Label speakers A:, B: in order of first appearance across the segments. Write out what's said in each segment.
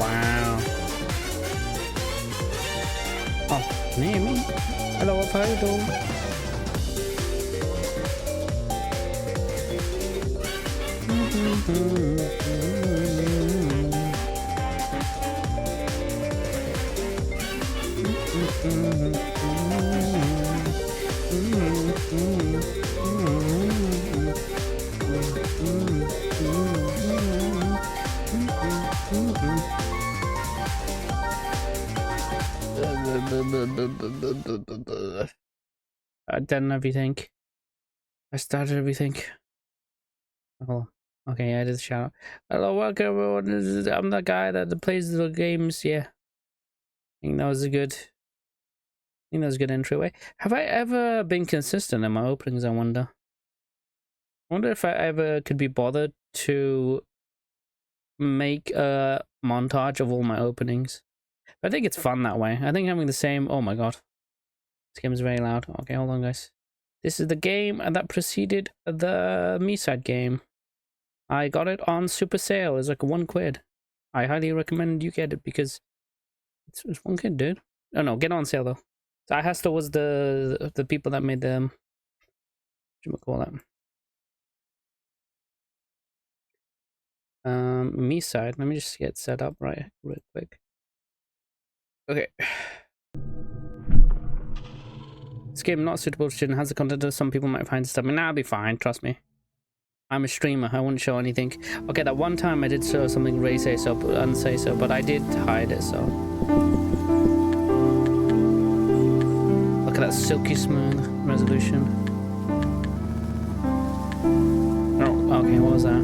A: Wow. Oh, me. Hello, what are you doing? I've done everything. I started everything. Oh, okay, I did the shout out. Hello, welcome everyone. I'm the guy that plays the games. Yeah, I think that was a good. I think that was a good entryway. Have I ever been consistent in my openings? I wonder. I wonder if I ever could be bothered to make a montage of all my openings. I think it's fun that way. I think having the same. Oh my god, this game is very loud. Okay, hold on, guys. This is the game that preceded the Miside game. I got it on super sale. It's like £1. I highly recommend you get it because it's £1, dude. Oh no, get on sale though. So iHastel was the people that made the whatchamacallit? Miside. Let me just get set up right real quick. Okay. This game not suitable to children, has the content that some people might find disturbing. Nah, I'll be fine, trust me. I'm a streamer, I wouldn't show anything. Okay, that one time I did show something Ray say so, unsay so, but I did hide it, so. Look at that silky smooth resolution. Oh, okay, what was that?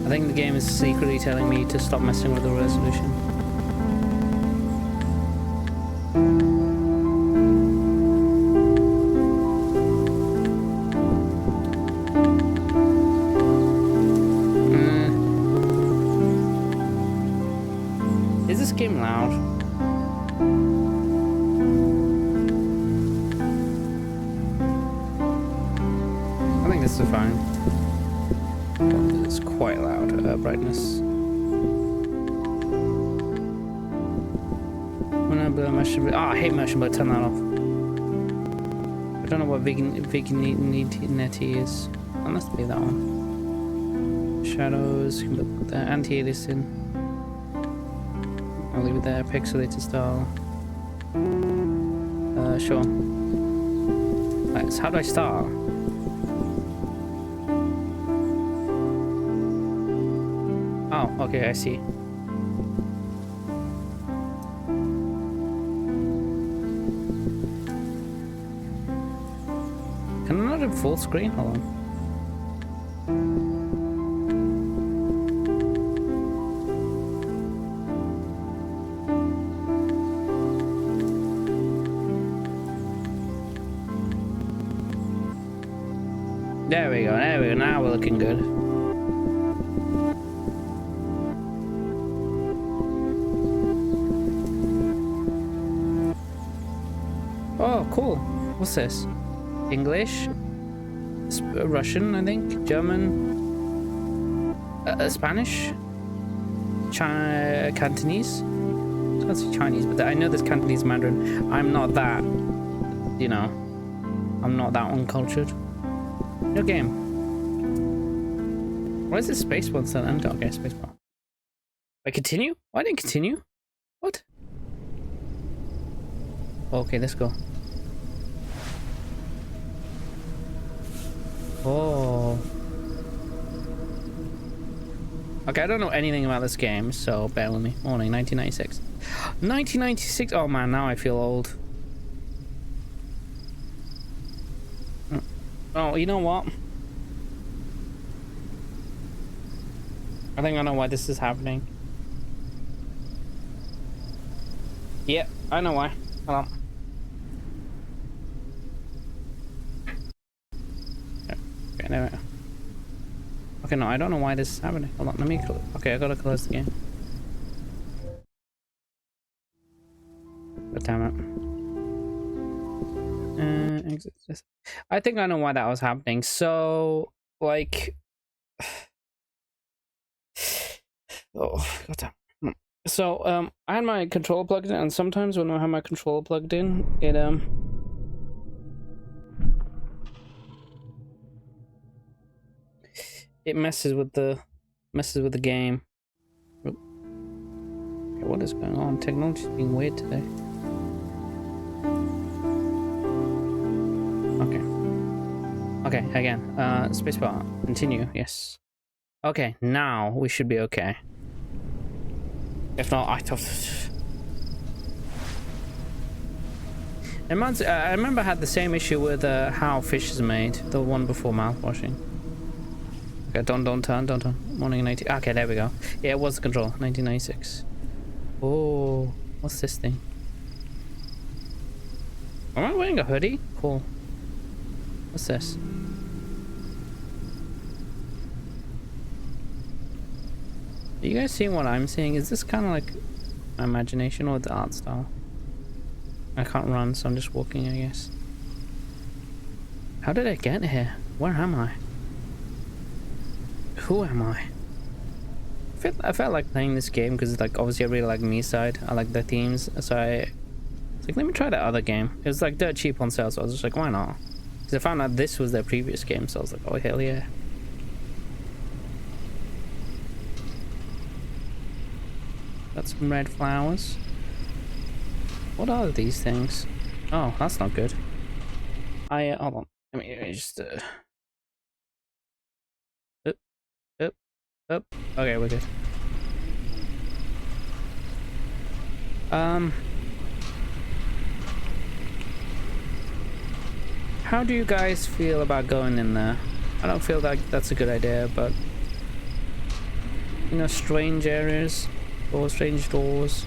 A: I think the game is secretly telling me to stop messing with the resolution. Is this game loud? I think this is fine. It's quite loud, brightness. When I blow motion blur, I hate motion blur, turn that off. I don't know what Vignette is. I must be that one. Shadows, you can put the anti-aliasing. I'll leave it there, pixelated style. Sure. Right, so how do I start? Oh, okay, I see. Can I not do full screen? Hold on. There we go, now we're looking good. Oh, cool. What's this? English? Russian, I think? German? Spanish? Cantonese? I can't say Chinese, but I know there's Cantonese Mandarin. I'm not that, you know, I'm not that uncultured. No game. Why is this spacebar instead of enter? Okay, spacebar. I continue? Why didn't continue? What? Okay, let's go. Oh. Okay, I don't know anything about this game, so bear with me. Morning, 1996. 1996? Oh man, now I feel old. Oh, you know what? I think I know why this is happening. Yeah, I know why. Hold on. Okay, there we go. Okay, no, I don't know why this is happening. Hold on, let me... Okay, I gotta close the game. But damn it. Exit this. I think I know why that was happening. So, like... Oh, god damn. So, I had my controller plugged in, and sometimes when I have my controller plugged in, it messes with the game. Okay, what is going on? Technology's being weird today. Okay. Okay, again. Spacebar. Continue. Yes. Okay, now we should be okay. If not, I thought. I remember I had the same issue with how fish is made, the one before mouthwashing. Okay, don't turn. Morning 90. Okay, there we go. Yeah, it was the control. 1996. Oh, what's this thing? Am I wearing a hoodie? Cool. What's this? Are you guys seeing what I'm seeing? Is this kind of like my imagination or the art style? I can't run, so I'm just walking, I guess. How did I get here? Where am I? Who am I? I felt like playing this game because, like, obviously I really like Miside. I like the themes, so I was like, let me try that other game. It was like dirt cheap on sale, so I was just like, why not? Because I found out this was their previous game, so I was like, oh hell yeah. Got some red flowers. What are these things? Oh, that's not good. Hold on. Let me just up, up, up. Okay, we're good. How do you guys feel about going in there? I don't feel like that's a good idea, but you know, strange areas or strange doors.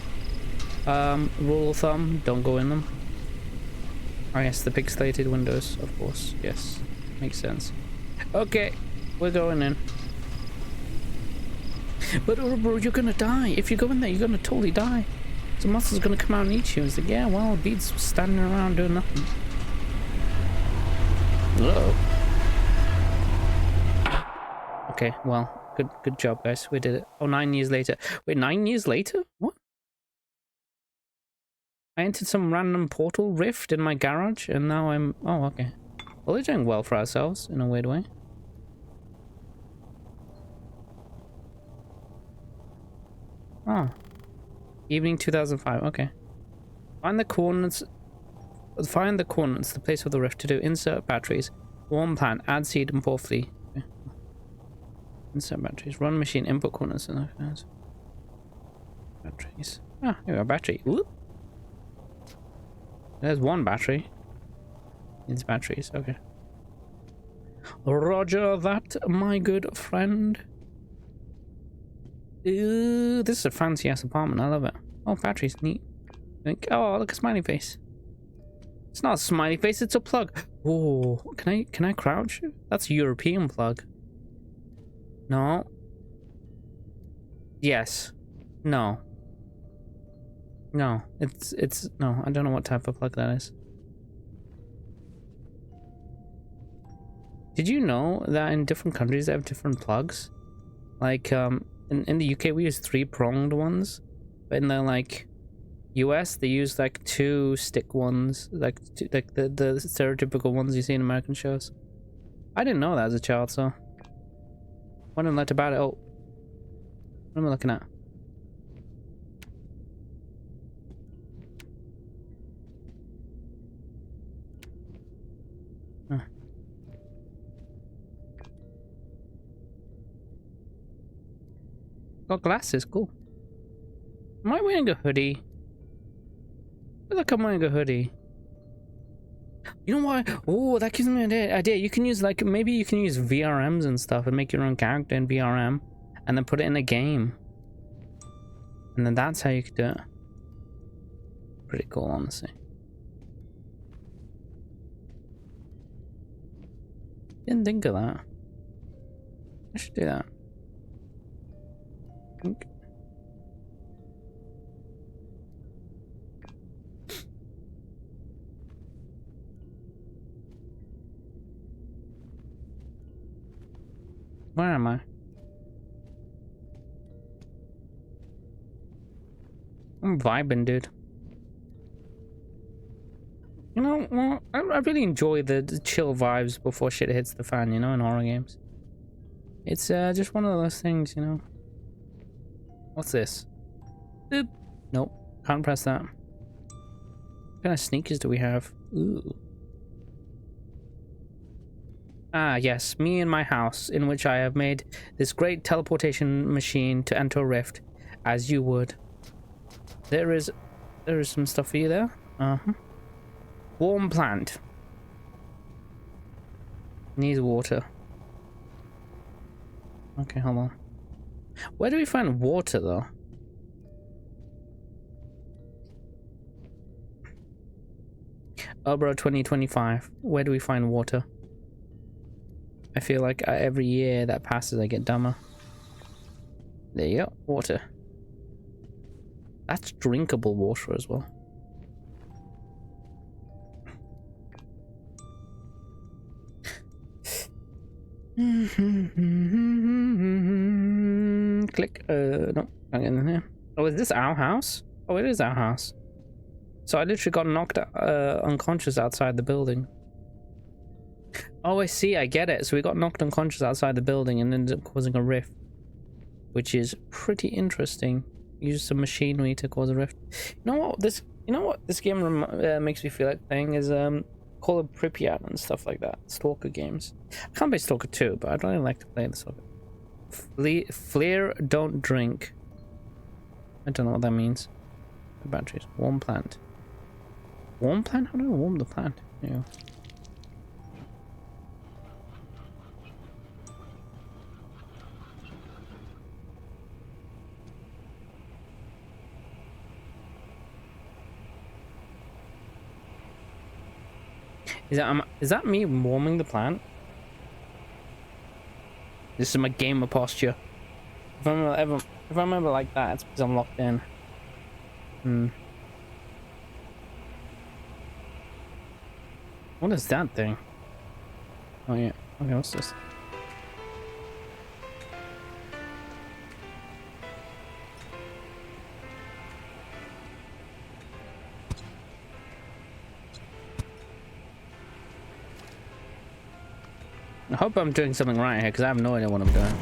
A: Rule of thumb, don't go in them. Oh yes, the pixelated windows, of course. Yes, makes sense. Okay, we're going in. But oh, bro, you're gonna die. If you go in there, you're gonna totally die. Some monster's gonna come out and eat you. It's like, yeah, well, Bede's standing around doing nothing. Hello. Okay, well, good job, guys. We did it. Oh, 9 years later. Wait, 9 years later? What? I entered some random portal rift in my garage, and now I'm... Oh, okay. Well, we're doing well for ourselves, in a weird way. Oh. Evening 2005, okay. Find the coordinates, the place of the rift to do. Insert batteries. Warm plant, add seed, and pour flea. Okay. Insert batteries. Run machine, input coordinates. Batteries. Ah, here we go, battery. Whoop. There's one battery. Needs batteries, okay. Roger that, my good friend. Ooh, this is a fancy ass apartment. I love it. Oh, batteries, neat. Oh, look, a smiley face. It's not a smiley face, it's a plug. Oh, can I crouch? That's a European plug. No. Yes. No. No. It's no, I don't know what type of plug that is. Did you know that in different countries they have different plugs? Like in the UK we use 3-pronged ones, but in the like US they use like 2 stick ones, like the stereotypical ones you see in American shows. I didn't know that as a child, so what I learned about it. Oh, what am I looking at? Huh. Got glasses, cool. Am I wearing a hoodie? I feel like I'm wearing a hoodie. You know what? Oh, that gives me an idea. You can use, like, maybe you can use VRMs and stuff and make your own character in VRM and then put it in a game. And then that's how you could do it. Pretty cool, honestly. Didn't think of that. I should do that. Where am I? I'm vibing, dude. You know, well, I really enjoy the chill vibes before shit hits the fan, you know, in horror games. It's just one of those things, you know. What's this? Boop. Nope, can't press that. What kind of sneakers do we have? Ooh. Ah, yes, me and my house, in which I have made this great teleportation machine to enter a rift, as you would. There is some stuff for you there. Uh-huh. Warm plant. Needs water. Okay, hold on. Where do we find water, though? Ubro 2025. Where do we find water? I feel like every year that passes, I get dumber. There you go. Water. That's drinkable water as well. Click. No, not getting in here. Oh, is this our house? Oh, it is our house. So I literally got knocked unconscious outside the building. Oh, I see. I get it. So we got knocked unconscious outside the building and ended up causing a rift, which is pretty interesting. Use some machinery to cause a rift. You know what this game makes me feel like playing is Call of Pripyat and stuff like that. Stalker games. I can't play Stalker 2, but I'd really like to play the Stalker. Flare, don't drink. I don't know what that means. The batteries. Warm plant. Warm plant? How do I warm the plant? Yeah. Is that me warming the plant? This is my gamer posture. If I remember like that, it's because I'm locked in. What is that thing? Oh yeah. Okay, what's this? I hope I'm doing something right here because I have no idea what I'm doing.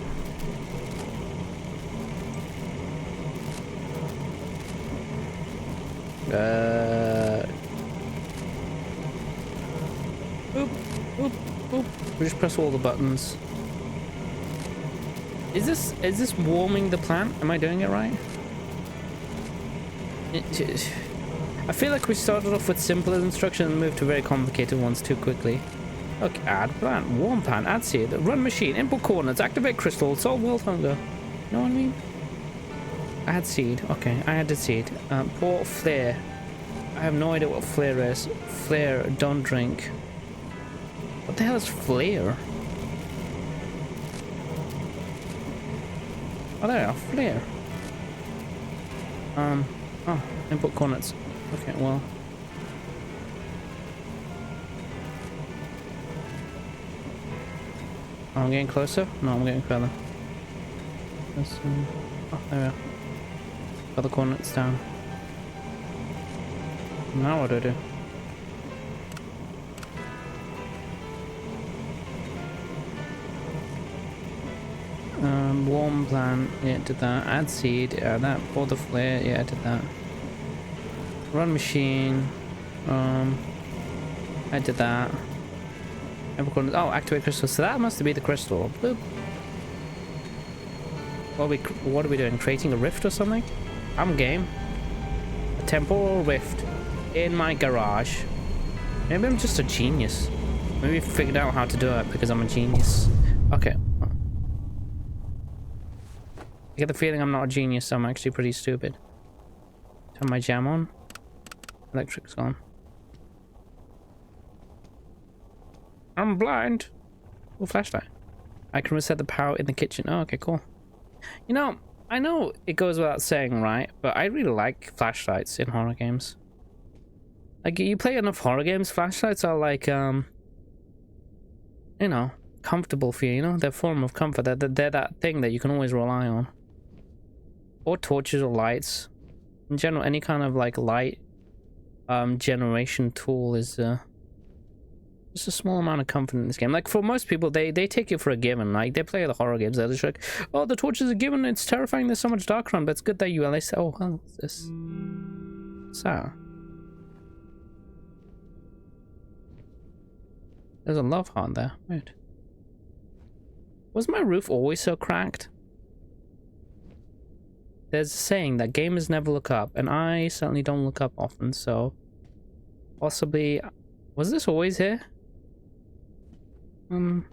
A: Boop, boop, boop. We just press all the buttons. Is this warming the plant? Am I doing it right? I feel like we started off with simpler instructions and moved to very complicated ones too quickly. Okay, add plant, warm plant, add seed, run machine, input coordinates, activate crystal, solve world hunger. You know what I mean? Add seed. Okay, I added seed. Pour flare. I have no idea what flare is. Flare, don't drink. What the hell is flare? Oh, there you are. Flare. Oh, input coordinates. Okay, well. Oh, I'm getting closer? No, I'm getting further. Oh, there we are. Got the coordinates down. Now what do I do? Warm plant, yeah, did that. Add seed, yeah, that. Pour the flare, yeah, did that. Run machine, I did that. Oh, activate crystal. So that must be the crystal. Boop. What are we doing? Creating a rift or something? I'm game. A temporal rift in my garage. Maybe I'm just a genius. Maybe I figured out how to do it because I'm a genius. Okay. I get the feeling I'm not a genius, so I'm actually pretty stupid. Turn my jam on. Electric's gone. I'm blind. Oh, flashlight. I can reset the power in the kitchen. Oh, okay, cool. You know, I know it goes without saying, right? But I really like flashlights in horror games. Like, you play enough horror games, flashlights are like, you know, comfortable for you, you know? They're a form of comfort. They're that thing that you can always rely on. Or torches or lights. In general, any kind of like light generation tool is just a small amount of comfort in this game. Like for most people, they take it for a given. Like they play the horror games, they're just like, oh, the torch is a given, it's terrifying, there's so much dark around, but it's good that you at least, oh, well, what's this? So there's a love heart there. Weird. Was my roof always so cracked? There's a saying that gamers never look up, and I certainly don't look up often, so possibly, was this always here? I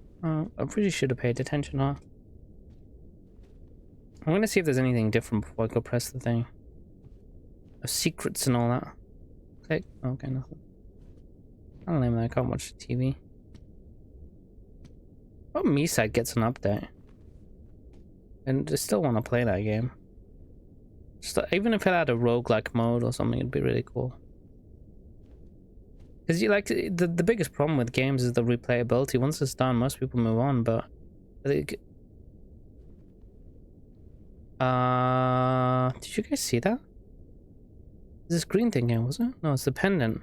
A: pretty should have paid attention, huh? I'm gonna see if there's anything different before I go press the thing. Secrets and all that. Okay, okay, nothing. I don't know, I can't watch the TV. Oh, Miside gets an update. And I still want to play that game. Just, even if it had a roguelike mode or something, it'd be really cool. Because you like the biggest problem with games is the replayability. Once it's done, most people move on. But I think, did you guys see that? This green thing here, was it? No, it's the pendant.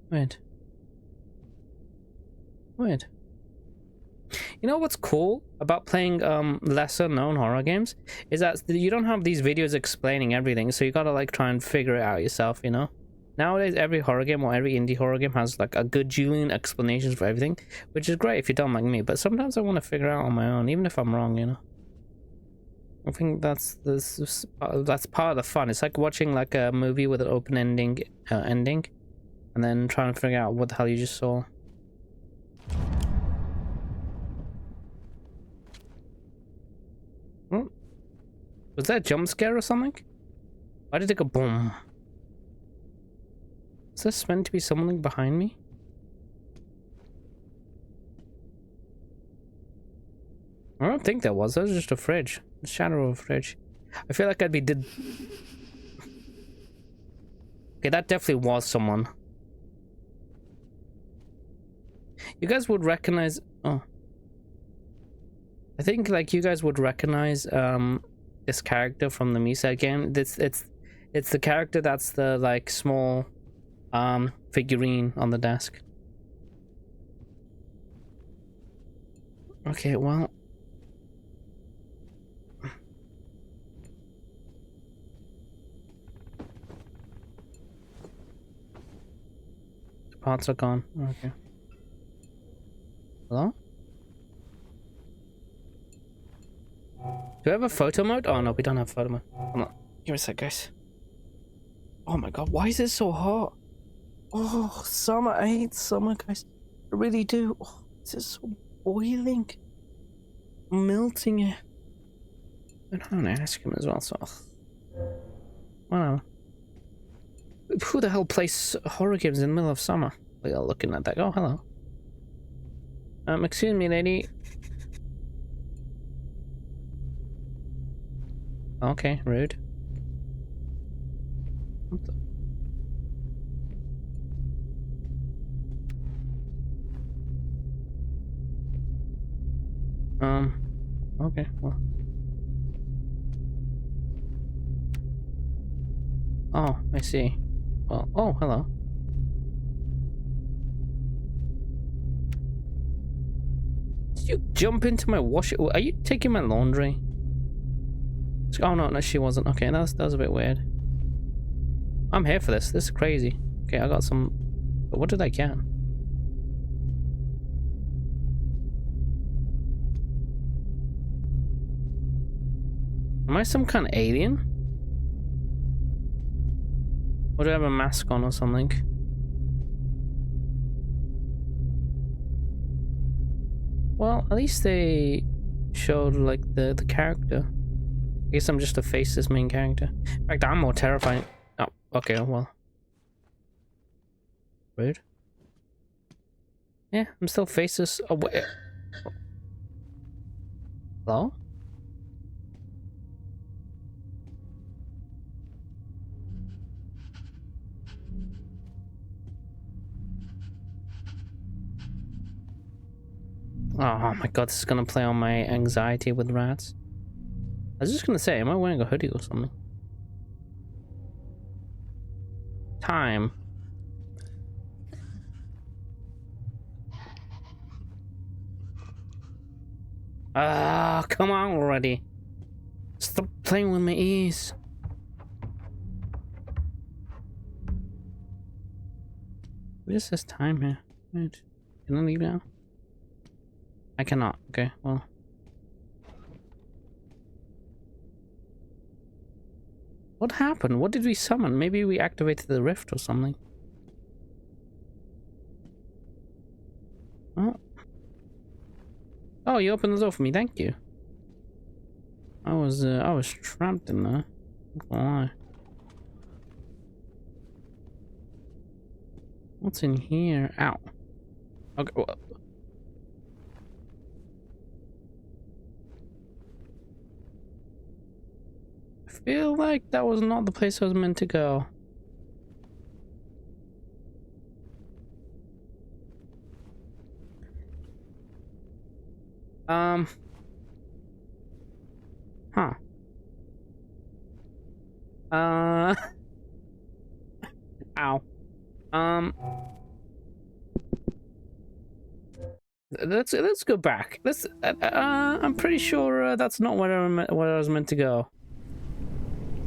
A: Wait. Wait. You know what's cool about playing lesser known horror games is that you don't have these videos explaining everything, so you gotta like try and figure it out yourself, you know? Nowadays every horror game or every indie horror game has like a gajillion explanations for everything, which is great if you don't like me, but sometimes I want to figure it out on my own, even if I'm wrong, you know? I think that's part of the fun. It's like watching like a movie with an open ending and then trying to figure out what the hell you just saw. Was that a jump scare or something? Why did it go boom? Is this meant to be something behind me? I don't think that was. That was just a fridge. The shadow of a fridge. I feel like Okay, that definitely was someone. You guys would recognize... Oh. I think like you guys would recognize this character from the Miside game. It's the character that's the like small figurine on the desk. Okay, well, the parts are gone. Okay. Hello? Do we have a photo mode? Oh no, we don't have photo mode. Hold on. Give me a sec, guys. Oh my god, why is it so hot? Oh, summer. I hate summer, guys. I really do. Oh, this is so boiling. I'm melting it. I don't want to ask him as well, so... Wow. Who the hell plays horror games in the middle of summer? We are looking at that. Oh, hello. Excuse me, lady. Okay, rude. What the... Okay, well. Oh, I see. Well, oh, hello. Did you jump into my wash? Are you taking my laundry? Oh, no, she wasn't. Okay, that was a bit weird. I'm here for this. This is crazy. Okay, I got some... But what did I get? Am I some kind of alien? Or do I have a mask on or something? Well, at least they showed like the character. I guess I'm just a faceless main character. In fact, I'm more terrifying. Oh, okay, well. Rude. Yeah, I'm still faceless. Oh, wait. Hello? Oh my god, this is gonna play on my anxiety with rats. I was just gonna say, am I wearing a hoodie or something? time. Ah, come on already. Stop playing with my ears. What is this time here? Wait, can I leave now? I cannot. Okay, well. What happened? What did we summon? Maybe we activated the rift or something. Oh. Oh, you opened the door for me. Thank you. I was trapped in there. Not gonna lie. What's in here? Ow. Okay. Well. I feel like that was not the place I was meant to go. Huh. Ow. Um. Let's go back. I'm pretty sure that's not where where I was meant to go.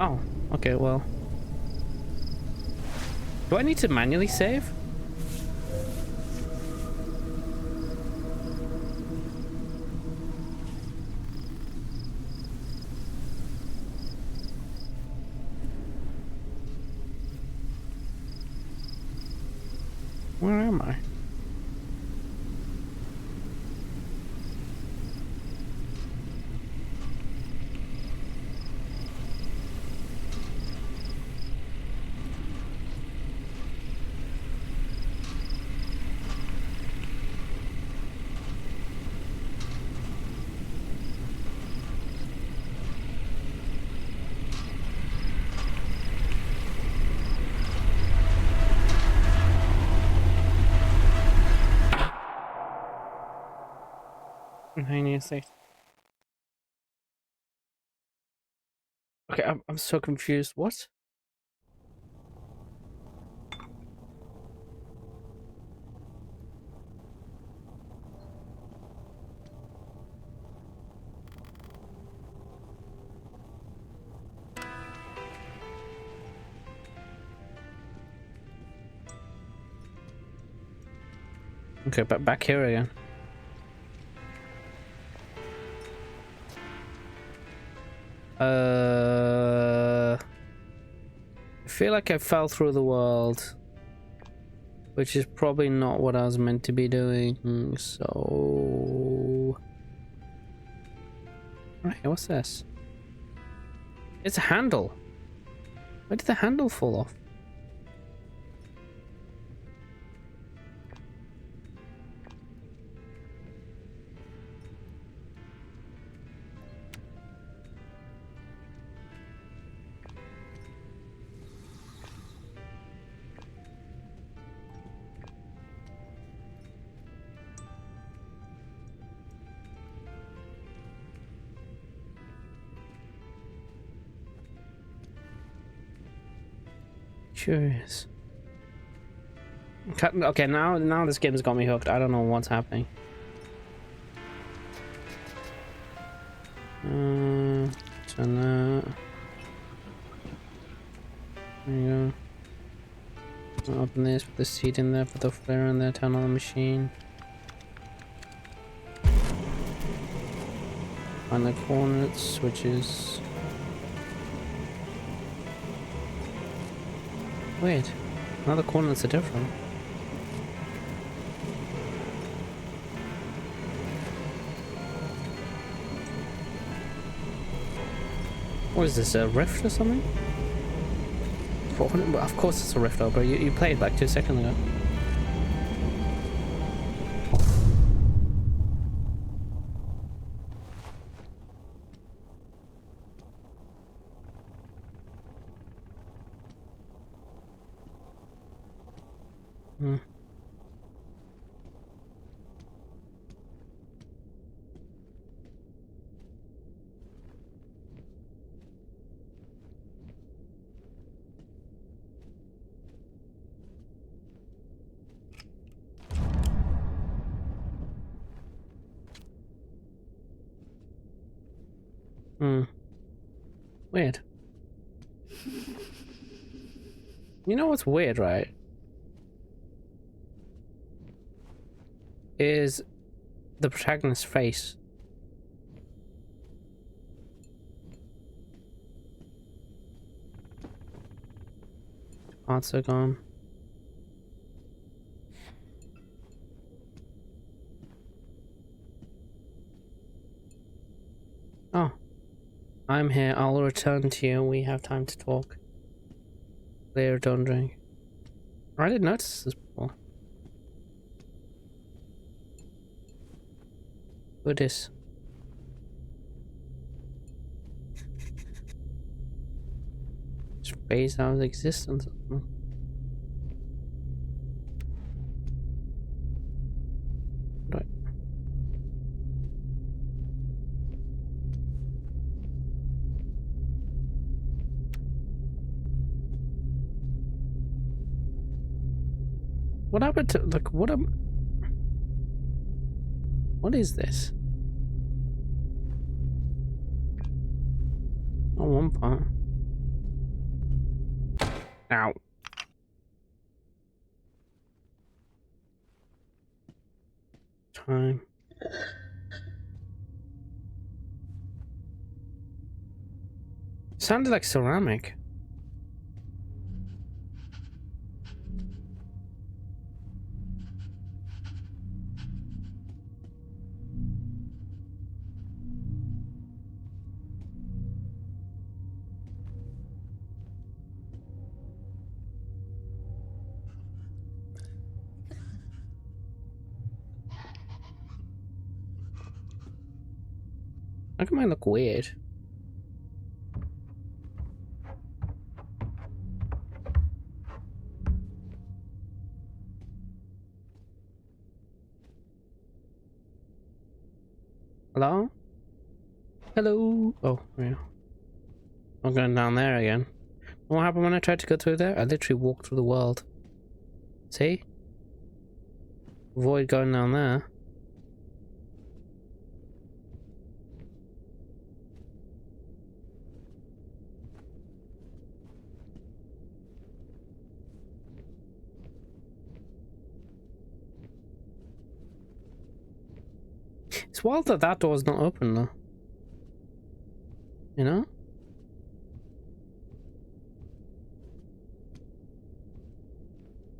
A: Oh. Okay. Well. Do I need to manually save? Where am I? I need to save. Okay, I'm so confused. What? Okay, but back here again. I feel like I fell through the world, which is probably not what I was meant to be doing. So, right, what's this? It's a handle. Where did the handle fall off? Curious. Okay, now this game's got me hooked. I don't know what's happening. Turn that. There you go. I'll open this, put the seat in there, put the flare in there, turn on the machine. Find the coordinates, switches. Wait, now the coordinates are different. What is this, a rift or something? Of course it's a rift, bro. You played like 2 seconds ago. Hmm. Weird. You know what's weird, right? Is the protagonist's face. Parts are gone. Oh. I'm here. I'll return to you. We have time to talk. Clear, don't drink. I didn't notice this before. Who this? Just phase out of existence. Right. What happened to, like, what is this? On one part. Ow. Time. Sounded like ceramic. How come I look weird? Hello? Hello? Oh, yeah. I'm going down there again. What happened when I tried to go through there? I literally walked through the world. See? Avoid going down there. It's wild that that door's not open though. You know?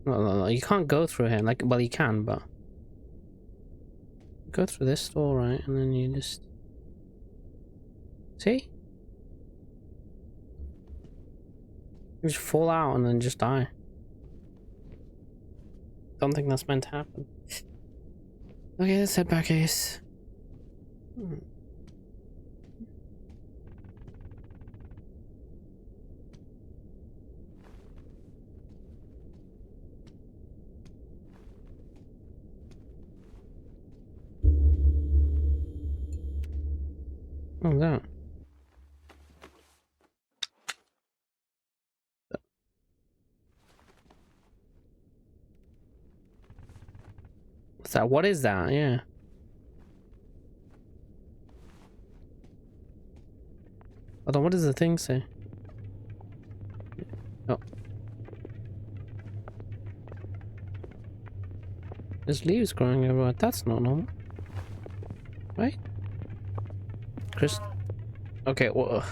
A: No, you can't go through here. Like, well, you can, but go through this door, right? And then you just see? You just fall out and then just die. Don't think that's meant to happen. Okay, let's head back, Ace. What was that? What's that? What is that? Yeah. Hold on, what does the thing say? Oh. There's leaves growing everywhere. That's not normal. Right? Chris. Okay, well.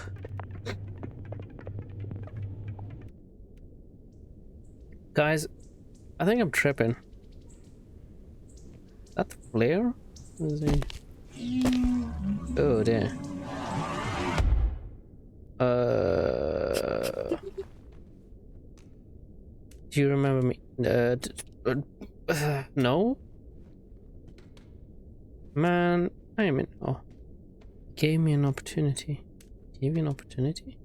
A: Guys, I think I'm tripping. Is that the flare? What is he? Oh dear. Do you remember me? No? Man, I am in. Oh. Gave me an opportunity. Gave you an opportunity?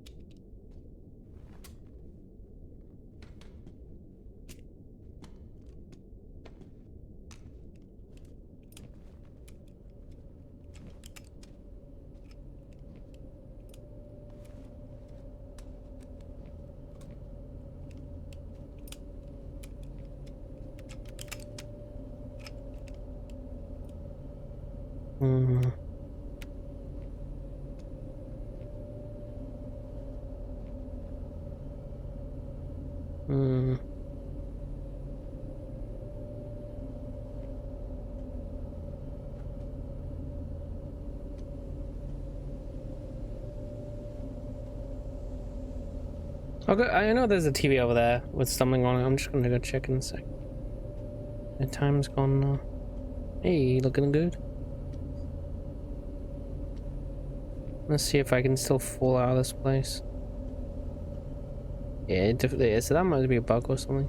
A: Hmm. Okay, I know there's a TV over there with something on it. I'm just gonna go check in a sec. The time's gone now. Hey, looking good. Let's see if I can still fall out of this place. Yeah, it definitely is. So that might be a bug or something.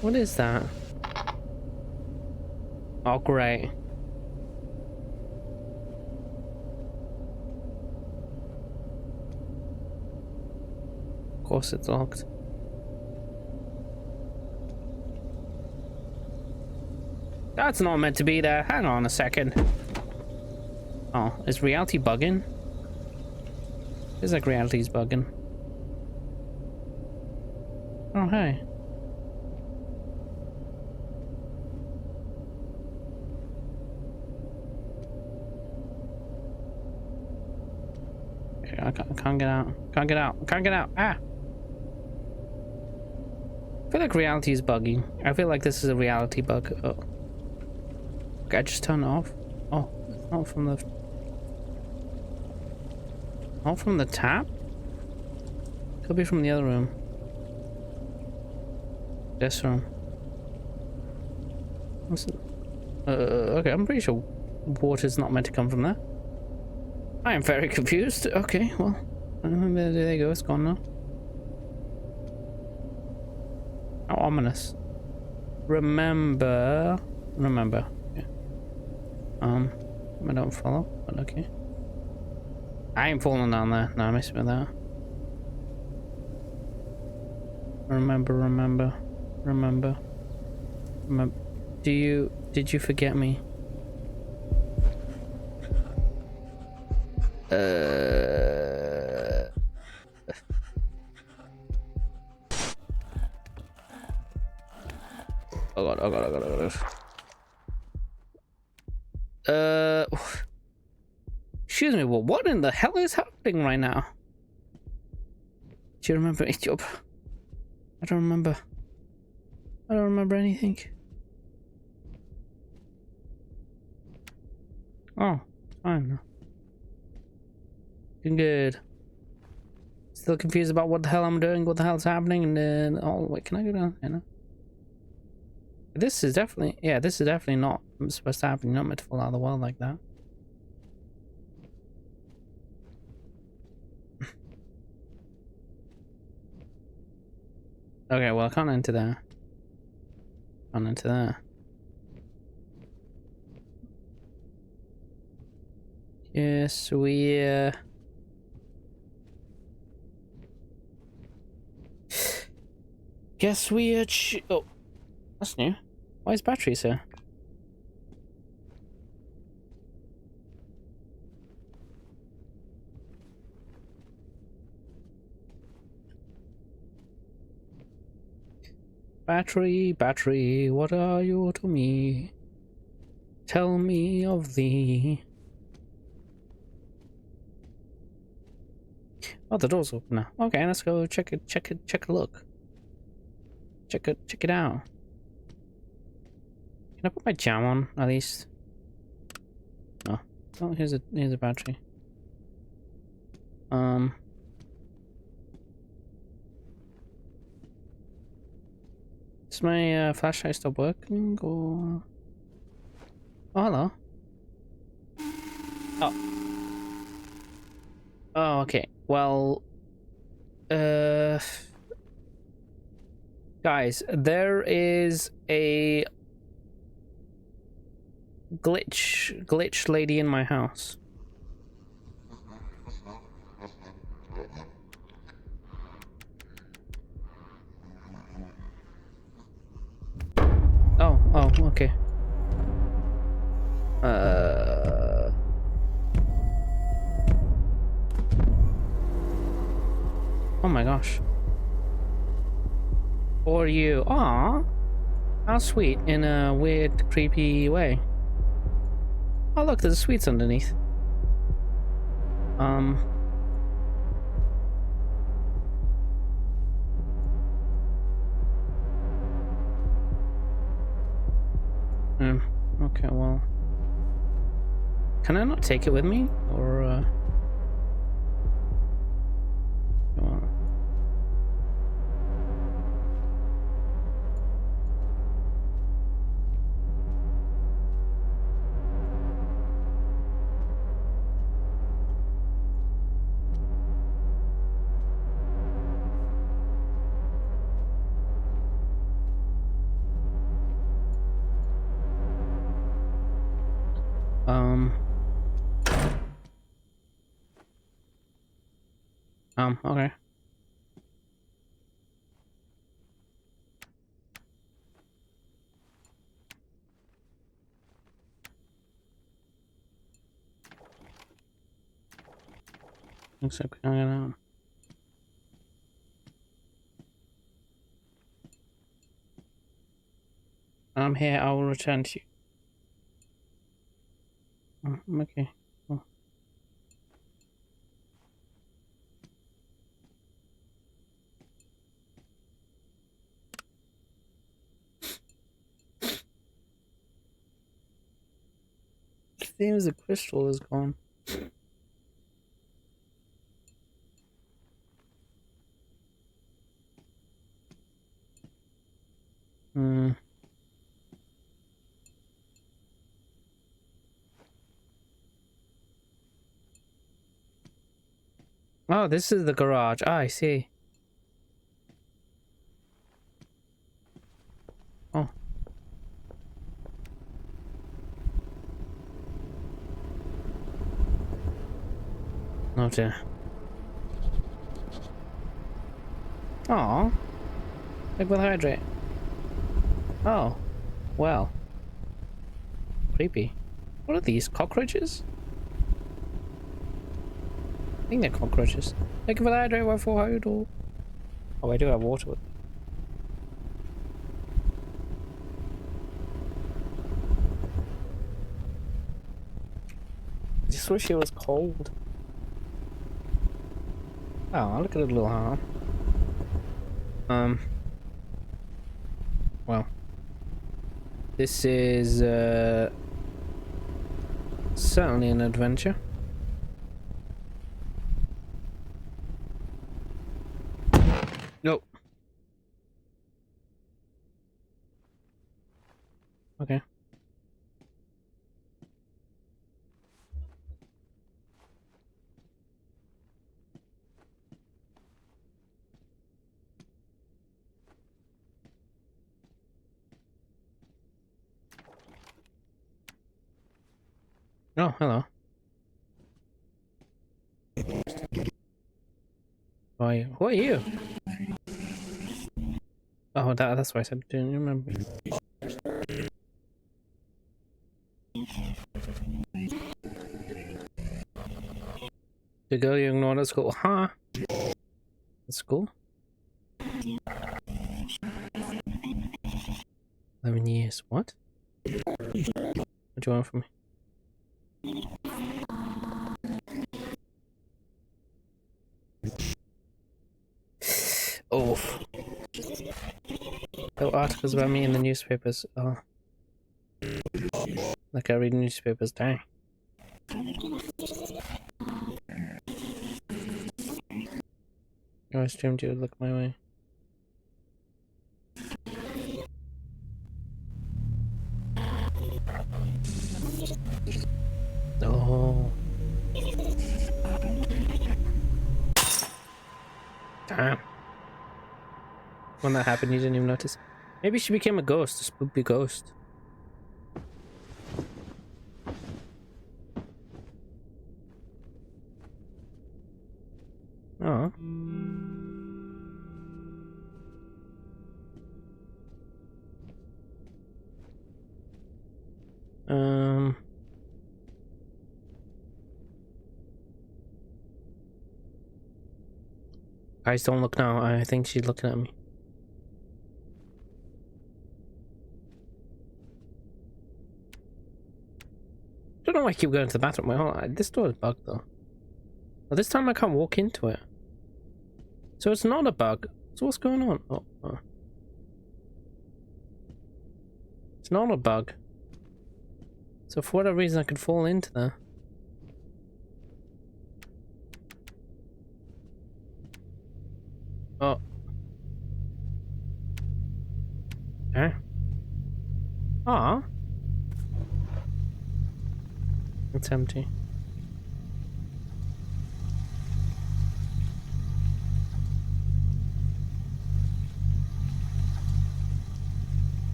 A: What is that? Oh, great. Of course it's locked. That's not meant to be there. Hang on a second. Oh, is reality bugging? Feels like reality's bugging. Oh, hey. I can't get out. Can't get out. Can't get out. Ah! I feel like reality is bugging. I feel like this is a reality bug. Oh. Okay, I just turned it off. Oh, it's not from the... Not from the tap? Could be from the other room. This room. What's it? Okay, I'm pretty sure water's not meant to come from there. I am very confused. Okay, well, there you go. It's gone now. How ominous. Remember. Yeah. I don't follow, but okay. I ain't falling down there. No, I missed with that. Remember. Did you forget me? Oh god. Excuse me, well, what in the hell is happening right now? Do you remember it, Job? I don't remember anything. Oh, fine. Doing good. Still confused about what the hell I'm doing, what the hell's happening, and then... Oh, wait, can I go down? You know? This is definitely... Yeah, this is definitely not supposed to happen. You're not meant to fall out of the world like that. Okay, well, I can't enter there. Can't enter there. Yes, we... Guess we... Oh, that's new. Why is batteries here? Battery, what are you to me? Tell me of thee. Oh, the door's open now. Okay, let's go check a look. Check it out. Can I put my jam on at least? No. Oh, here's a battery. Is my flashlight still working or? Oh, hello. Oh. Oh, okay. Well, guys, there is a glitch lady in my house. Oh, okay. Oh my gosh. For you. Aww. How sweet in a weird, creepy way. Oh look, there's sweets underneath. Um. Okay, well. Can I not take it with me? Or, well. Okay. Looks like we're gonna... I'm here, I will return to you. Okay. Cool. It seems the crystal is gone. Hmm. Oh, this is the garage. Ah, I see. Oh. Oh dear. Aw. Like with hydrate. Oh. Well. Creepy. What are these? Cockroaches? I think they're cockroaches. Thank you for the hydrate, what for hydrate? Oh, I do have water with me. I just wish it was cold. Oh, look at a little heart. Well. This is, certainly an adventure. Nope. Okay. Oh, hello. Who are you? Who are you? Oh, that's why I said, didn't you remember? The girl you ignored at school, huh? At school? 11 years. What? What do you want from me? Oh. There were articles about me in the newspapers. Oh. Like I read newspapers, dang. I assumed you would look my way. Oh. Damn. When that happened, you didn't even notice. Maybe she became a ghost, a spooky ghost. Oh. Guys, don't look now. I think she's looking at me. don't know why I keep going to the bathroom. Wait, hold on. This door is bugged though. Well, this time I can't walk into it. So it's not a bug. So what's going on? Oh. It's not a bug. So for whatever reason I could fall into there. Oh. Okay. Ah. It's empty.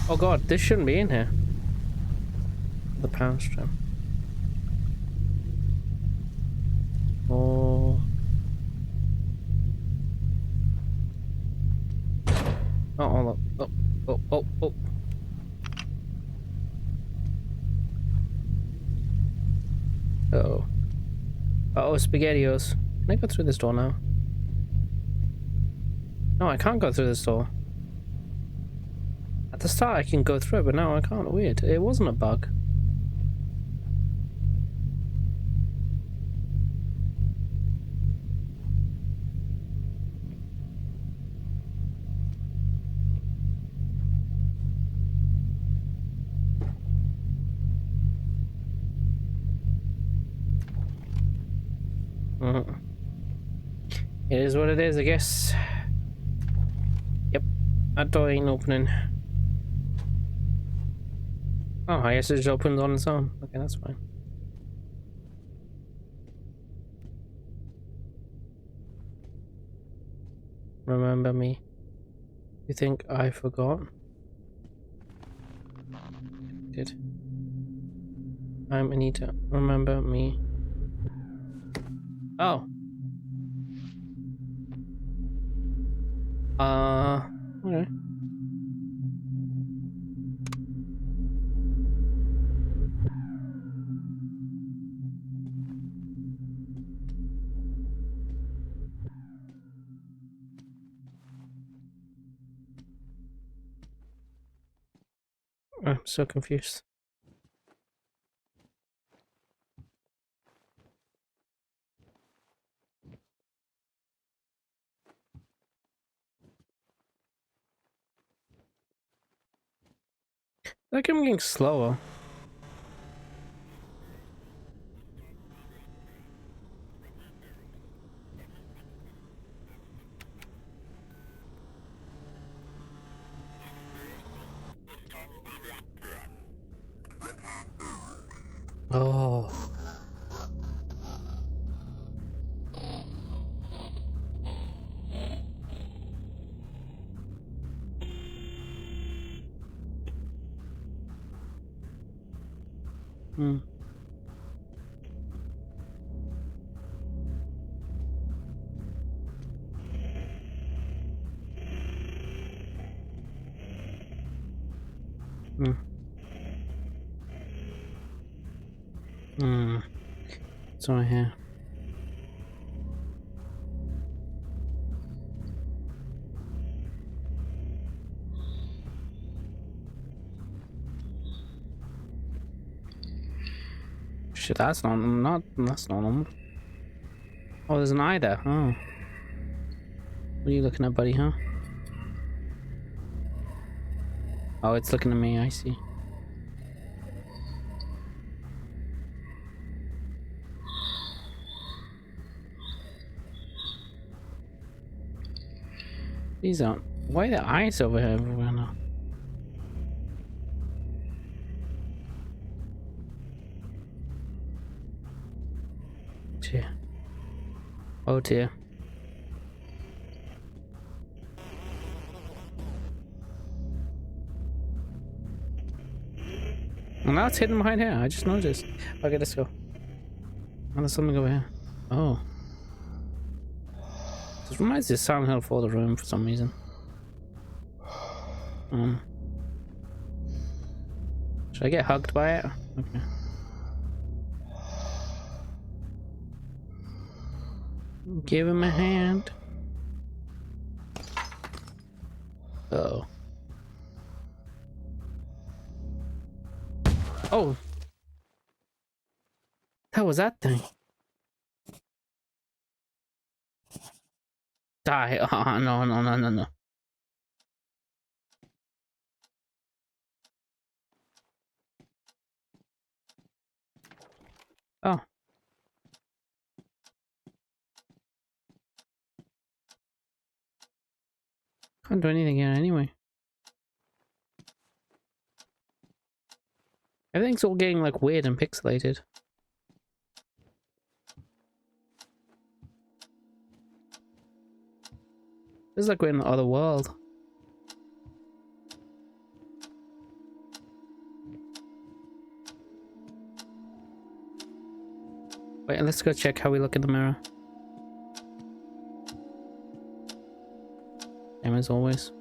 A: Oh god, this shouldn't be in here. The power strip. Oh. Oh, hold up. Oh. Uh-oh. Uh-oh, SpaghettiOs. Can I go through this door now? No, I can't go through this door. At the start I can go through it, but now I can't. Weird. It wasn't a bug. It is what it is, I guess. Yep. That door ain't opening. Oh, I guess it just opens on its own. Okay, that's fine. Remember me? You think I forgot? Did. I'm Anita. Remember me? Oh. Okay. I'm so confused. Like I'm getting slower. Oh. Hmm. Hmm. Hmm. It's right here. Shit, that's not normal. Oh, there's an eye there. Oh. What are you looking at, buddy, huh? Oh, it's looking at me, I see. These aren't. Why are the eyes over here everywhere now? Dear. Oh dear. Well, now it's hidden behind here. I just noticed. Okay, let's go. Oh, there's something over here. Oh. This reminds me of Silent Hill for the room for some reason. Should I get hugged by it? Okay. Give him a hand. Uh-oh. Oh. That was that thing. Die. Oh, no, no, no, no, no. Oh. Can't do anything here anyway. Everything's all getting like weird and pixelated. Feels like we're in the other world. Wait, let's go check how we look in the mirror. Same as always.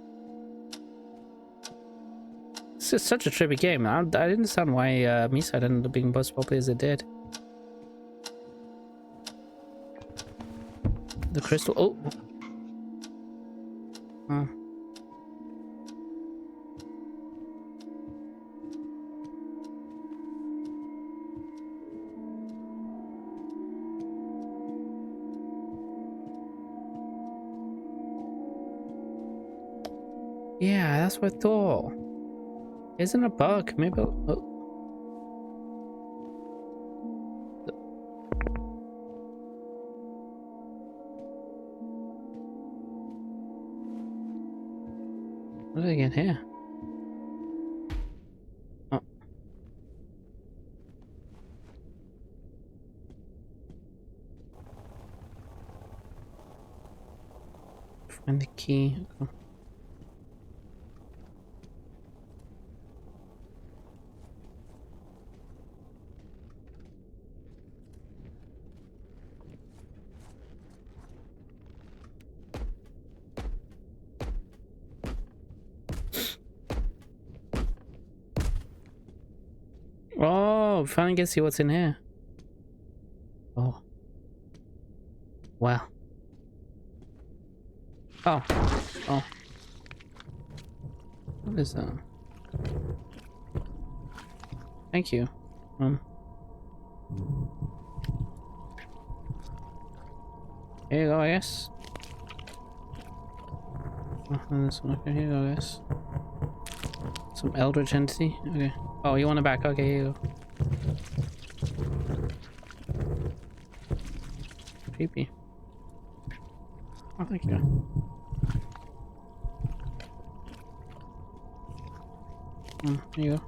A: This is such a trippy game. I didn't understand why Miside ended up being as popular as it did. The crystal. Oh. Oh. Yeah, that's what I thought. Isn't a bug? Maybe. Oh. What did I get here? Oh. Find the key. Oh. Oh, finally get to see what's in here. Oh. Wow. Oh. Oh. What is that? Thank you. Here you go, I guess. Oh, and this one. Okay, here you go, I guess. Some eldritch entity. Okay. Oh, you want it back? Okay, here you go. Creepy. Oh, thank you. Here you go.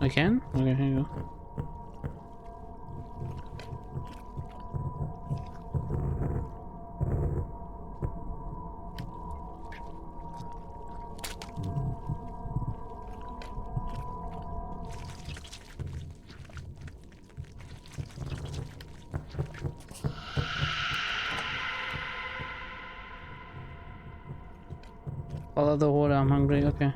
A: I can? Okay, here you go. Follow the water, I'm hungry, okay.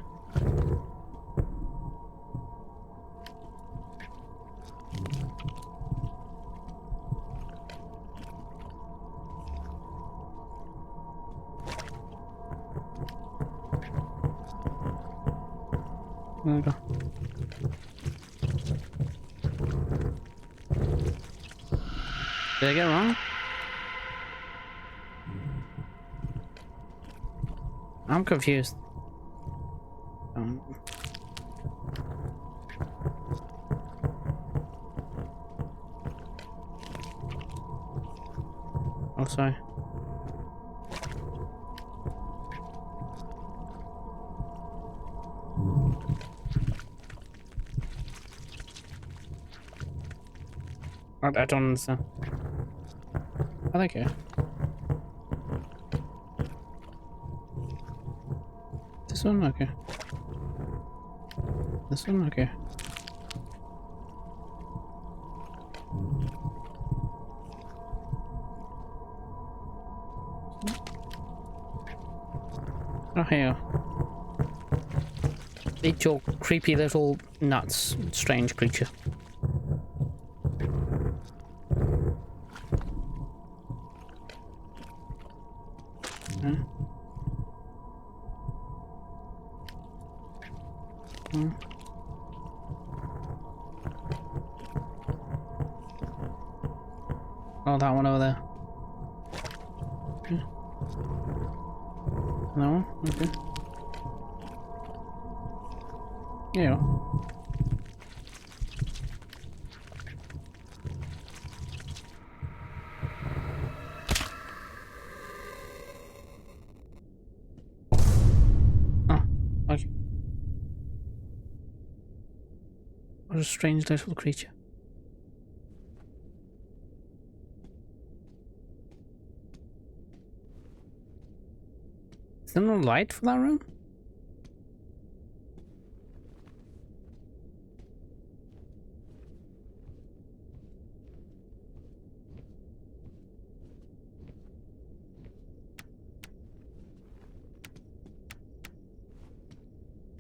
A: There we go. Did I get it wrong? I'm confused. Oh, sorry. I don't understand. I like it. This one? Okay. This one? Okay. Oh, here. It's your creepy little nuts, strange creature. Hmm. Oh, that one over there. Okay. That one? Okay. Yeah. Oh, okay. What a strange little creature. Is there no light for that room?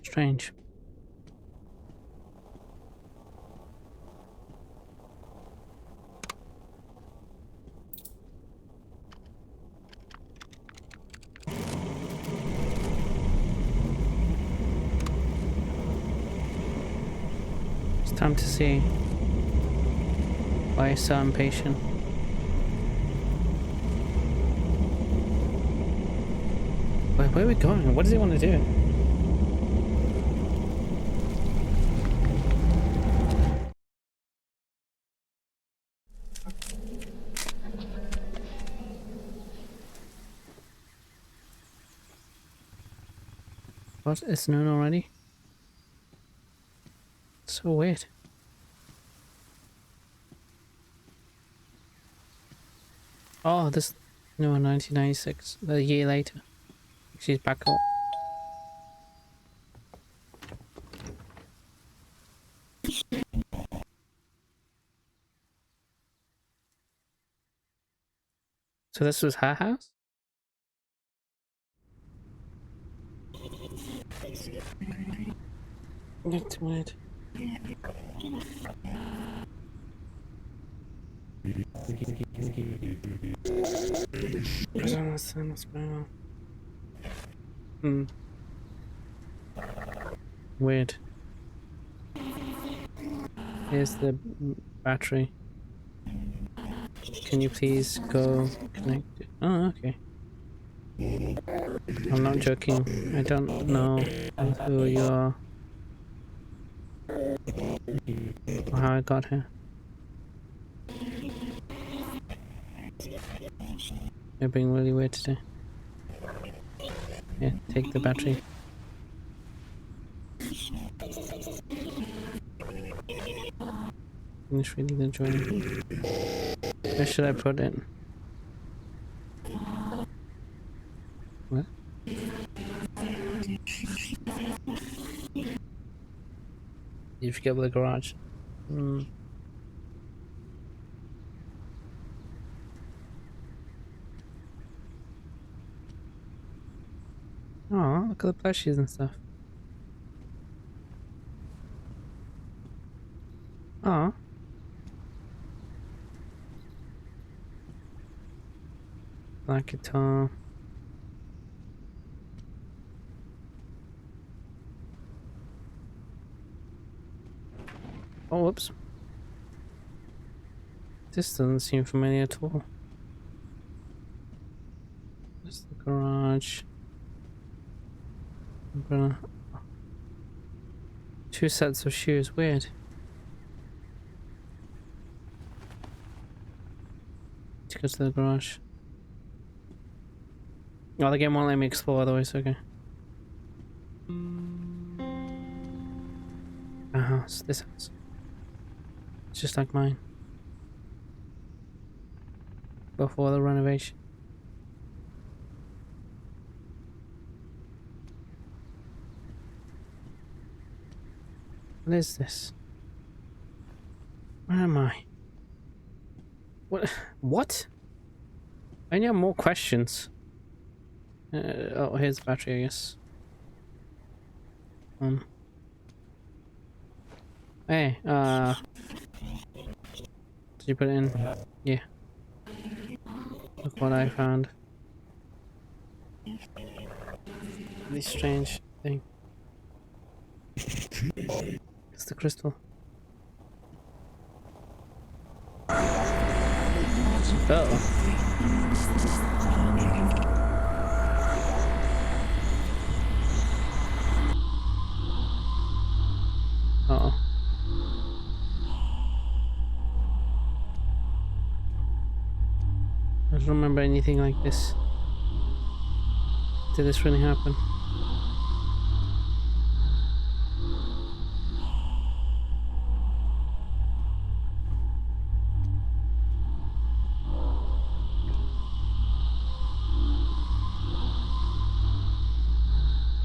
A: Strange. It's time to see why he's so impatient. Where are we going? What does he want to do? What? It's noon already? So weird. Oh, this... No, 1996. A year later. She's back up. So this was her house? That's weird. I don't understand what's going on. Hmm. Weird. Here's the battery. Can you please go connect it? Oh, okay. I'm not joking. I don't know who you are or how I got here. You're being really weird today. Yeah, take the battery. Finish reading the journal. Where should I put it? What? You forget the garage. Hmm. Oh, look at the plushies and stuff. Oh. Black guitar. Oh, whoops. This doesn't seem familiar at all. There's the garage. Umbrella. Two sets of shoes. Weird. Let's go to the garage. Oh, the game won't let me explore otherwise. Okay. A house. This house. It's just like mine. Before the renovation. What is this? Where am I? What? What? I need more questions. Oh, here's the battery, I guess. Hey, did you put it in? Yeah. Look what I found. Really strange thing. It's the crystal. Uh-oh. Uh-oh. I don't remember anything like this. Did this really happen?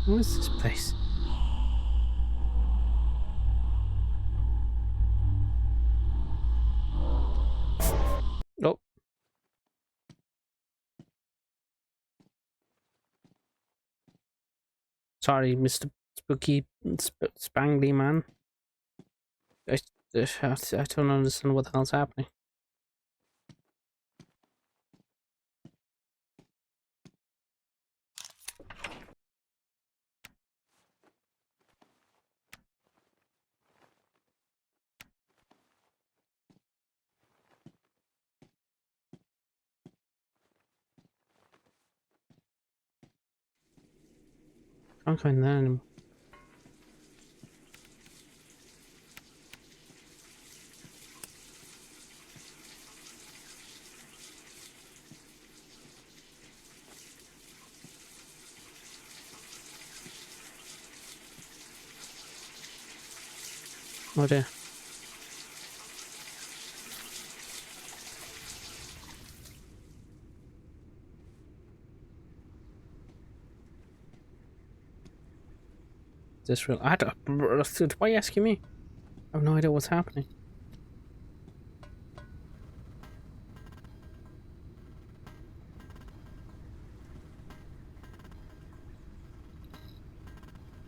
A: What is this place? Oh. Sorry, Mr. Spooky Spangly Man. I, I don't understand what the hell's happening. Can't find that anymore. Oh dear. Is this real? I don't. Why are you asking me? I have no idea what's happening.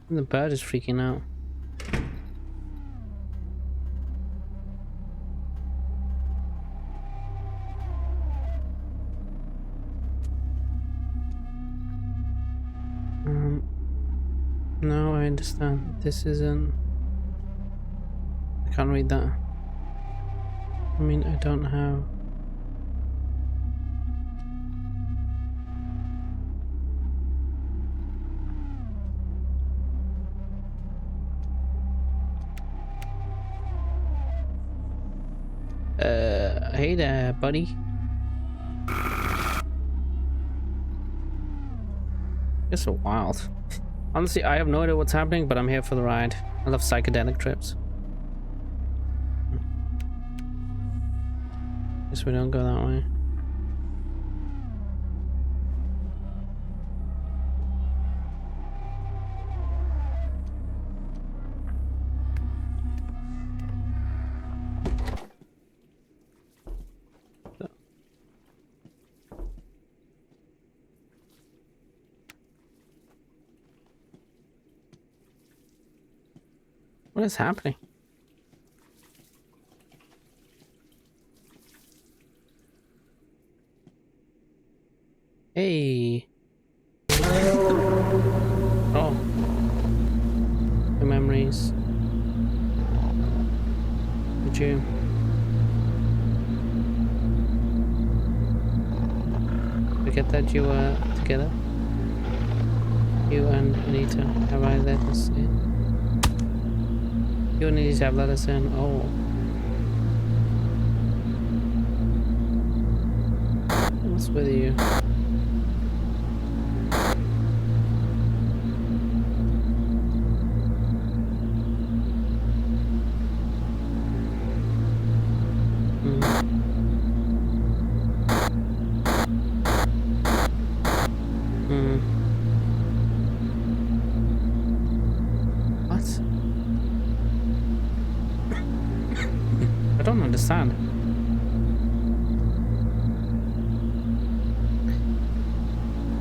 A: And the bird is freaking out. No, I understand. This isn't... I can't read that. I mean, I don't have... Hey there, buddy. You're so wild. Honestly, I have no idea what's happening, but I'm here for the ride. I love psychedelic trips. Guess we don't go that way. What is happening? Hey. Oh. The memories. Did you? Forget that you were together? You and Anita, have I let us in? You and Anita have let us in. Oh. What's with you? I don't understand.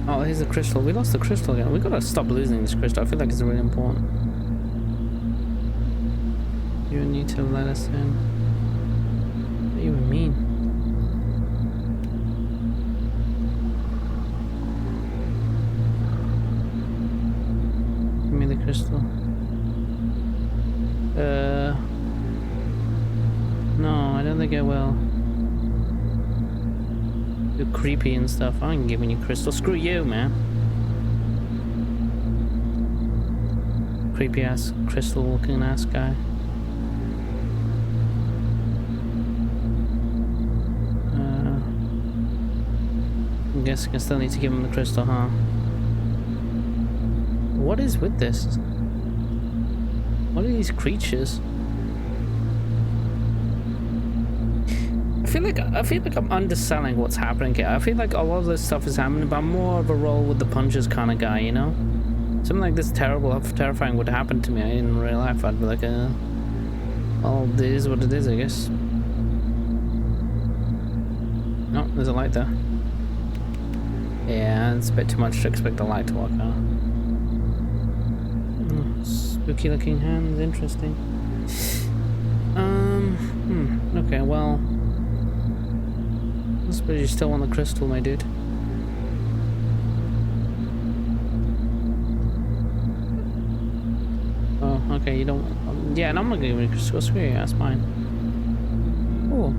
A: Oh, here's the crystal. We lost the crystal again. We gotta stop losing this crystal. I feel like it's really important. You need to let us in. What do you even mean? Give me the crystal. get, well, too creepy and stuff. I ain't giving you crystal. Screw you, man. Creepy ass crystal looking ass guy. I'm guessing I still need to give him the crystal, huh? What is with this? What are these creatures? I feel like I'm underselling what's happening here. I feel like a lot of this stuff is happening, but I'm more of a roll with the punches kind of guy, you know? Something like this terrifying would happen to me in real life. I'd be like, well, it is what it is, I guess. Oh, there's a light there. Yeah, it's a bit too much to expect a light to walk out. Spooky looking hands, interesting. Okay, well, I suppose you still want the crystal, my dude. Oh, okay, you don't... yeah, and I'm not gonna give you crystal. Screw you, that's fine. Oh.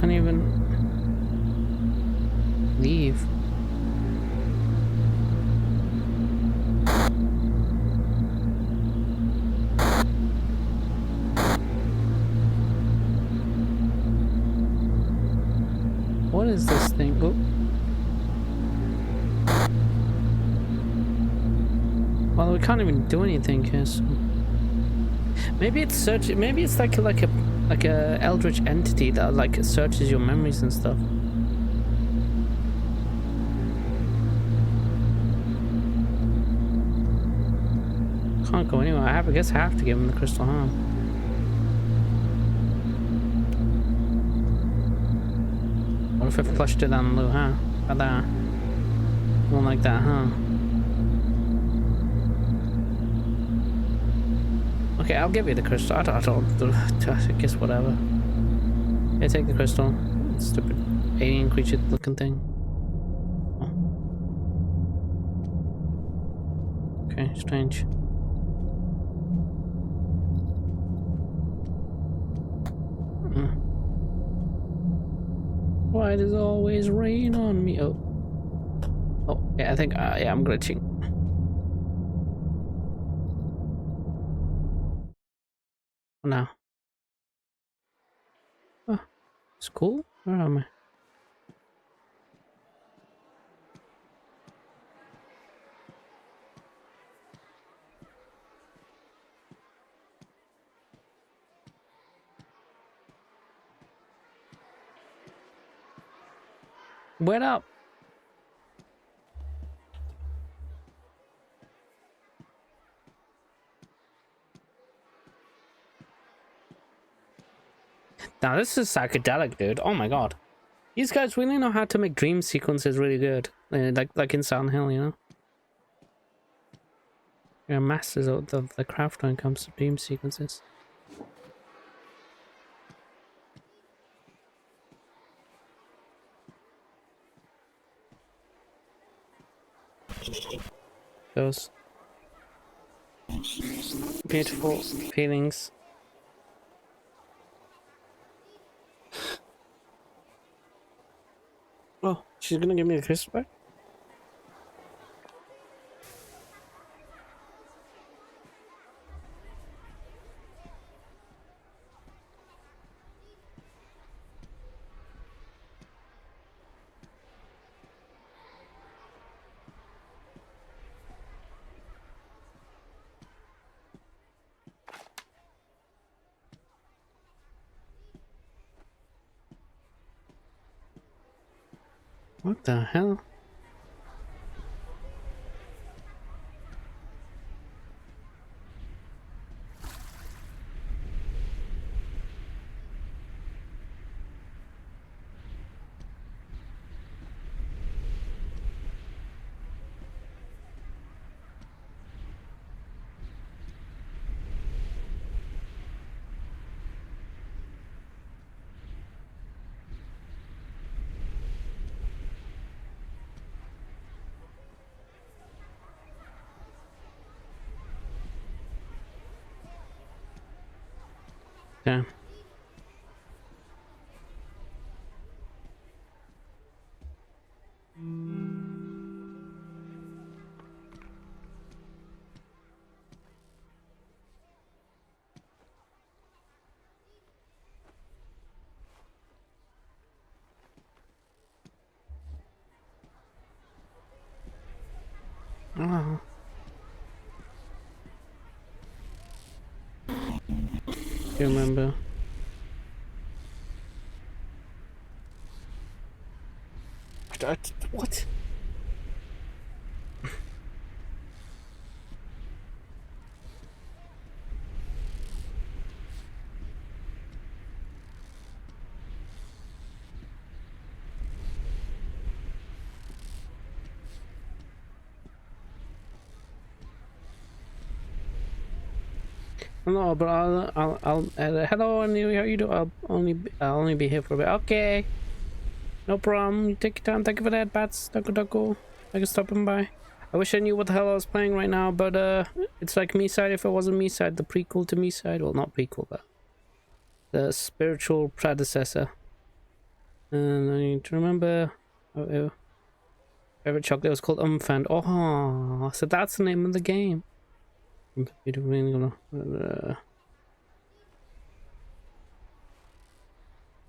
A: Can't even leave. What is this thing? Oh. Well, we can't even do anything here. So... maybe it's search. Maybe it's like a eldritch entity that like searches your memories and stuff. Can't go anywhere. I guess I have to give him the crystal, huh? What if I flushed it down low, huh? About that. One like that, huh? Okay, I'll give you the crystal. I guess whatever. Yeah, take the crystal. Stupid alien creature looking thing. Oh. Okay, strange. Why does it always rain on me? Oh. Oh, yeah, I think, yeah, I'm glitching. Oh, no. Oh, it's cool. Where am I? Wait up. Now, this is psychedelic, dude. Oh my god. These guys really know how to make dream sequences really good. Like in Silent Hill, you know? They're masters of the craft when it comes to dream sequences. Those beautiful feelings. Oh, she's gonna give me the crystal back? What the hell? Okay. Oh. You remember? What? No, but hello, and how you do? I'll only be here for a bit. Okay, no problem. You take your time. Thank you for that, Bats. Ducko. I can stop him by. I wish I knew what the hell I was playing right now, but it's like Miside if it wasn't Miside, the prequel to Miside. Well, not prequel, but the spiritual predecessor. And I need to remember. Favorite chocolate was called Umfand. Oh, so that's the name of the game.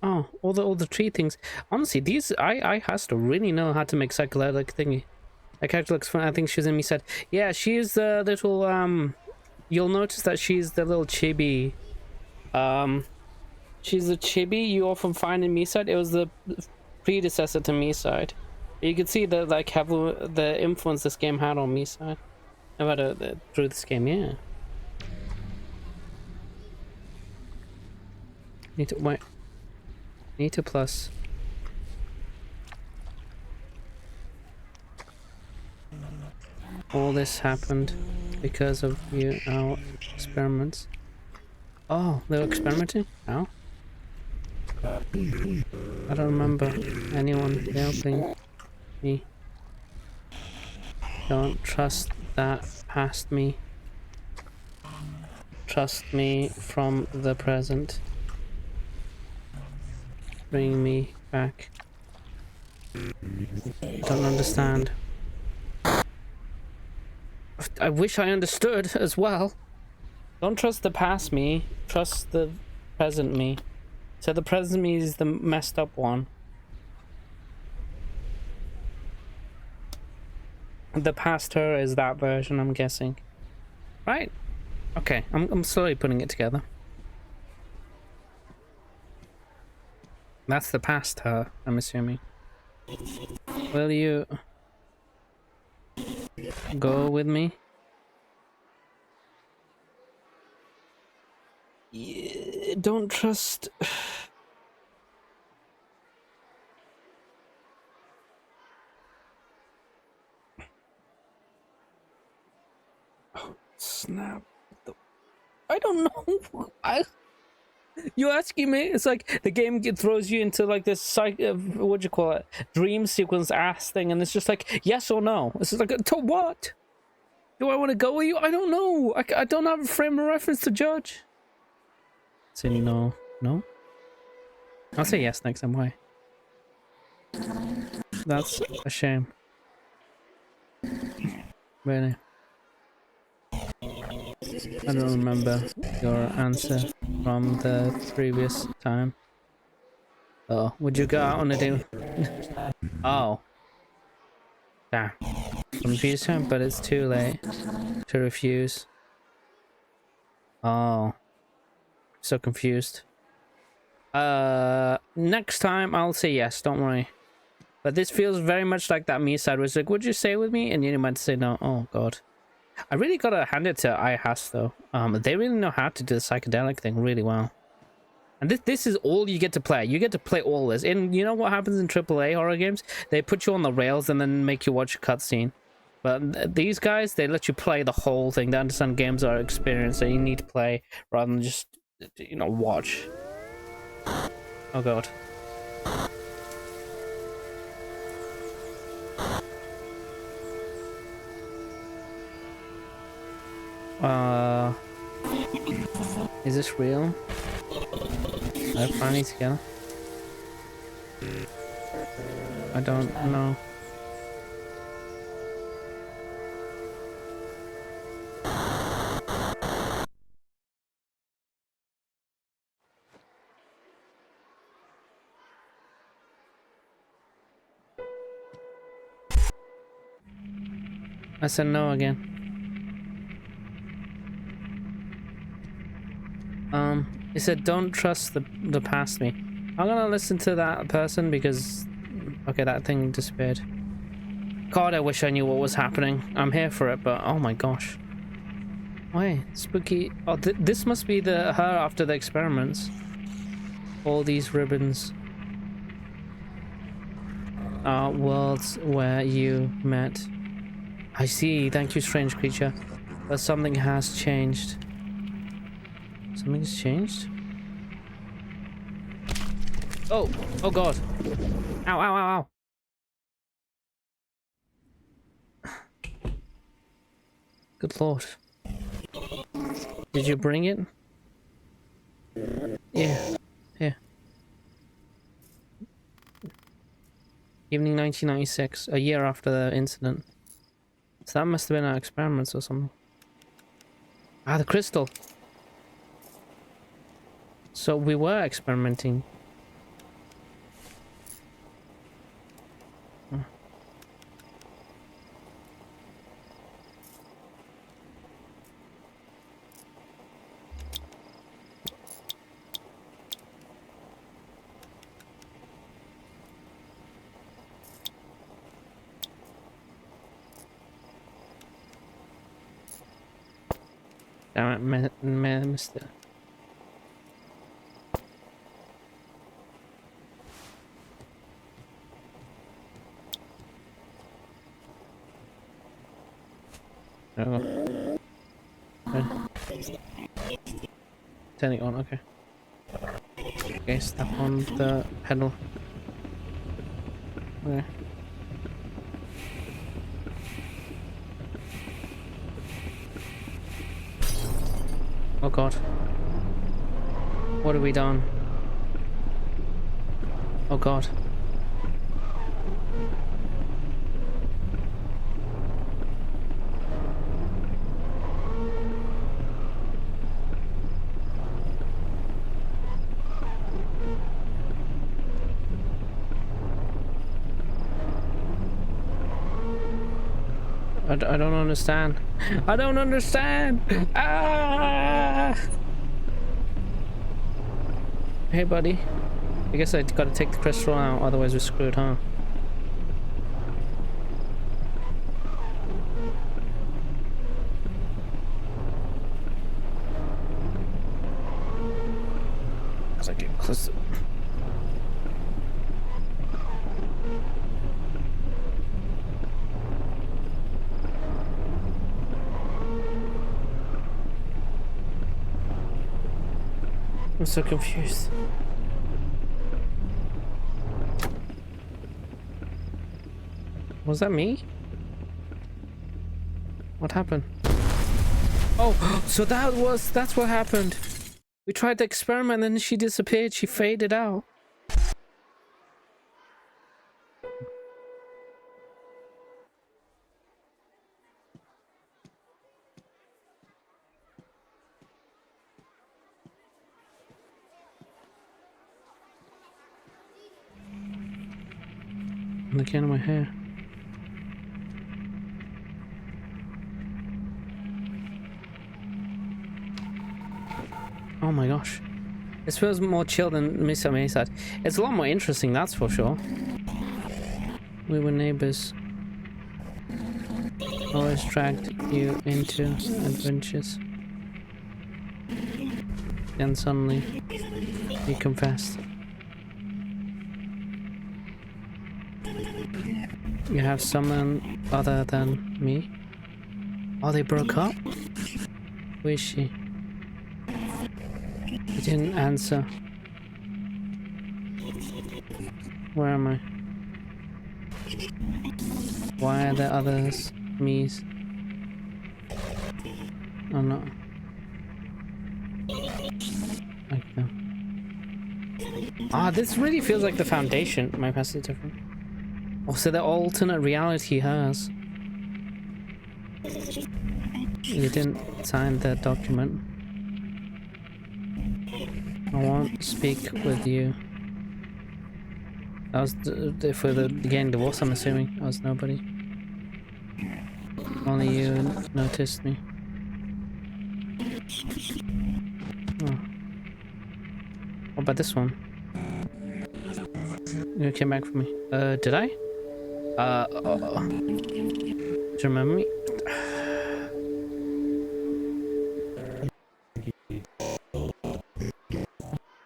A: Oh, all the tree things. Honestly, these I has to really know how to make psychedelic thingy. That character looks fun. I think she's in Miside. Yeah, she's the little you'll notice that she's the little chibi. She's the chibi you often find in Miside. It was the predecessor to Miside. You can see the like have the influence this game had on Miside. About through this game, yeah. Need to wait. Need to plus. All this happened because of our experiments. Oh, they were experimenting? How? I don't remember anyone helping me. Don't trust that past me. Trust me from the present. Bring me back. Don't understand. I wish I understood as well. Don't trust the past me. Trust the present me. So the present me is the messed up one. The past her is that version, I'm guessing. Right? Okay, I'm slowly putting it together. That's the past her, I'm assuming. Will you go with me? Yeah, don't trust. Oh, snap. I don't know. You asking me? It's like the game throws you into like this what do you call it? Dream sequence ass thing, and it's just like yes or no. It's just like to what? Do I want to go with you? I don't know. I don't have a frame of reference to judge. Say no. No? I'll say yes next time. Why? That's a shame. Really. I don't remember your answer from the previous time. Oh, would you go out on a date? Oh. Damn. Confused him, but it's too late to refuse. Oh. So confused. Next time I'll say yes, don't worry. But this feels very much like that Miside was like, would you stay with me? And you might say no. Oh god. I really gotta hand it to iHas though. They really know how to do the psychedelic thing really well. And this is all you get to play. You get to play all this. And you know what happens in AAA horror games? They put you on the rails and then make you watch a cutscene. But these guys, they let you play the whole thing. They understand games are experience that you need to play rather than just, you know, watch. Oh god. Is this real? They're finally together. I don't know. I said no again. He said don't trust the past me. I'm gonna listen to that person because okay, that thing disappeared. God, I wish I knew what was happening. I'm here for it, but oh my gosh. Why? Spooky. Oh, this must be her after the experiments. All these ribbons are worlds where you met. I see. Thank you, strange creature. But something has changed. Something's changed? Oh! Oh god! Ow, ow, ow, ow! Good lord. Did you bring it? Yeah. Here. Evening 1996, a year after the incident. So that must have been our experiments or something. Ah, the crystal! So we were experimenting. Damn it, missed it. Oh. Okay. Turn it on, okay. Okay, step on the pedal. Okay. Oh god. What have we done? Oh god. I don't understand. I don't understand! Ah! Hey buddy. I guess I gotta take the crystal out, otherwise we're screwed, huh? As I get closer. I'm so confused. Was that me? What happened? Oh, so that's what happened. We tried the experiment and then she disappeared. She faded out. Look at my hair. Oh my gosh. This feels more chill than Miside. It's a lot more interesting, that's for sure. We were neighbors. Always dragged you into adventures. Then suddenly, you confessed. You have someone other than me? Oh, they broke up? Who is she? You didn't answer. Where am I? Why are there others? Me's? Oh no. Like them. Ah, this really feels like the Foundation. My past is different. Oh, so the alternate reality has. You didn't sign that document. I won't speak with you. That was for the getting divorced, I'm assuming. I was nobody. Only you noticed me. Oh. What about this one? You came back for me. Did I? Do you remember me?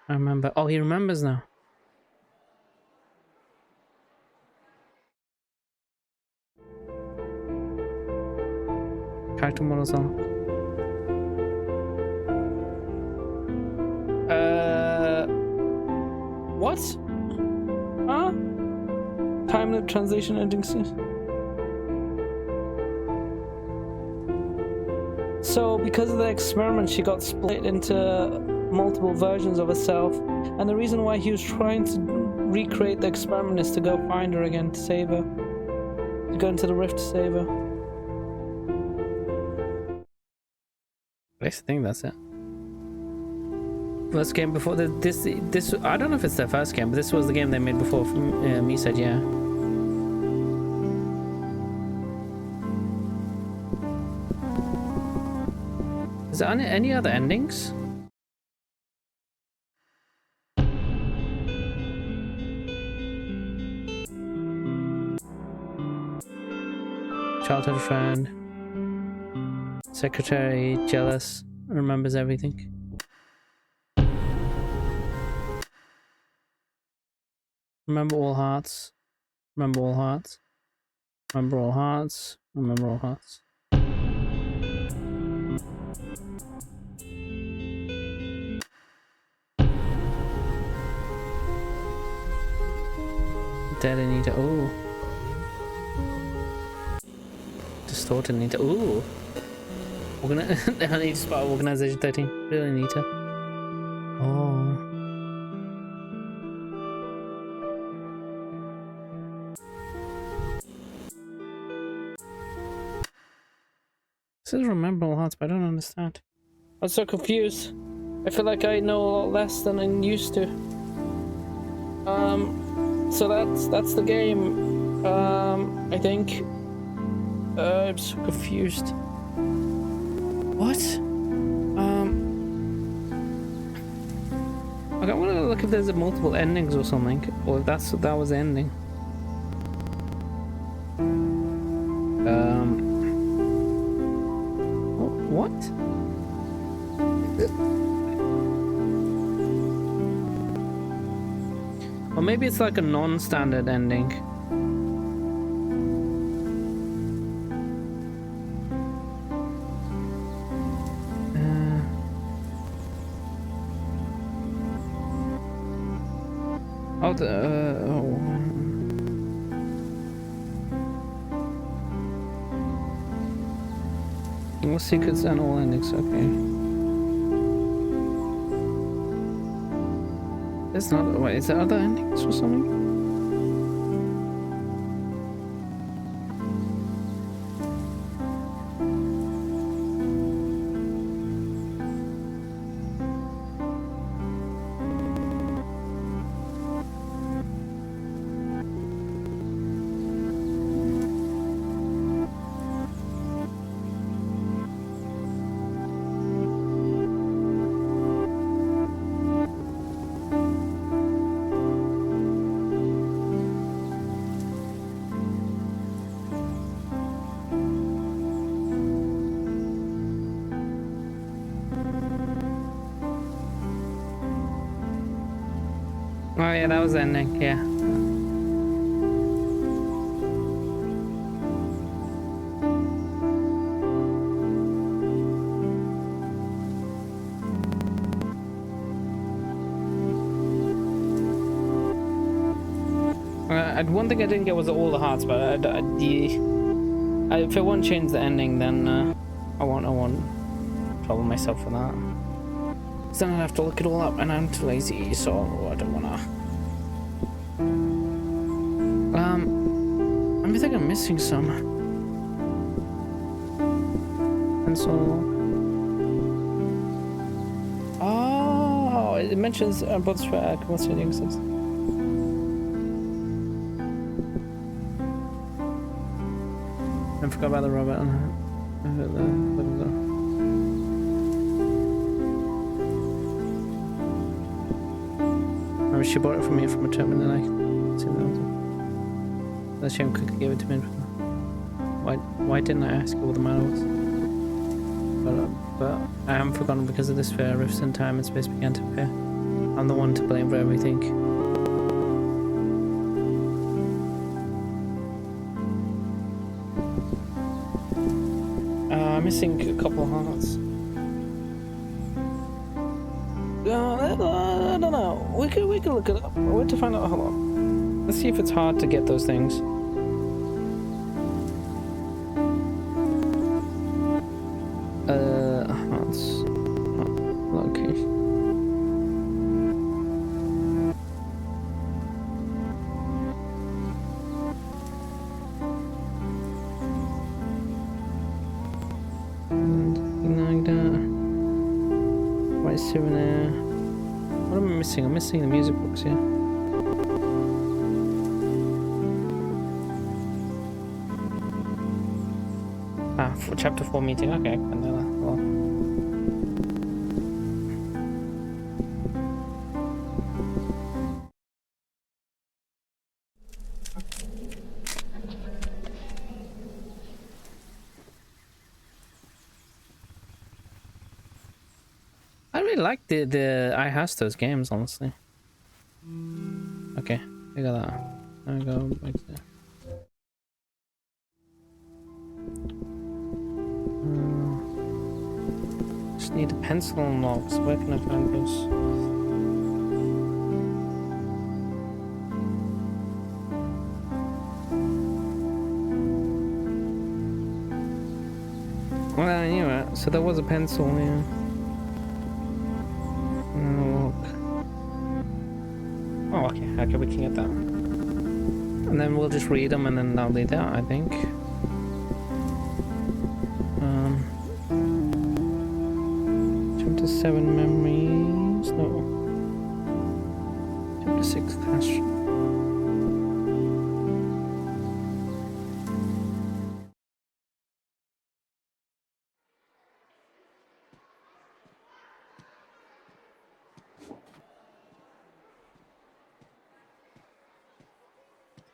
A: I remember. Oh, he remembers now. Character models on. What? Huh? Time-lapse translation ending soon. So, because of the experiment, she got split into multiple versions of herself, and the reason why he was trying to recreate the experiment is to go find her again, to save her. To go into the rift to save her. I think that's it. First game before this I don't know if it's their first game, but this was the game they made before Miside, yeah. Is there any other endings? Childhood friend. Secretary, jealous, remembers everything. Remember all hearts. Remember all hearts. Remember all hearts. Remember all hearts. Dead Anita. Ooh. Distorted Anita. Ooh. I need to spot Organization 13. Really Anita. Oh. It says remember all hearts, but I don't understand. I'm so confused. I feel like I know a lot less than I used to. So that's the game. I think. I'm so confused. What? Okay, I want to look if there's multiple endings or something, or if that was the ending. What? Or maybe it's like a non-standard ending. All secrets and all endings, okay. There's not. Wait, is there other endings or something? Oh yeah, that was the ending, yeah. One thing I didn't get was all the hearts, but if it won't change the ending, then I won't trouble myself for that. then I'd have to look it all up, and I'm too lazy, so I don't wanna. I think I'm missing some. Pencil. Oh, it mentions both combustion exits. I forgot about the robot. Remember, she bought it from me from a terminal. That shame quickly gave it to me. Why didn't I ask her what the matter was? But I haven't forgotten because of this fair. Rifts in time and space began to appear. I'm the one to blame for everything. I'm missing a couple of hearts. I don't know. We could look it up. I want to find out. Hold on. Let's see if it's hard to get those things. Hearts. Location. Like that. White souvenir. What am I missing? I'm missing the music books here. For chapter 4 meeting. Okay, I can do that. Well. I really like the I has those games, honestly. Okay, I got that. I go back there. Just need a pencil and logs. Where can I find those? Well, I knew it. So there was a pencil, yeah. Oh, okay, we can get that. And then we'll just read them and then that'll be that, I think. Chapter 7 memories. No. Chapter 6 clash.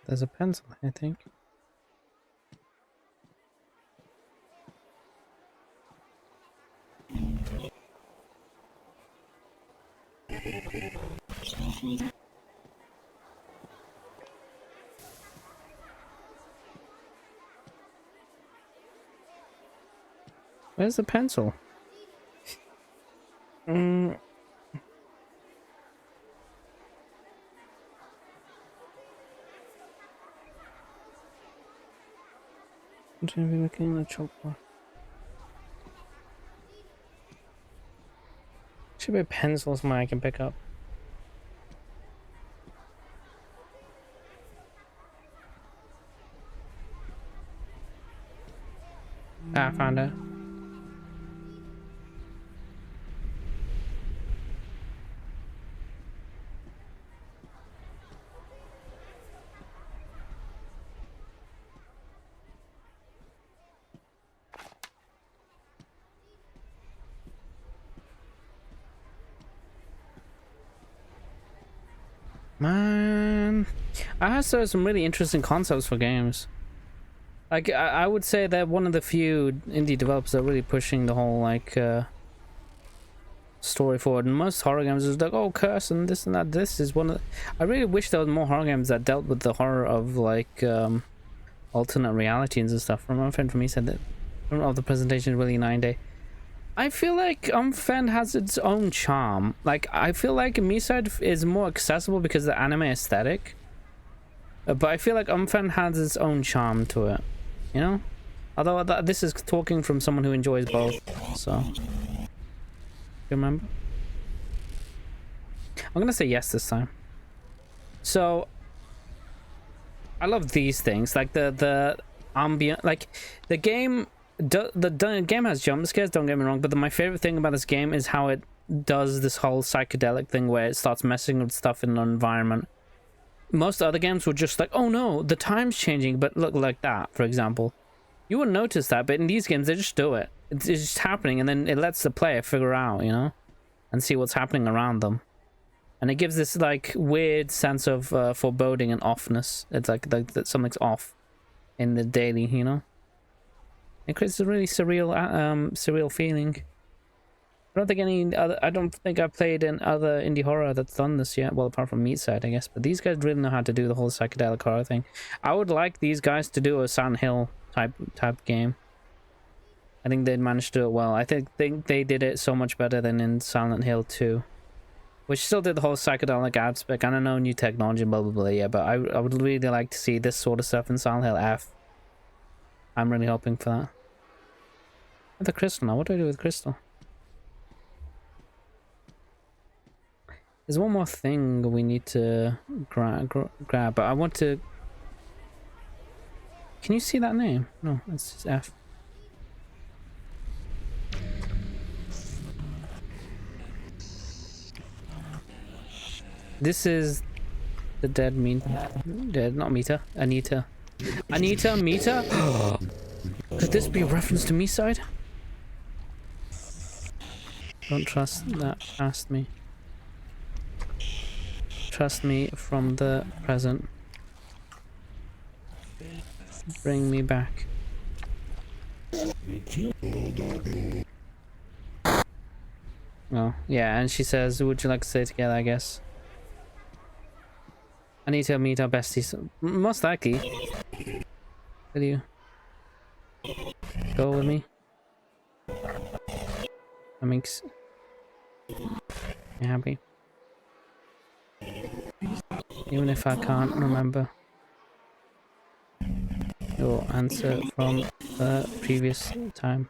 A: There's a pencil, I think. Where's the pencil? I'm trying to be looking at the chalkboard. Should be a pencil somewhere I can pick up. Ah, I found it. Man, I have some really interesting concepts for games. Like, I would say that one of the few indie developers that are really pushing the whole, like, story forward. And most horror games is like, oh, curse and this and that. This is one of the... I really wish there was more horror games that dealt with the horror of, like, alternate realities and stuff. From my friend from me said that of the presentation really 9-day. I feel like Umfend has its own charm. Like, I feel like Miside is more accessible because of the anime aesthetic. But I feel like Umfend has its own charm to it. You know? Although this is talking from someone who enjoys both, so... You remember? I'm gonna say yes this time. So I love these things, like the ambient, like the game. The game has jump scares, don't get me wrong, but my favorite thing about this game is how it does this whole psychedelic thing where it starts messing with stuff in the environment. Most other games were just like, oh no, the time's changing, but look, like that, for example. You wouldn't notice that, but in these games, they just do it. It's just happening, and then it lets the player figure out, you know, and see what's happening around them. And it gives this, like, weird sense of foreboding and offness. It's like that something's off in the daily, you know? It creates a really surreal feeling. I don't think I've played in other indie horror that's done this yet. Well, apart from Miside, I guess. But these guys really know how to do the whole psychedelic horror thing. I would like these guys to do a Silent Hill type game. I think they'd manage to do it well. I think they did it so much better than in Silent Hill 2. Which still did the whole psychedelic aspect. I don't know, new technology, blah, blah, blah, yeah. But I would really like to see this sort of stuff in Silent Hill F. I'm really hoping for that. The crystal now. What do I do with crystal? There's one more thing we need to grab, but I want to... Can you see that name? No, it's just F. This is the dead not Mita. Anita. Mita? Could this be a reference to Miside? Don't trust that past me. Trust me from the present. Bring me back. Oh, yeah, and she says, would you like to stay together, I guess? I need to meet our besties. Most likely. Will you go with me? That makes me happy. Even if I can't remember your answer from the previous time.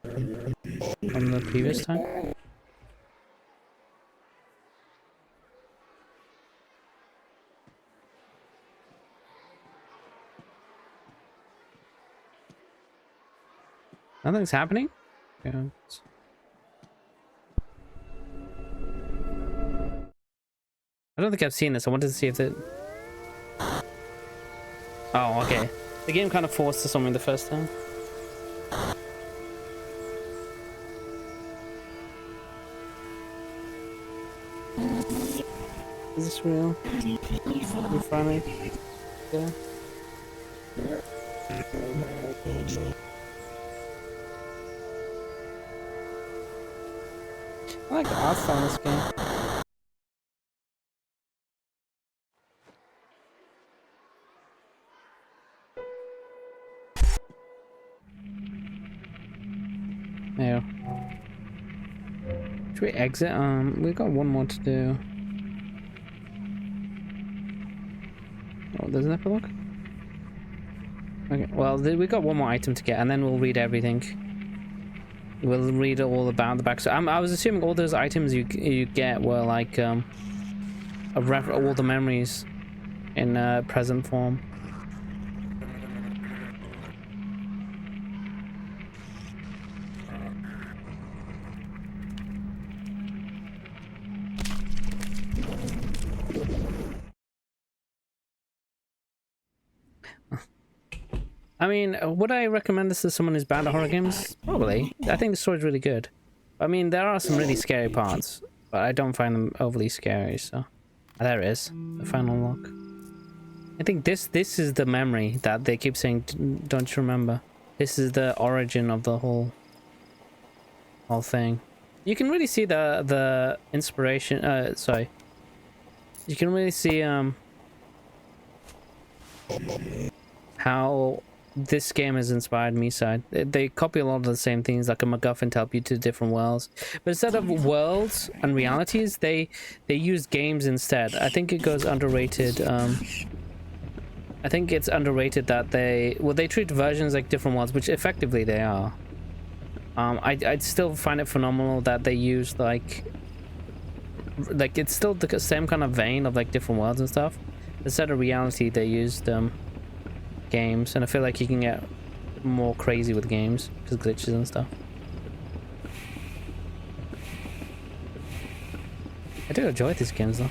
A: From the previous time? Nothing's happening? Yeah. I don't think I've seen this. I wanted to see if it... Oh, okay. The game kind of forced us on me the first time. Is this real? You finally... Yeah. I like the art style in this game. There. Should we exit? We've got one more to do. Oh, there's an epilogue? Okay, well, we got one more item to get, and then we'll read everything. We'll read all about the backstory. I was assuming all those items you get were like all the memories in present form. I mean, would I recommend this to someone who's bad at horror games? Probably. I think the story's really good. I mean, there are some really scary parts, but I don't find them overly scary, so... There it is. The final lock. I think this is the memory that they keep saying, don't you remember? This is the origin of the whole thing. You can really see the inspiration, sorry. You can really see, how this game has inspired Miside. They copy a lot of the same things, like a MacGuffin to help you to different worlds. But instead of worlds and realities, they use games instead. I think it goes underrated. I think it's underrated that they treat versions like different worlds, which effectively they are. I'd still find it phenomenal that they use like like it's still the same kind of vein of like different worlds and stuff. Instead of reality, they used games, and I feel like you can get more crazy with games because glitches and stuff. I do enjoy these games though.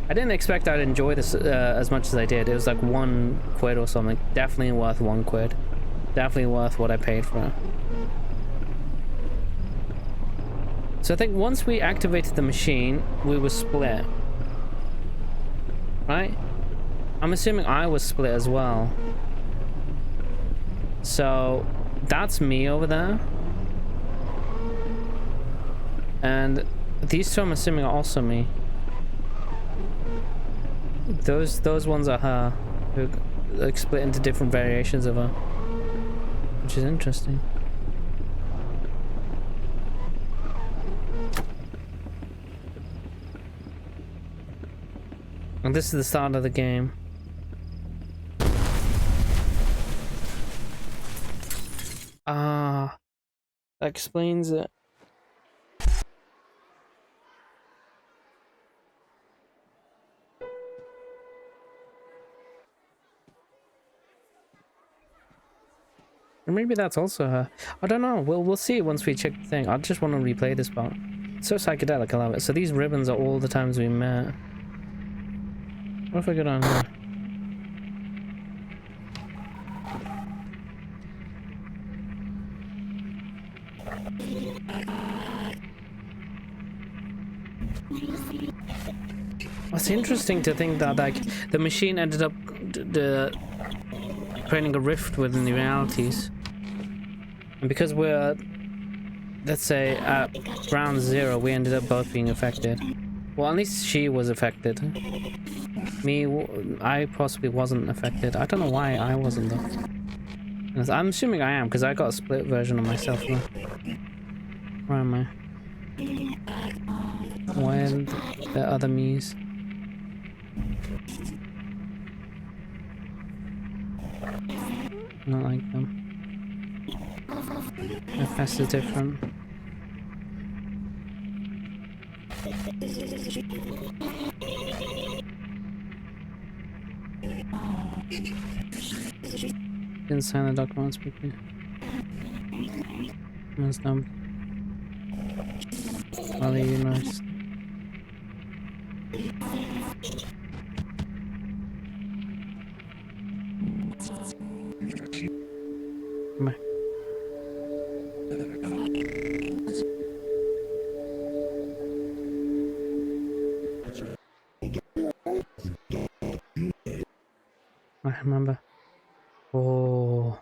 A: I didn't expect I'd enjoy this as much as I did. It was like £1 or something. Definitely worth £1. Definitely worth what I paid for it. So I think once we activated the machine, we were split. Right? I'm assuming I was split as well. So that's me over there. And these two I'm assuming are also me. Those ones are her, who like split into different variations of her, which is interesting. And this is the start of the game. Ah, that explains it. Or maybe that's also her. I don't know. We'll see once we check the thing. I just want to replay this part. It's so psychedelic, I love it. So these ribbons are all the times we met. What if I go down here? It's interesting to think that like the machine ended up creating a rift within the realities, and because we're, let's say, at ground zero, we ended up both being affected. Well, at least she was affected. Me, I possibly wasn't affected. I don't know why I wasn't though. I'm assuming I am because I got a split version of myself now. Where am I? Where are the other me's? Not like them. Their face is different. Didn't sign the documents quickly. That's dumb. Oh, you nice. Come back. I remember. Oh.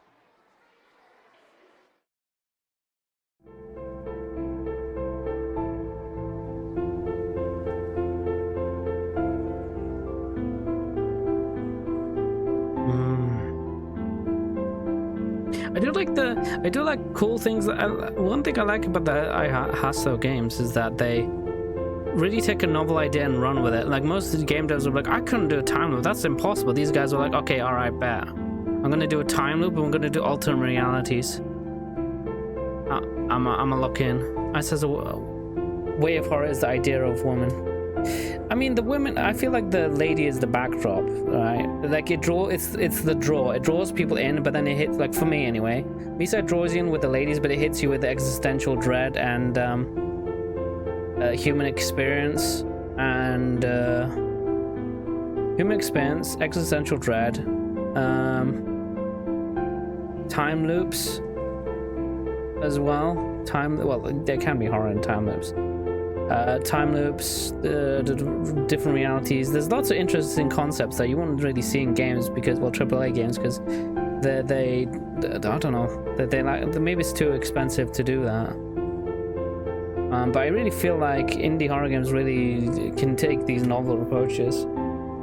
A: I do like cool things. One thing I like about the Hasso games is that they really take a novel idea and run with it. Like most of the game devs are like, I couldn't do a time loop. That's impossible. These guys are like, okay, all right, bet. I'm gonna do a time loop and we're gonna do alternate realities. I'm a lock in. I says a way of horror is the idea of woman. I mean, the women, I feel like the lady is the backdrop, right? Like it's the draw. It draws people in, but then it hits, like for me anyway. Miside draws you in with the ladies, but it hits you with the existential dread and human experience and human experience, existential dread, time loops as well. Well, there can be horror in time loops. Time loops, the different realities. There's lots of interesting concepts that you won't really see in games because, well, AAA games, because they I don't know, they like, maybe it's too expensive to do that. But I really feel like indie horror games really can take these novel approaches,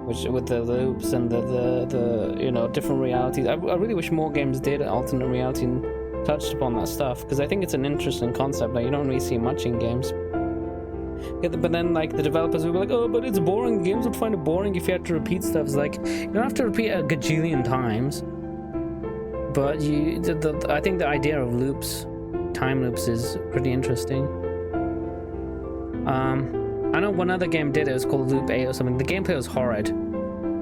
A: which with the loops and the you know, different realities. I really wish more games did alternate reality and touched upon that stuff, because I think it's an interesting concept that you don't really see much in games. Yeah, but then like the developers will be like, oh, but it's boring. Games would find it boring if you had to repeat stuff. It's like, you don't have to repeat a gajillion times, but I think the idea of loops, time loops, is pretty interesting. I know one other game did it. It was called Loop 8 or something. The gameplay was horrid,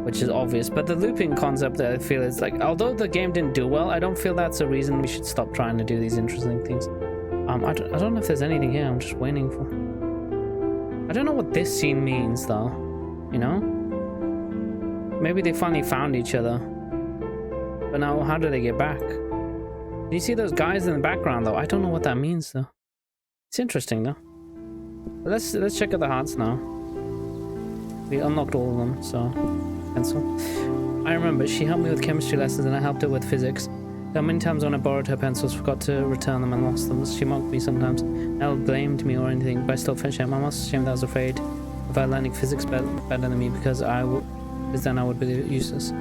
A: which is obvious. But the looping concept, I feel, is like, although the game didn't do well, I don't feel that's a reason we should stop trying to do these interesting things. I don't know if there's anything here. I'm just waiting for... I don't know what this scene means, though. You know? Maybe they finally found each other. But now, how do they get back? Do you see those guys in the background, though? I don't know what that means, though. It's interesting, though. But let's check out the hearts now. We unlocked all of them, so... Pencil. I remember, she helped me with chemistry lessons and I helped her with physics. There were many times when I borrowed her pencils, forgot to return them and lost them. She mocked me sometimes. Never blamed me or anything, but I still felt shame. I'm also ashamed that I was afraid of her learning physics better than me because then I would be useless. I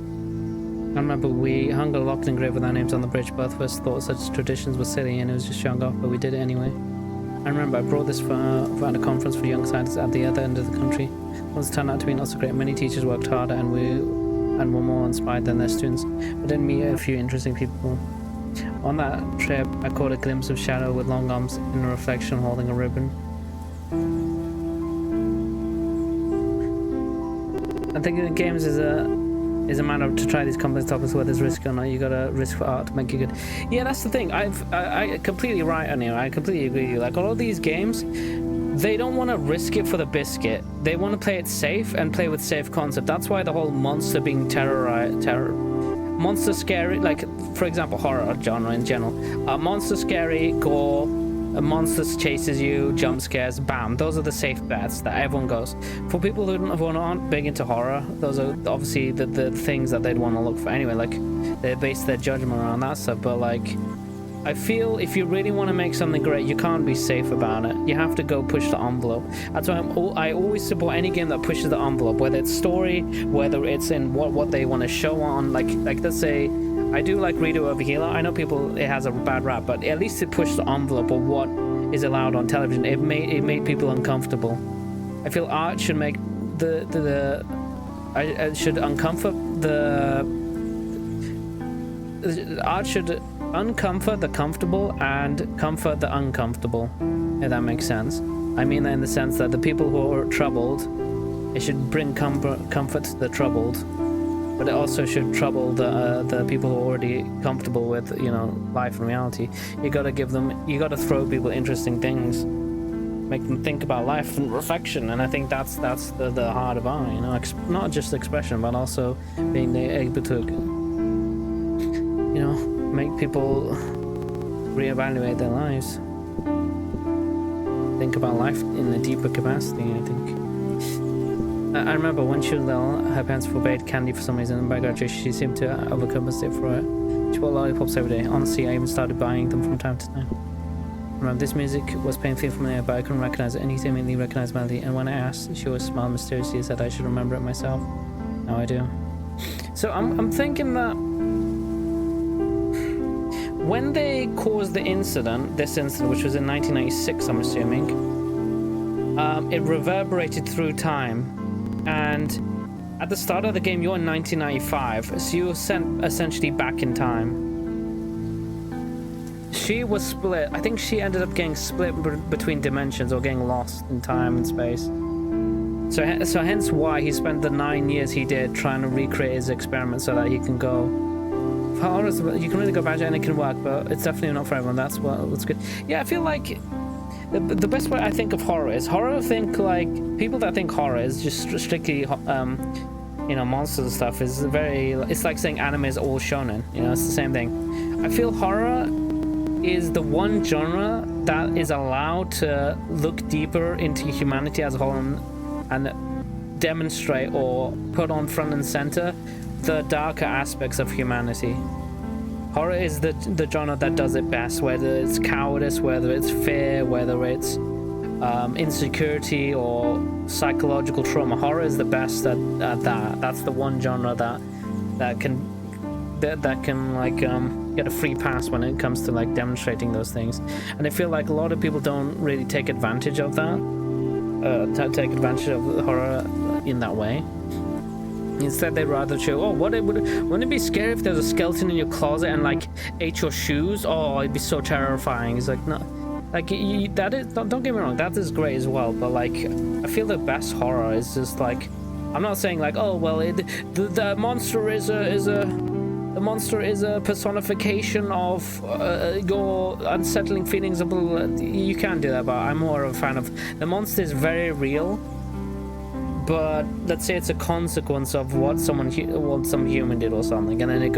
A: remember we hung a locked and engraved with our names on the bridge. Both of us thought such traditions were silly and it was just showing off, but we did it anyway. I remember I brought this for at a conference for young scientists at the other end of the country. It turned out to be not so great. Many teachers worked harder and were more inspired than their students. I did meet a few interesting people. On that trip, I caught a glimpse of Shadow with long arms in a reflection holding a ribbon. I think in games is a matter to try these complex topics where there's risk or not. You gotta risk for art to make it good. Yeah, that's the thing. I completely right on here. I completely agree with you. Like all of these games, they don't want to risk it for the biscuit. They want to play it safe and play with safe concept. That's why the whole monster being monster scary, like for example horror genre in general, monster scary, gore, monsters chases you, jump scares, bam, those are the safe bets that everyone goes for. People who aren't big into horror, those are obviously the things that they'd want to look for anyway. Like they base their judgment around that stuff. But like I feel if you really want to make something great, you can't be safe about it. You have to go push the envelope. That's why I always support any game that pushes the envelope, whether it's story, whether it's in what they want to show on. Like let's say I do like Redo Over Healer. I know people, it has a bad rap, but at least it pushed the envelope of what is allowed on television. It made people uncomfortable. I feel art should make should uncomfort the comfortable and comfort the uncomfortable, if that makes sense. I mean that in the sense that the people who are troubled, it should bring comfort to the troubled, but it also should trouble the people who are already comfortable with, you know, life and reality. You gotta throw people interesting things, make them think about life and reflection, and I think that's the heart of art, you know, not just expression, but also being able to, you know, make people reevaluate their lives, think about life in a deeper capacity. I think I remember when she was little, her parents forbade candy for some reason, and by graduation she seemed to overcompensate for it. She bought lollipops every day. Honestly, I even started buying them from time to time. I remember this music was painfully familiar, but I couldn't recognize it, and he immediately recognized melody, and when I asked, she always smiled mysteriously and said I should remember it myself. Now I do. So I'm thinking that when they caused this incident, which was in 1996, I'm assuming, it reverberated through time. And at the start of the game, you're in 1995, so you were sent essentially back in time. She was split. I think she ended up getting split between dimensions or getting lost in time and space. So hence why he spent the 9 years he did trying to recreate his experiment so that he can go. You can really go back and it can work, but it's definitely not for everyone. That's what's good. Yeah, I feel like the best way I think of horror is people that think horror is just strictly you know, monsters and stuff is it's like saying anime is all shonen, you know, it's the same thing. I feel horror is the one genre that is allowed to look deeper into humanity as a whole and demonstrate or put on front and center the darker aspects of humanity. Horror is the genre that does it best, whether it's cowardice, whether it's fear, whether it's insecurity or psychological trauma. Horror is the best at that. That's the one genre that can like get a free pass when it comes to like demonstrating those things. And I feel like a lot of people don't really take advantage of that, take advantage of the horror in that way. Instead, they'd rather show, wouldn't it be scary if there's a skeleton in your closet and like ate your shoes? Oh, it'd be so terrifying. It's like, no, Like, that is, don't get me wrong, that is great as well, but like, I feel the best horror is just like, I'm not saying like, oh well, the monster is the monster is a personification of your unsettling feelings of, you can't do that, but I'm more of a fan of, the monster is very real, but let's say it's a consequence of what some human did or something, and then it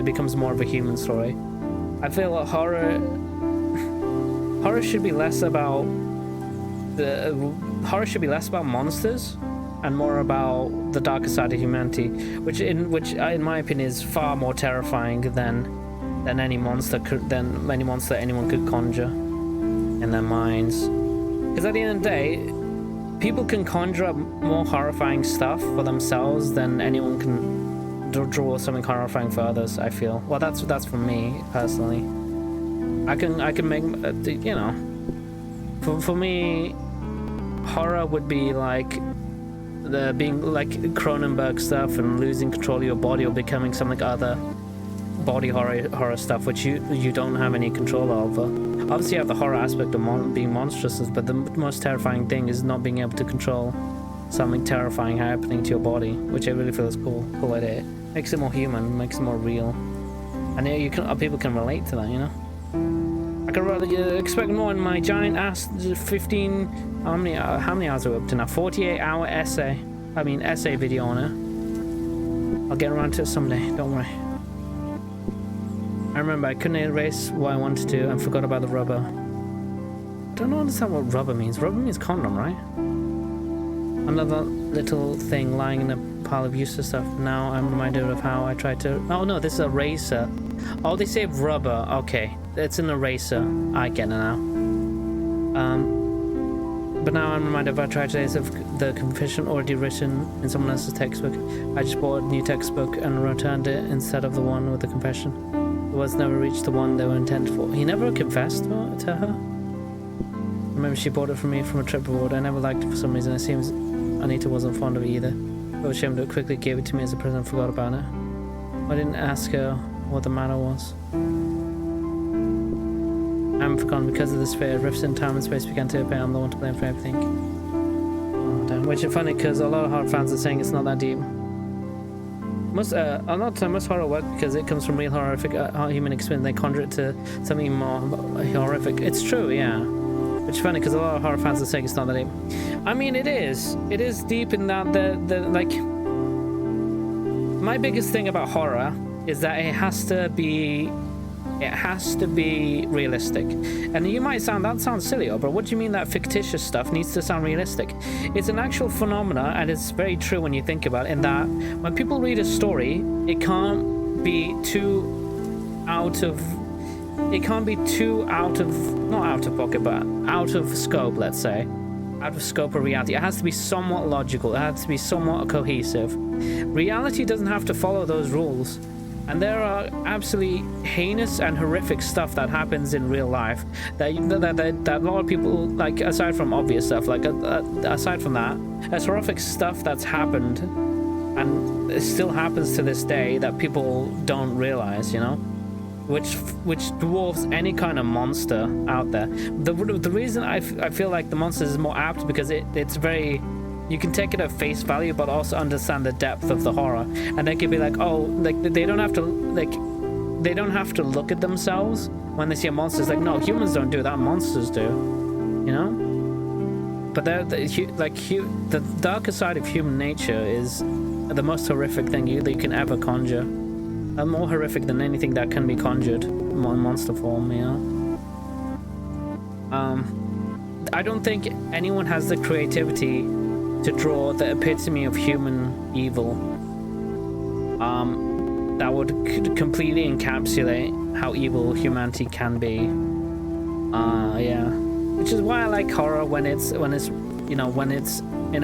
A: becomes more of a human story. I feel like horror should be less about monsters and more about the darker side of humanity, which in my opinion is far more terrifying than any monster anyone could conjure in their minds. Because at the end of the day, people can conjure up more horrifying stuff for themselves than anyone can draw something horrifying for others, I feel. Well, that's for me personally. I can make, you know, for me, horror would be like being like Cronenberg stuff and losing control of your body or becoming something other body horror stuff, which you don't have any control over. Obviously, you have the horror aspect of being monstrous, but the most terrifying thing is not being able to control something terrifying happening to your body, which I really feel is cool idea. Makes it more human, makes it more real, and people can relate to that, you know. I could really expect more in my giant ass 15. How many hours are we up to now? 48-hour essay video on it. I'll get around to it someday, don't worry. I remember I couldn't erase what I wanted to and forgot about the rubber. I don't understand what rubber means. Rubber means condom, right? Another little thing lying in a pile of useless stuff. Now I'm reminded of how I tried to... Oh no, this is a eraser. Oh, they say rubber. Okay, it's an eraser. I get it now. But now I'm reminded of I tried to erase the confession already written in someone else's textbook. I just bought a new textbook and returned it instead of the one with the confession. The words never reached the one they were intended for. He never confessed to her? Remember, she bought it for me from a trip abroad. I never liked it for some reason. It seems Anita wasn't fond of it either. I was ashamed to quickly gave it to me as a present and forgot about it. I didn't ask her what the matter was. I'm forgotten because of this fear. Rifts in time and space began to appear. I'm the one to blame for everything. Oh, damn. Which is funny because a lot of horror fans are saying it's not that deep. Most horror work because it comes from real horrific human experience. They conjure it to something more horrific. It's true, yeah. Which is funny because a lot of horror fans are saying it's not that deep. I mean, it is. It is deep in that like. My biggest thing about horror is that it has to be realistic. And you might that sounds silly, but what do you mean that fictitious stuff needs to sound realistic? It's an actual phenomena, and it's very true when you think about it, in that when people read a story, it can't be too out of not out of pocket, but out of scope, let's say. Out of scope of reality. It has to be somewhat logical. It has to be somewhat cohesive. Reality doesn't have to follow those rules. And there are absolutely heinous and horrific stuff that happens in real life that a lot of people, like, aside from obvious stuff, like aside from that, there's horrific stuff that's happened and it still happens to this day that people don't realize, you know, which dwarfs any kind of monster out there. The reason I feel like the monster is more apt because it's very... You can take it at face value, but also understand the depth of the horror, and they can be like, oh, like they don't have to look at themselves when they see a monster. It's like, no, humans don't do that, monsters do, you know. But the darker side of human nature is the most horrific thing that you can ever conjure, and more horrific than anything that can be conjured in monster form, you know. I don't think anyone has the creativity to draw the epitome of human evil that would completely encapsulate how evil humanity can be. Yeah, which is why I like horror when it's in a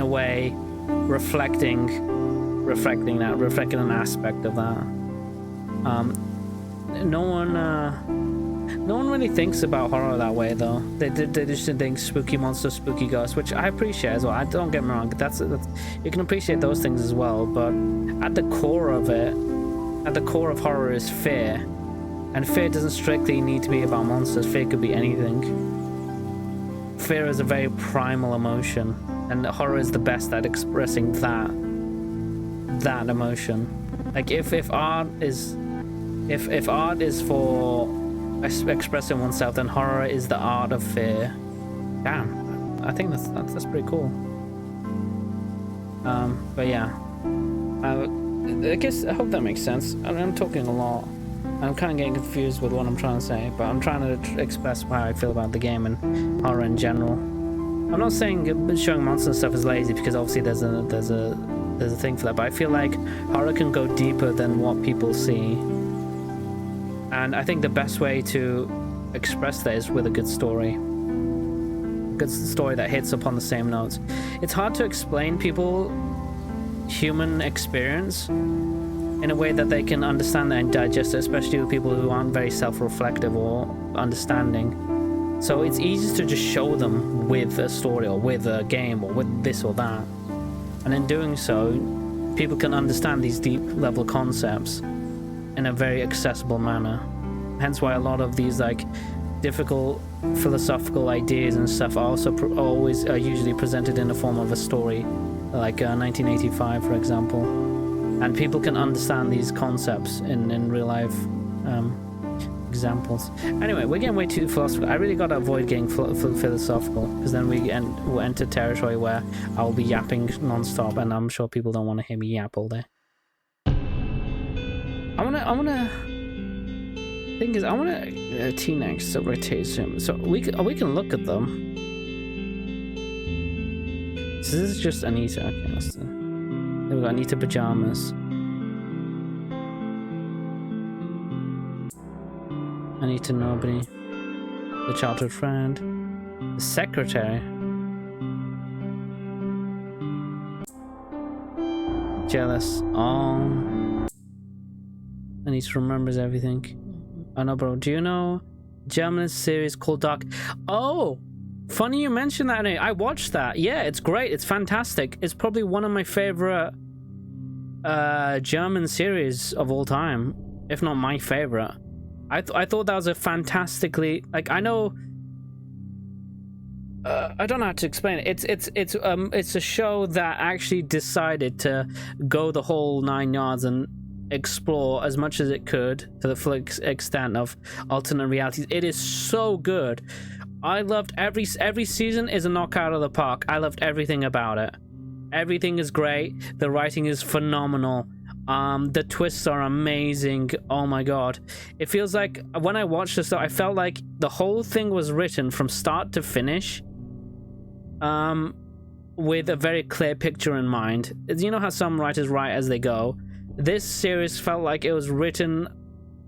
A: way reflecting an aspect of that. No one really thinks about horror that way, though. They just think spooky monsters, spooky ghosts, which I appreciate as well. I don't get me wrong. That's you can appreciate those things as well. But at the core of it, at the core of horror is fear, and fear doesn't strictly need to be about monsters. Fear could be anything. fear is a very primal emotion, and horror is the best at expressing that emotion. Like if art is for expressing oneself, then horror is the art of fear. Damn, I think that's pretty cool. But yeah, I guess I hope that makes sense. I mean, I'm talking a lot. I'm kind of getting confused with what I'm trying to say, but I'm trying to express how I feel about the game and horror in general. I'm not saying showing monster stuff is lazy, because obviously there's a thing for that, but I feel like horror can go deeper than what people see, and I think the best way to express that is with a good story. Good story that hits upon the same notes. It's hard to explain people human experience in a way that they can understand and digest it, especially with people who aren't very self-reflective or understanding. So it's easy to just show them with a story or with a game or with this or that, and in doing so people can understand these deep level concepts in a very accessible manner. Hence why a lot of these like difficult philosophical ideas and stuff are also always usually presented in the form of a story, like 1985 for example, and people can understand these concepts in real life examples. Anyway, we're getting way too philosophical. I really gotta avoid getting philosophical, because then we'll enter territory where I'll be yapping non-stop, and I'm sure people don't want to hear me yap all day. I wanna thing is, I wanna T-Nex to rotate him, so we can look at them. So this is just Anita. Okay, let's see. There we go, Anita pajamas. Anita nobody. The childhood friend. The secretary. Jealous. Oh. Anita remembers everything. Oh no, bro. Do you know German series called Dark? Oh! Funny you mentioned that. I watched that. Yeah, it's great. It's fantastic. It's probably one of my favorite German series of all time, if not my favorite. I thought that was a fantastically, like, I know I don't know how to explain it. It's a show that actually decided to go the whole 9 yards and explore as much as it could to the full extent of alternate realities. It is so good. I loved every season is a knockout of the park. I loved everything about it. Everything is great. The writing is phenomenal. The twists are amazing. Oh my god. It feels like when I watched this, I felt like the whole thing was written from start to finish with a very clear picture in mind. You know how some writers write as they go? This series felt like it was written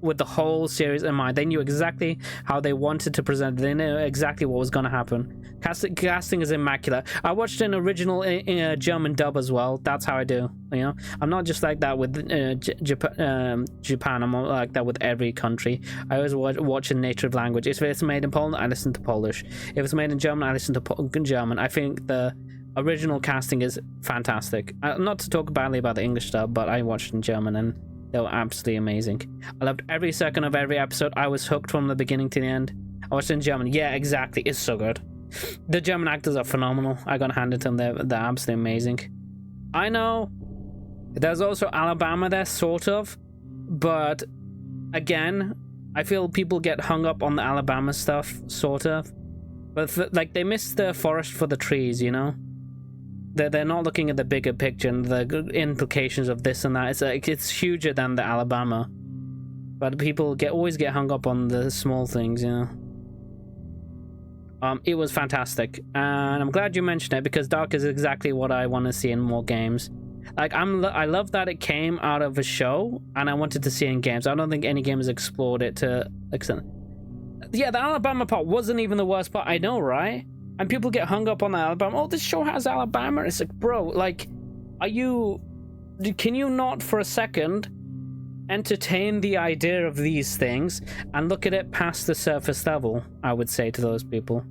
A: with the whole series in mind. They knew exactly how they wanted to present it. They knew exactly what was going to happen. Casting is immaculate. I watched an original in a German dub as well. That's how I do, you know. I'm not just like that with Japan. I'm like that with every country. I always watch in native language. If it's made in Poland, I listen to Polish. If it's made in German, I listen to German. I think the original casting is fantastic. Not to talk badly about the English dub, but I watched in German and they were absolutely amazing. I loved every second of every episode. I was hooked from the beginning to the end. I watched it in German. Yeah, exactly. It's so good. The German actors are phenomenal. I gotta hand it to them. They're absolutely amazing. I know there's also Alabama there, sort of. But again, I feel people get hung up on the Alabama stuff, sort of. But like they miss the forest for the trees, you know? They're not looking at the bigger picture and the implications of this and that. It's like it's huger than the Alabama, but people always get hung up on the small things, you know. It was fantastic, and I'm glad you mentioned it because Dark is exactly what I want to see in more games. Like I love that it came out of a show, and I wanted to see it in games. I don't think any game has explored it to extent. Yeah, the Alabama part wasn't even the worst part. I know, right? And people get hung up on Alabama. Oh, this show has Alabama. It's like, bro, like, can you not for a second entertain the idea of these things and look at it past the surface level? I would say to those people,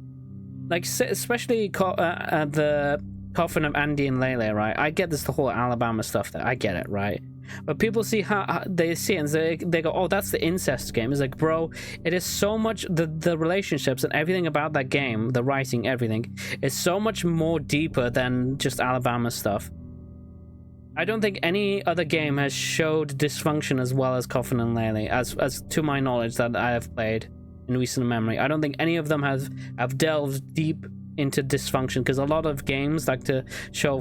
A: like, especially the coffin of Andy and Lele, right? I get this, the whole Alabama stuff. That I get it, right? But people see how they see it and they go, oh, that's the incest game. It's like, bro, it is so much, the relationships and everything about that game, the writing, everything, is so much more deeper than just Alabama stuff. I don't think any other game has showed dysfunction as well as Coffin and Laylee, as to my knowledge that I have played in recent memory. I don't think any of them have delved deep into dysfunction, because a lot of games like to show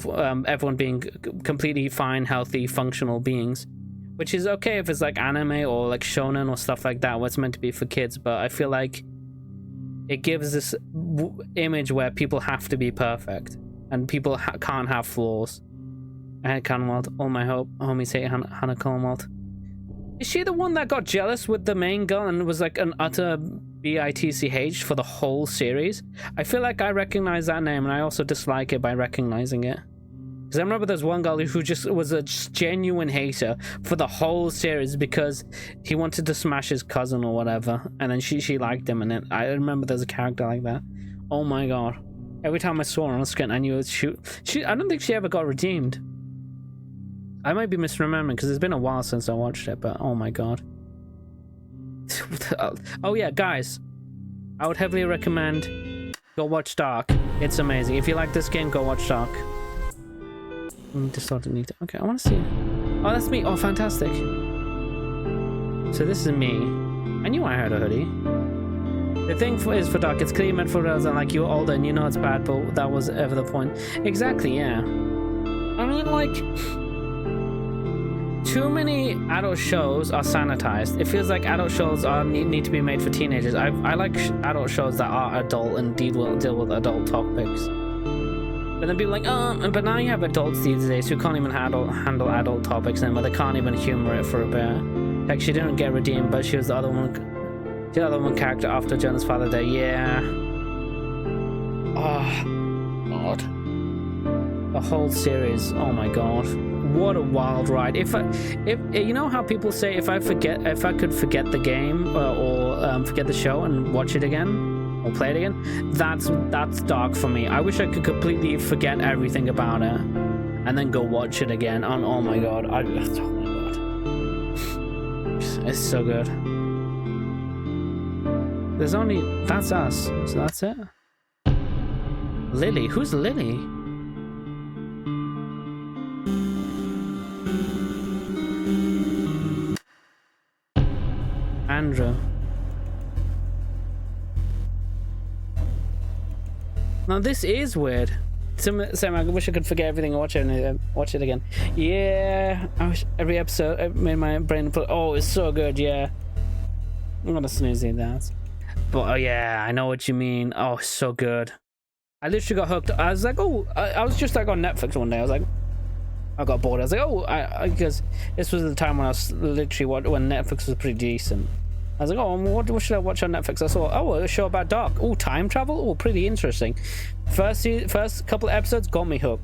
A: everyone being completely fine, healthy, functional beings, which is okay if it's like anime or like shonen or stuff like that, where it's meant to be for kids. But I feel like it gives this image where people have to be perfect and people can't have flaws. Hannah Commonwealth, all my hope. Homies hate Hannah Commonwealth. Is she the one that got jealous with the main girl and was like an utter bitch for the whole series? I feel like I recognize that name, and I also dislike it by recognizing it. Because I remember there's one girl who just was a genuine hater for the whole series because he wanted to smash his cousin or whatever, and then she liked him, and then I remember there's a character like that. Oh my god. Every time I saw her on screen, I knew it was she. I don't think she ever got redeemed. I might be misremembering because it's been a while since I watched it, but oh my god. Oh yeah, guys, I would heavily recommend go watch Dark. It's amazing. If you like this game, go watch Dark. Okay, I want to see. Oh, that's me. Oh, fantastic. So this is me. I knew I had a hoodie. The thing is for Dark, it's clearly meant for those that like you're older and you know it's bad, but that was ever the point. Exactly, yeah. I mean, like, too many adult shows are sanitized. It feels like adult shows need to be made for teenagers. I like adult shows that are adult and deal with adult topics. But then people are like, but now you have adults these days who can't even handle adult topics anymore. They can't even humor it for a bit. Like, she didn't get redeemed, but she was the other one character after Jonah's father day. Yeah. Oh god. The whole series. Oh my god. What a wild ride. If you know how people say if I could forget the game or forget the show and watch it again or play it again, that's Dark for me. I wish I could completely forget everything about it and then go watch it again. And oh my god, oh my god, it's so good. There's only that's us, so that's it. Lily, who's Lily? Andrew. Now this is weird. Same, I wish I could forget everything and watch it again. Yeah, I wish every episode it made my brain put. Oh, it's so good. Yeah, I'm gonna snooze that. But oh yeah, I know what you mean. Oh, it's so good. I literally got hooked. I was like, oh, I was just like on Netflix one day. I was like, I got bored. I was like, oh, because this was the time when I was literally when Netflix was pretty decent. I was like, oh, what should I watch on Netflix? I saw, oh, a show about Dark. Oh, time travel. Oh, pretty interesting. First couple of episodes got me hooked.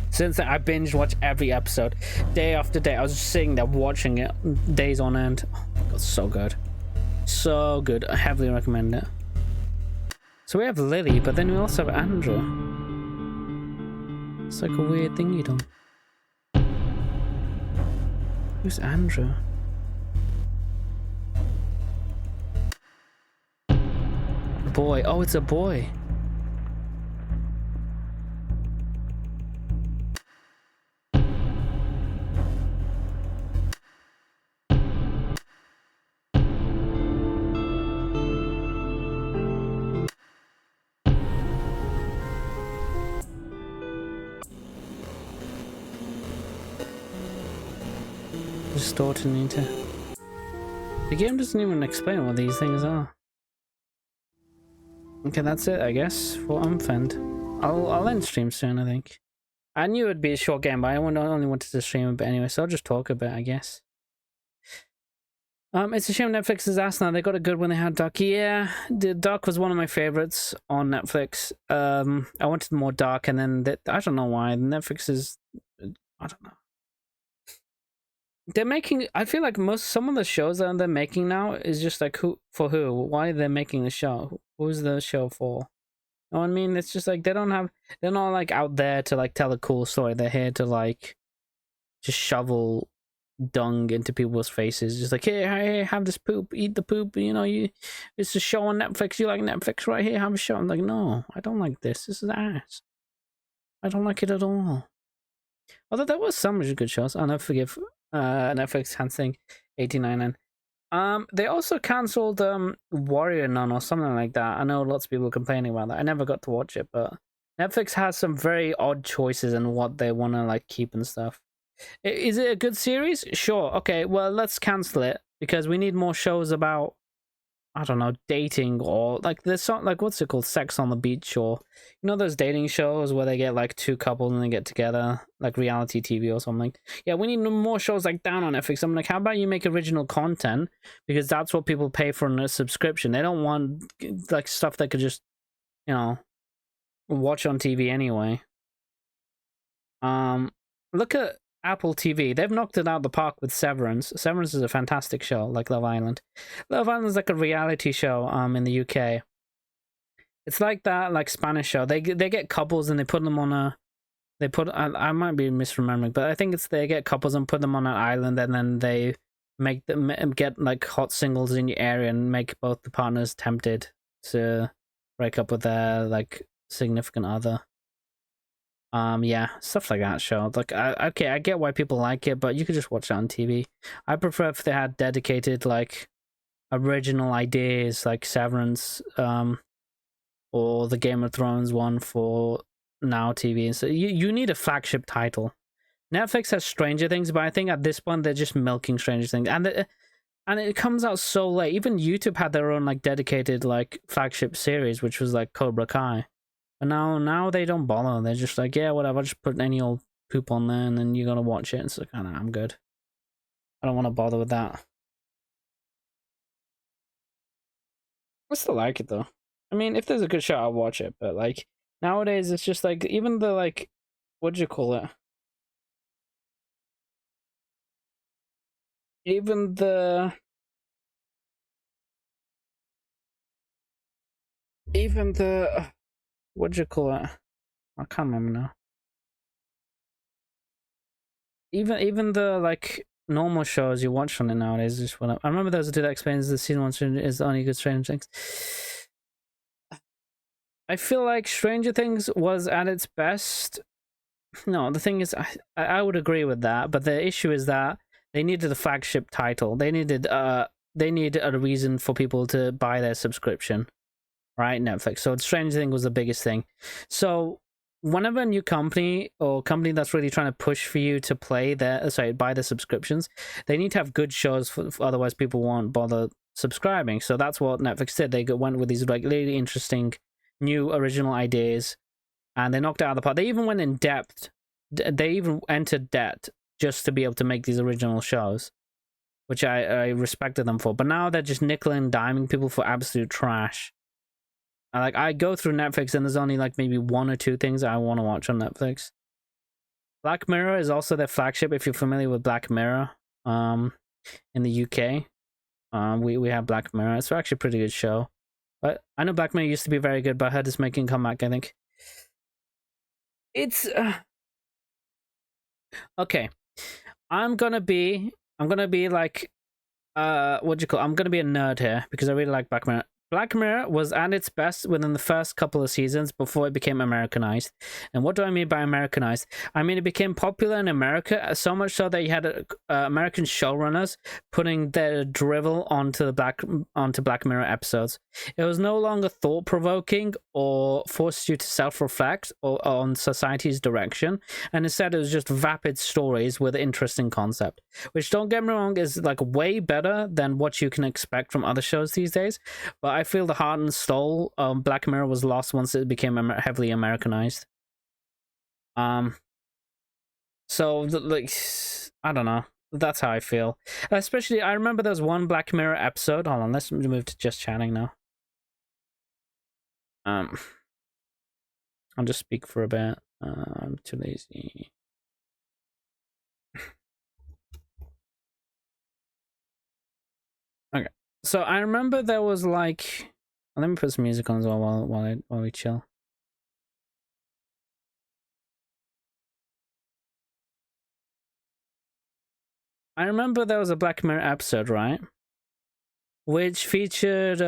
A: Since then, I binge watch every episode, day after day. I was just sitting there watching it, days on end. Oh my god, so good, so good. I heavily recommend it. So we have Lily, but then we also have Andrew. It's like a weird thing you done. Who's Andrew? Boy. Oh, it's a boy. Distorting to. The game doesn't even explain what these things are. Okay, that's it, I guess, for Unfend. I'll end stream soon, I think. I knew it'd be a short game, but I only wanted to stream a bit anyway, so I'll just talk a bit, I guess. It's a shame Netflix is ass now. They got it good when they had Dark. Yeah, Dark was one of my favorites on Netflix. I wanted more Dark, and then I don't know why. Netflix is... I don't know. They're making... I feel like some of the shows that they're making now is just like, who? Why they're making the show? Who's the show for? You know what I mean? It's just like they're not like out there to like tell a cool story. They're here to like just shovel dung into people's faces, just like, hey, have this poop, eat the poop. You know, it's a show on Netflix. You like Netflix, right here? Have a show. I'm like, no, I don't like this. This is ass. I don't like it at all. Although there was some really good shows. I'll never forgive Netflix canceling 89. They also cancelled Warrior Nun or something like that. I know lots of people complaining about that. I never got to watch it, but Netflix has some very odd choices in what they want to like keep and stuff. Is it a good series? Sure. Okay, well, let's cancel it because we need more shows about, I don't know, dating, or like there's some, like, what's it called, Sex on the Beach, or you know those dating shows where they get like two couples and they get together, like reality TV or something. Yeah, we need more shows like that on Netflix. I'm like, how about you make original content, because that's what people pay for in a subscription. They don't want like stuff they could just, you know, watch on TV anyway. Look at Apple TV. They've knocked it out the park with Severance. Severance is a fantastic show, like Love Island. Love Island is like a reality show in the UK. It's like that, like Spanish show. They get couples and they put them on a, I might be misremembering, but I think it's they get couples and put them on an island, and then they make them get like hot singles in your area and make both the partners tempted to break up with their like significant other. Yeah, stuff like that show. Like, okay, I get why people like it, but you could just watch it on TV. I prefer if they had dedicated like original ideas, like Severance, or the Game of Thrones one for Now TV. And so you need a flagship title. Netflix has Stranger Things, but I think at this point they're just milking Stranger Things, and it comes out so late. Even YouTube had their own like dedicated like flagship series, which was like Cobra Kai. But now they don't bother. They're just like, yeah, whatever. Just put any old poop on there, and then you're gonna watch it. And so kind of, I'm good. I don't want to bother with that. I still like it though. I mean, if there's a good show, I'll watch it. But like nowadays, it's just like even the like, what do you call it? Even the what do you call it? I can't remember now. Even the like normal shows you watch on it nowadays just went up. I remember there was a dude that explains the season 1 is the only good Stranger Things. I feel like Stranger Things was at its best. No, the thing is, I would agree with that, but the issue is that they needed a flagship title. They needed a reason for people to buy their subscription, right? Netflix. So Stranger Things was the biggest thing. So whenever a new company or company that's really trying to push for you to buy the subscriptions, they need to have good shows, for otherwise people won't bother subscribing. So that's what Netflix did. They went with these like really interesting new original ideas, and they knocked it out of the park. They even went in depth. They even entered debt just to be able to make these original shows, which I respected them for. But now they're just nickel and diming people for absolute trash. Like, I go through Netflix and there's only like maybe one or two things I want to watch on Netflix. Black Mirror is also their flagship. If you're familiar with Black Mirror, in the UK, we have Black Mirror. It's actually a pretty good show. But I know Black Mirror used to be very good, but I heard it's making a comeback, I think. It's okay. I'm gonna be like, what do you call? I'm gonna be a nerd here because I really like Black Mirror. Black Mirror was at its best within the first couple of seasons before it became Americanized. And what do I mean by Americanized? I mean it became popular in America, so much so that you had American showrunners putting their drivel onto Black Mirror episodes. It was no longer thought-provoking or forced you to self-reflect on society's direction, and instead it was just vapid stories with interesting concept. Which, don't get me wrong, is like way better than what you can expect from other shows these days. But I feel the heart and soul of Black Mirror was lost once it became heavily Americanized. So like, I don't know. That's how I feel. Especially, I remember there was one Black Mirror episode. Hold on, let's move to just chatting now. I'll just speak for a bit. I'm too lazy. Okay, so I remember there was like, let me put some music on as well while we chill. I remember there was a Black Mirror episode, right? Which featured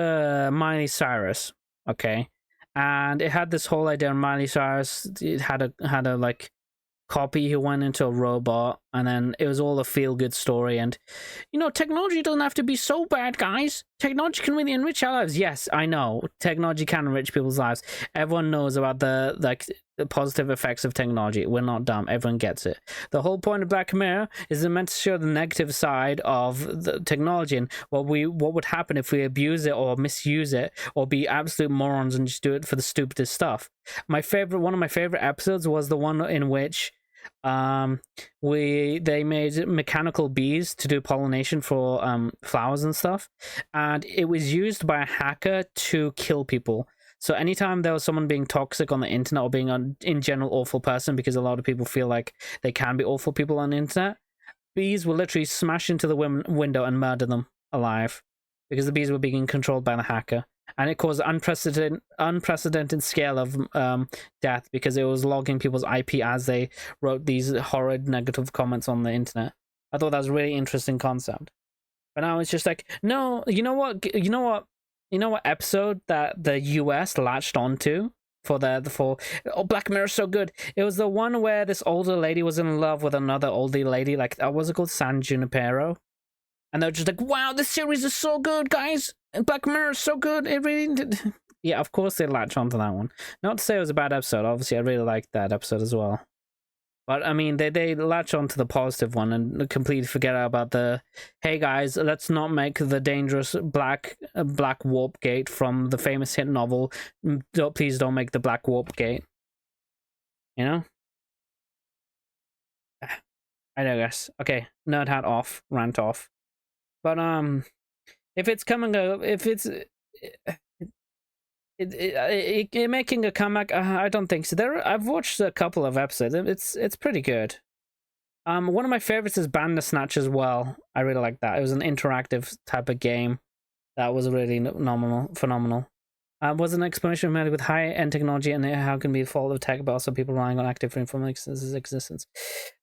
A: Miley Cyrus, okay? And it had this whole idea of Miley Cyrus. It had a like copy who went into a robot, and then it was all a feel good story. And technology doesn't have to be so bad, guys. Technology can really enrich our lives. Yes, I know technology can enrich people's lives. Everyone knows about the positive effects of technology. We're not dumb. Everyone gets it. The whole point of Black Mirror is meant to show the negative side of the technology and what would happen if we abuse it or misuse it or be absolute morons and just do it for the stupidest stuff. One of my favorite episodes was the one in which they made mechanical bees to do pollination for flowers and stuff, and it was used by a hacker to kill people. So anytime there was someone being toxic on the internet or being in general awful person, because a lot of people feel like they can be awful people on the internet, bees will literally smash into the window and murder them alive because the bees were being controlled by the hacker. And it caused unprecedented scale of death because it was logging people's IP as they wrote these horrid negative comments on the internet. I thought that was a really interesting concept. But now it's just like, no, you know what episode that the US latched onto for Black Mirror is so good. It was the one where this older lady was in love with another older lady, like what's it called, San Junipero, and they're just like, wow, this series is so good, guys. Black Mirror is so good. It really did. Yeah, of course they latch onto that one. Not to say it was a bad episode. Obviously, I really liked that episode as well. But I mean, they latch onto the positive one and completely forget about the, hey guys, let's not make the dangerous black warp gate from the famous hit novel. Please don't make the black warp gate. You know? I digress. Okay, nerd hat off, rant off. But if it's coming, if it's it making a comeback, I don't think so. I've watched a couple of episodes. It's pretty good. One of my favorites is Bandersnatch as well. I really like that. It was an interactive type of game that was really phenomenal. Was an exploration made with high-end technology and how it can be the fault of tech, but also people relying on active from existence.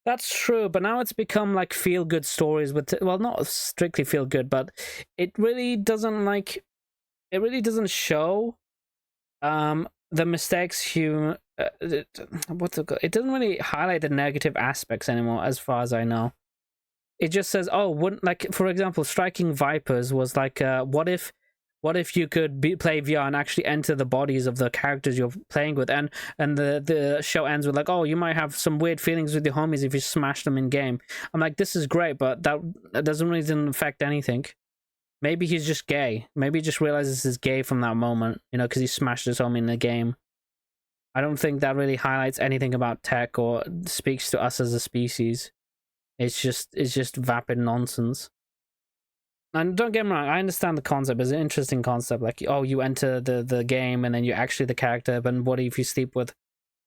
A: That's true, but now it's become like feel-good stories with, well, not strictly feel-good, but it really doesn't show the mistakes what's it called? It doesn't really highlight the negative aspects anymore, as far as I know. It just says, oh, wouldn't, like, for example, Striking Vipers was like, what if you could play VR and actually enter the bodies of the characters you're playing with, and the show ends with like, oh, you might have some weird feelings with your homies if you smash them in game. I'm like, this is great, but that doesn't really affect anything. Maybe he's just gay. Maybe he just realizes he's gay from that moment, because he smashed his homie in the game. I don't think that really highlights anything about tech or speaks to us as a species. It's just vapid nonsense. And don't get me wrong, I understand the concept. It's an interesting concept. Like, oh, you enter the game and then you're actually the character, but what if you sleep with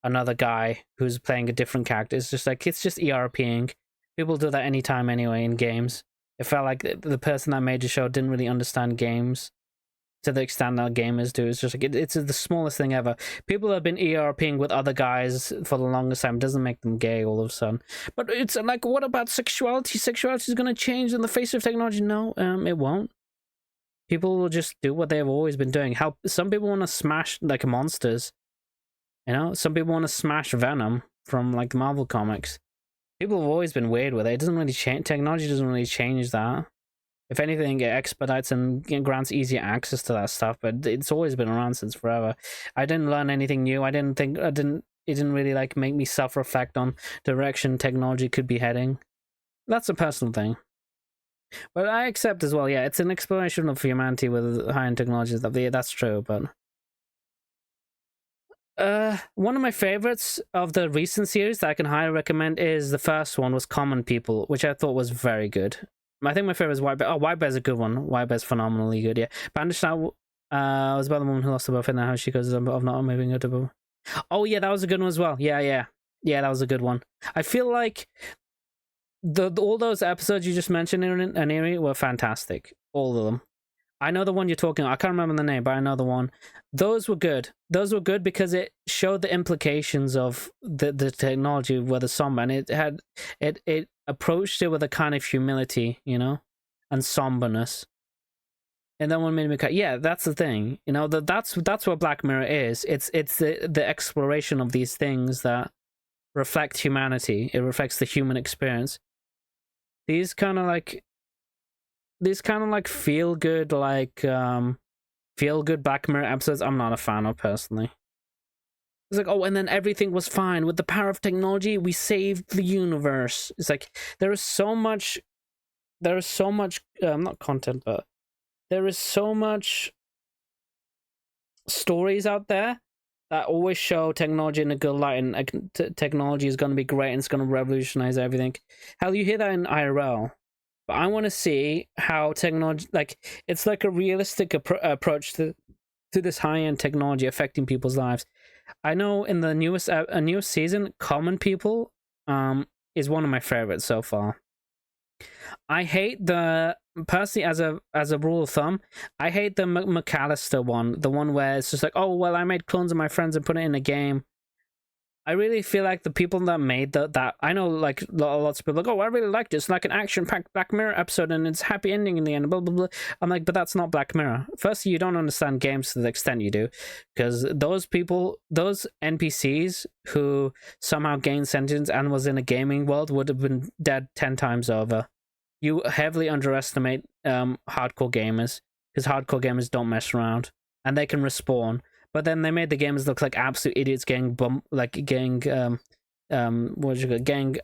A: another guy who's playing a different character? It's just ERPing. People do that anytime anyway in games. It felt like the person that made the show didn't really understand games to the extent that gamers do. It's just like, it's the smallest thing ever. People have been ERPing with other guys for the longest time. It doesn't make them gay all of a sudden. But it's like, what about sexuality? Sexuality is going to change in the face of technology. No, it won't. People will just do what they've always been doing. Some people want to smash like monsters. Some people want to smash Venom from like Marvel comics. People have always been weird with it. It doesn't really change. Technology doesn't really change that. If anything, it expedites and grants easier access to that stuff, but it's always been around since forever. I didn't learn anything new. It didn't really like make me self-reflect on direction technology could be heading. That's a personal thing. But I accept as well, yeah, it's an exploration of humanity with high-end technology stuff. Yeah, that's true, but one of my favorites of the recent series that I can highly recommend is the first one was Common People, which I thought was very good. I think my favorite is White Bear. Oh, White Bear's a good one. White Bear's phenomenally good, yeah. Bandersnatch was about the woman who lost her boyfriend and how she goes of not moving her to. Oh yeah, that was a good one as well. Yeah, that was a good one. I feel like all those episodes you just mentioned in Aniri were fantastic. All of them. I know the one you're talking about. I can't remember the name, but I know the one. Those were good. Those were good because it showed the implications of the technology with the somber, and it approached it with a kind of humility, you know, and somberness. And that one made me cut. Yeah, that's the thing. You know, that's what Black Mirror is. It's the exploration of these things that reflect humanity. It reflects the human experience. These kind of like feel good Black Mirror episodes I'm not a fan of personally. It's like, oh, and then everything was fine with the power of technology, we saved the universe. It's like there is so much not content, but there is so much stories out there that always show technology in a good light, and technology is going to be great and it's going to revolutionize everything. Hell, you hear that in IRL. But I want to see how technology, like, it's like a realistic approach to this high-end technology affecting people's lives. I know in the newest season, Common People is one of my favorites so far. I hate personally, as a rule of thumb, I hate the McAllister one, the one where it's just like, oh well, I made clones of my friends and put it in a game. I really feel like the people that made that I know, like, lots of people like, oh, I really liked it. It's like an action-packed Black Mirror episode, and it's happy ending in the end. Blah blah blah. I'm like, but that's not Black Mirror. Firstly, you don't understand games to the extent you do, because those people, those NPCs who somehow gained sentience and was in a gaming world would have been dead 10 times over. You heavily underestimate hardcore gamers, because hardcore gamers don't mess around, and they can respawn. But then they made the gamers look like absolute idiots, getting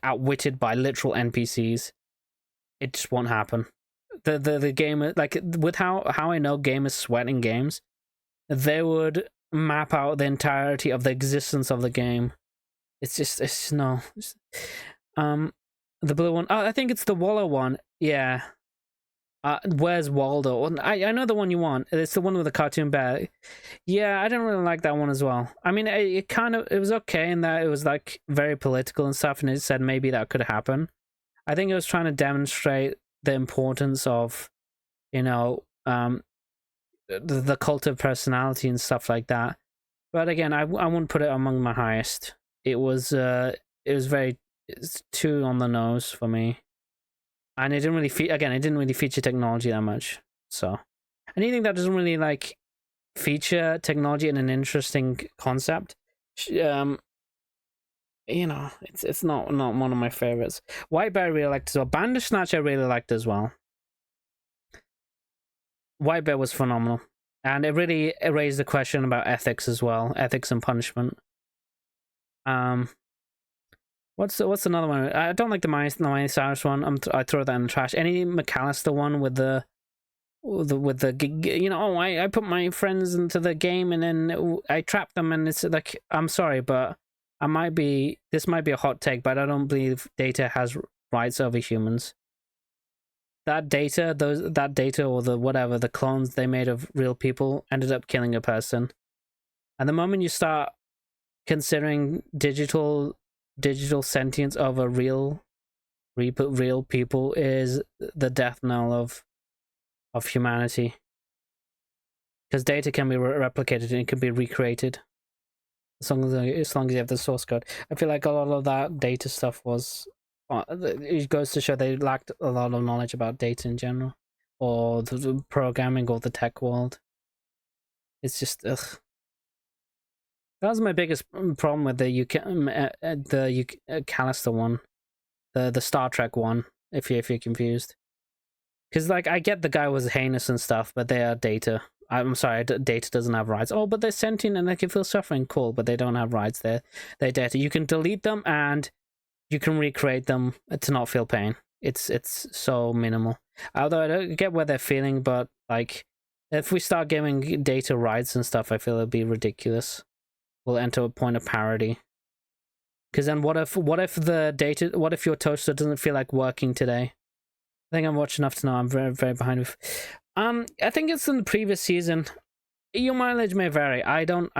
A: outwitted by literal NPCs. It just won't happen. The gamer, like, with how I know gamers sweat in games, they would map out the entirety of the existence of the game. It's no. The blue one. Oh, I think it's the Waller one. Yeah. Where's Waldo? I know the one you want. It's the one with the cartoon bear. Yeah, I didn't really like that one as well. I mean, it was okay in that it was like very political and stuff, and it said maybe that could happen. I think it was trying to demonstrate the importance of, you know, the cult of personality and stuff like that. But again, I wouldn't put it among my highest. It's too on the nose for me. And it didn't really feature technology that much. So anything that doesn't really like feature technology in an interesting concept, you know, it's not one of my favorites. White Bear I really liked as well. Bandersnatch I really liked as well. White Bear was phenomenal, and it really raised the question about ethics as well, ethics and punishment. What's another one? I don't like the Miley Cyrus one. I throw that in the trash. Any McAllister one with the you know, oh, I put my friends into the game and then I trap them, and it's like, I'm sorry, but this might be a hot take, but I don't believe data has rights over humans. That data or the clones they made of real people ended up killing a person. And the moment you start considering digital sentience over real people is the death knell of humanity, because data can be replicated and it can be recreated as long as you have the source code. I feel like a lot of that data stuff was it goes to show they lacked a lot of knowledge about data in general, or the programming or the tech world. It's just ugh. That was my biggest problem with the Callister one, the Star Trek one. If you're confused, because like I get the guy was heinous and stuff, but they are data. I'm sorry, data doesn't have rights. Oh, but they're sentient and they can feel suffering. Cool, but they don't have rights. They're data. You can delete them and you can recreate them to not feel pain. It's so minimal. Although I don't get where they're feeling, but like if we start giving data rights and stuff, I feel it'd be ridiculous. We'll enter a point of parity. Because then what if your toaster doesn't feel like working today? I think I'm watching enough to know I'm very, very behind with. I think it's in the previous season. Your mileage may vary. I don't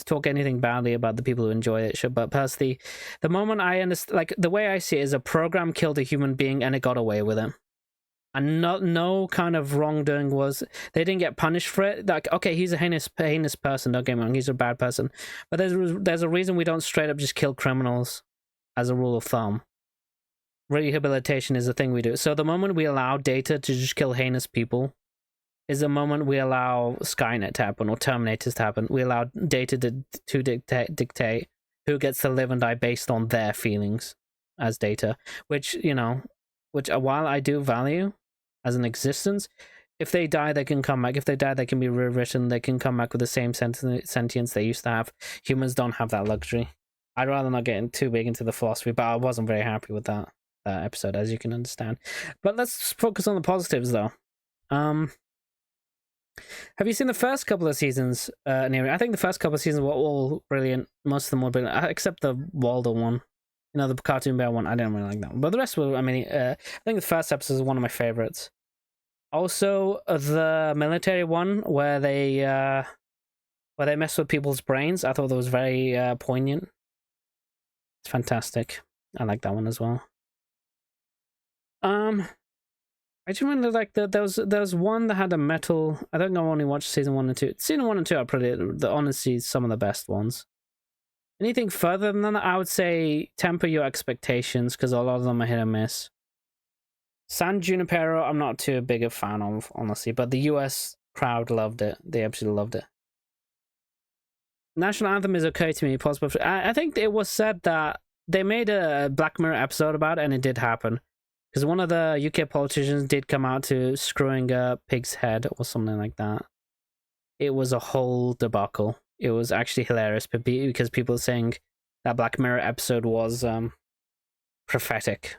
A: talk anything badly about the people who enjoy it, but personally, the moment I understand, like the way I see it is a program killed a human being and it got away with it. and no kind of wrongdoing was, they didn't get punished for it. Like, okay, he's a heinous person, don't get me wrong, he's a bad person, but there's a reason we don't straight up just kill criminals as a rule of thumb. Rehabilitation is a thing we do. So the moment we allow Data to just kill heinous people is the moment we allow Skynet to happen, or Terminators to happen. We allow Data to dictate who gets to live and die based on their feelings as Data, which, you know, which while I do value as an existence, if they die, they can come back. If they die, they can be rewritten. They can come back with the same sentience they used to have. Humans don't have that luxury. I'd rather not get too big into the philosophy, but I wasn't very happy with that episode, as you can understand. But let's focus on the positives, though. Have you seen the first couple of seasons, Neri? I think the first couple of seasons were all brilliant. Most of them were brilliant, except the Waldo one. You know, the Cartoon Bear one. I didn't really like that one. But the rest were, I mean, I think the first episode is one of my favorites. Also, the military one, where they mess with people's brains. I thought that was very poignant. It's fantastic. I like that one as well. I just remember, like, there was one that had a metal. I think I only watched season 1 and 2. Season 1 and 2 are pretty, honestly, some of the best ones. Anything further than that, I would say temper your expectations, because a lot of them are hit and miss. San Junipero, I'm not too big a fan of, honestly, but the US crowd loved it. They absolutely loved it. National Anthem is okay to me. Possible. I think it was said that they made a Black Mirror episode about it, and it did happen. Because one of the UK politicians did come out to screwing a pig's head or something like that. It was a whole debacle. It was actually hilarious because people are saying that Black Mirror episode was prophetic.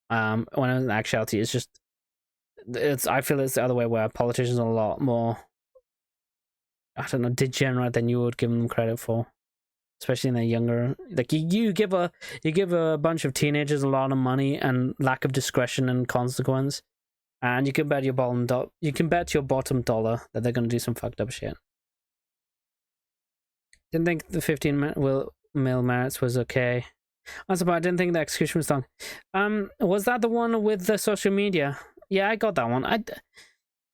A: When in actuality, I feel it's the other way, where politicians are a lot more, I don't know, degenerate than you would give them credit for. Especially in the younger, like you give a bunch of teenagers a lot of money and lack of discretion and consequence, and you can bet your bottom dollar that they're gonna do some fucked up shit. Didn't think the 15 mil merits was okay. Also, but I didn't think the execution was done. Was that the one with the social media? Yeah, I got that one.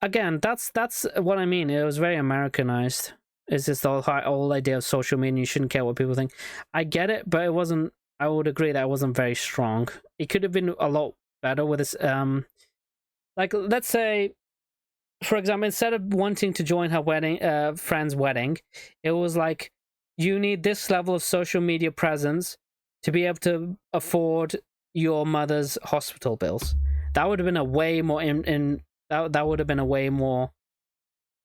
A: Again, that's what I mean. It was very Americanized. It's just the whole idea of social media. You shouldn't care what people think. I get it, but it wasn't. I would agree that it wasn't very strong. It could have been a lot better with this. Like, let's say, for example, instead of wanting to join her friend's wedding, it was like, you need this level of social media presence to be able to afford your mother's hospital bills. That would have been a way more that would have been a way more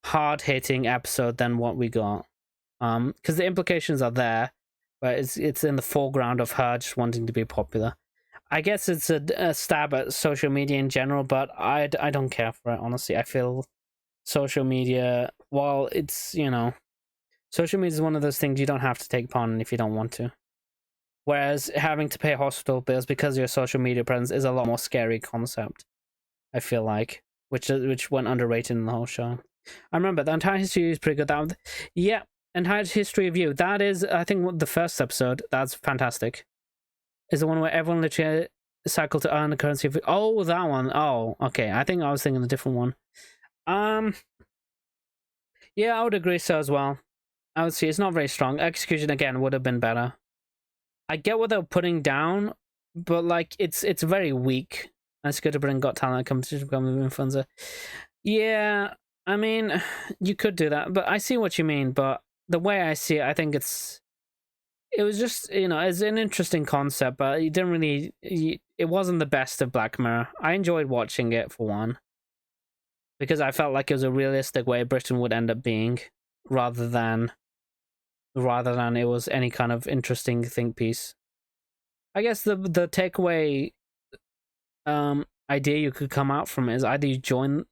A: hard-hitting episode than what we got, because the implications are there, but it's in the foreground of her just wanting to be popular. I guess it's a stab at social media in general, but I don't care for it, honestly. I feel social media, while it's, you know, social media is one of those things you don't have to take part in if you don't want to, whereas having to pay hospital bills because of your social media presence is a lot more scary concept, I feel like, which went underrated in the whole show. I remember the entire history is pretty good. Yeah, entire history of you. That is, I think, the first episode. That's fantastic. Is the one where everyone literally cycle to earn the currency of. Oh, that one. Oh, okay. I think I was thinking a different one. Yeah, I would agree so as well. I would see it's not very strong. Execution again would have been better. I get what they're putting down, but like it's very weak. It's good to bring Got Talent competition become influencer. Yeah. I mean, you could do that, but I see what you mean. But the way I see it, I think it was just, you know, it's an interesting concept, but it didn't really, it wasn't the best of Black Mirror. I enjoyed watching it, for one, because I felt like it was a realistic way Britain would end up being, rather than it was any kind of interesting think piece. I guess the takeaway idea you could come out from it is either you join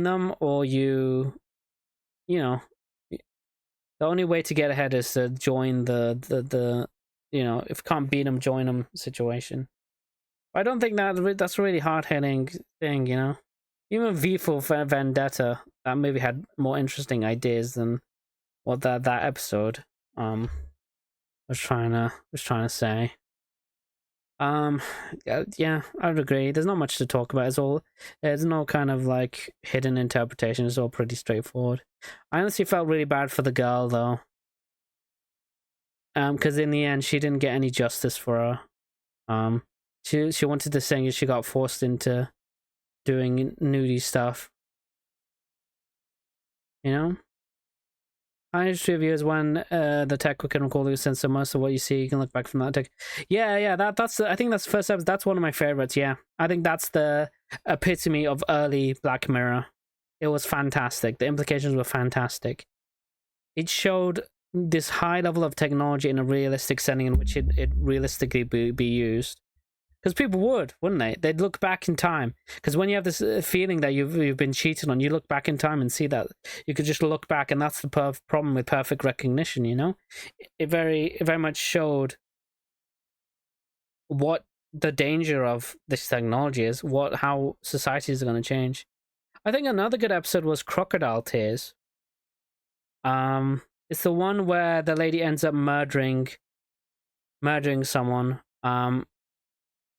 A: them, or you know, the only way to get ahead is to join the you know, if you can't beat them, join them situation. I don't think that's a really hard-hitting thing, you know. Even V for Vendetta, that movie had more interesting ideas than what that episode was trying to say. Um, yeah, I would agree. There's not much to talk about. It's all there's no kind of like hidden interpretation. It's all pretty straightforward. I honestly felt really bad for the girl though. Because in the end she didn't get any justice for her. Um, she wanted to sing and she got forced into doing nudie stuff. You know. High history of years when the tech can recall the sense of most of what you see. You can look back from that tech. Yeah. That's I think that's the first episode. That's one of my favorites. Yeah, I think that's the epitome of early Black Mirror. It was fantastic. The implications were fantastic. It showed this high level of technology in a realistic setting in which it realistically be used. Because people would, wouldn't they? They'd look back in time. Because when you have this feeling that you've been cheated on, you look back in time and see that you could just look back, and that's the problem with perfect recognition. You know, it very much showed what the danger of this technology is, how societies are going to change. I think another good episode was Crocodile Tears. It's the one where the lady ends up murdering someone.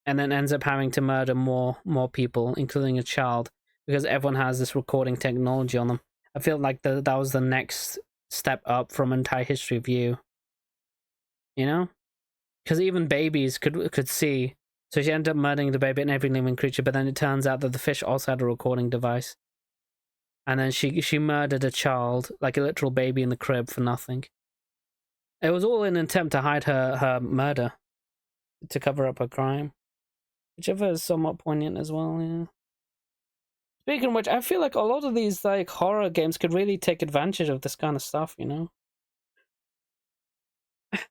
A: And then ends up having to murder more people, including a child, because everyone has this recording technology on them. I feel like that was the next step up from entire history of you. You know, because even babies could see. So she ended up murdering the baby and every living creature, but then it turns out that the fish also had a recording device. And then she murdered a child, like a literal baby in the crib, for nothing. It was all in an attempt to hide her murder, to cover up her crime. Whichever is somewhat poignant as well, yeah. Speaking of which, I feel like a lot of these like horror games could really take advantage of this kind of stuff, you know?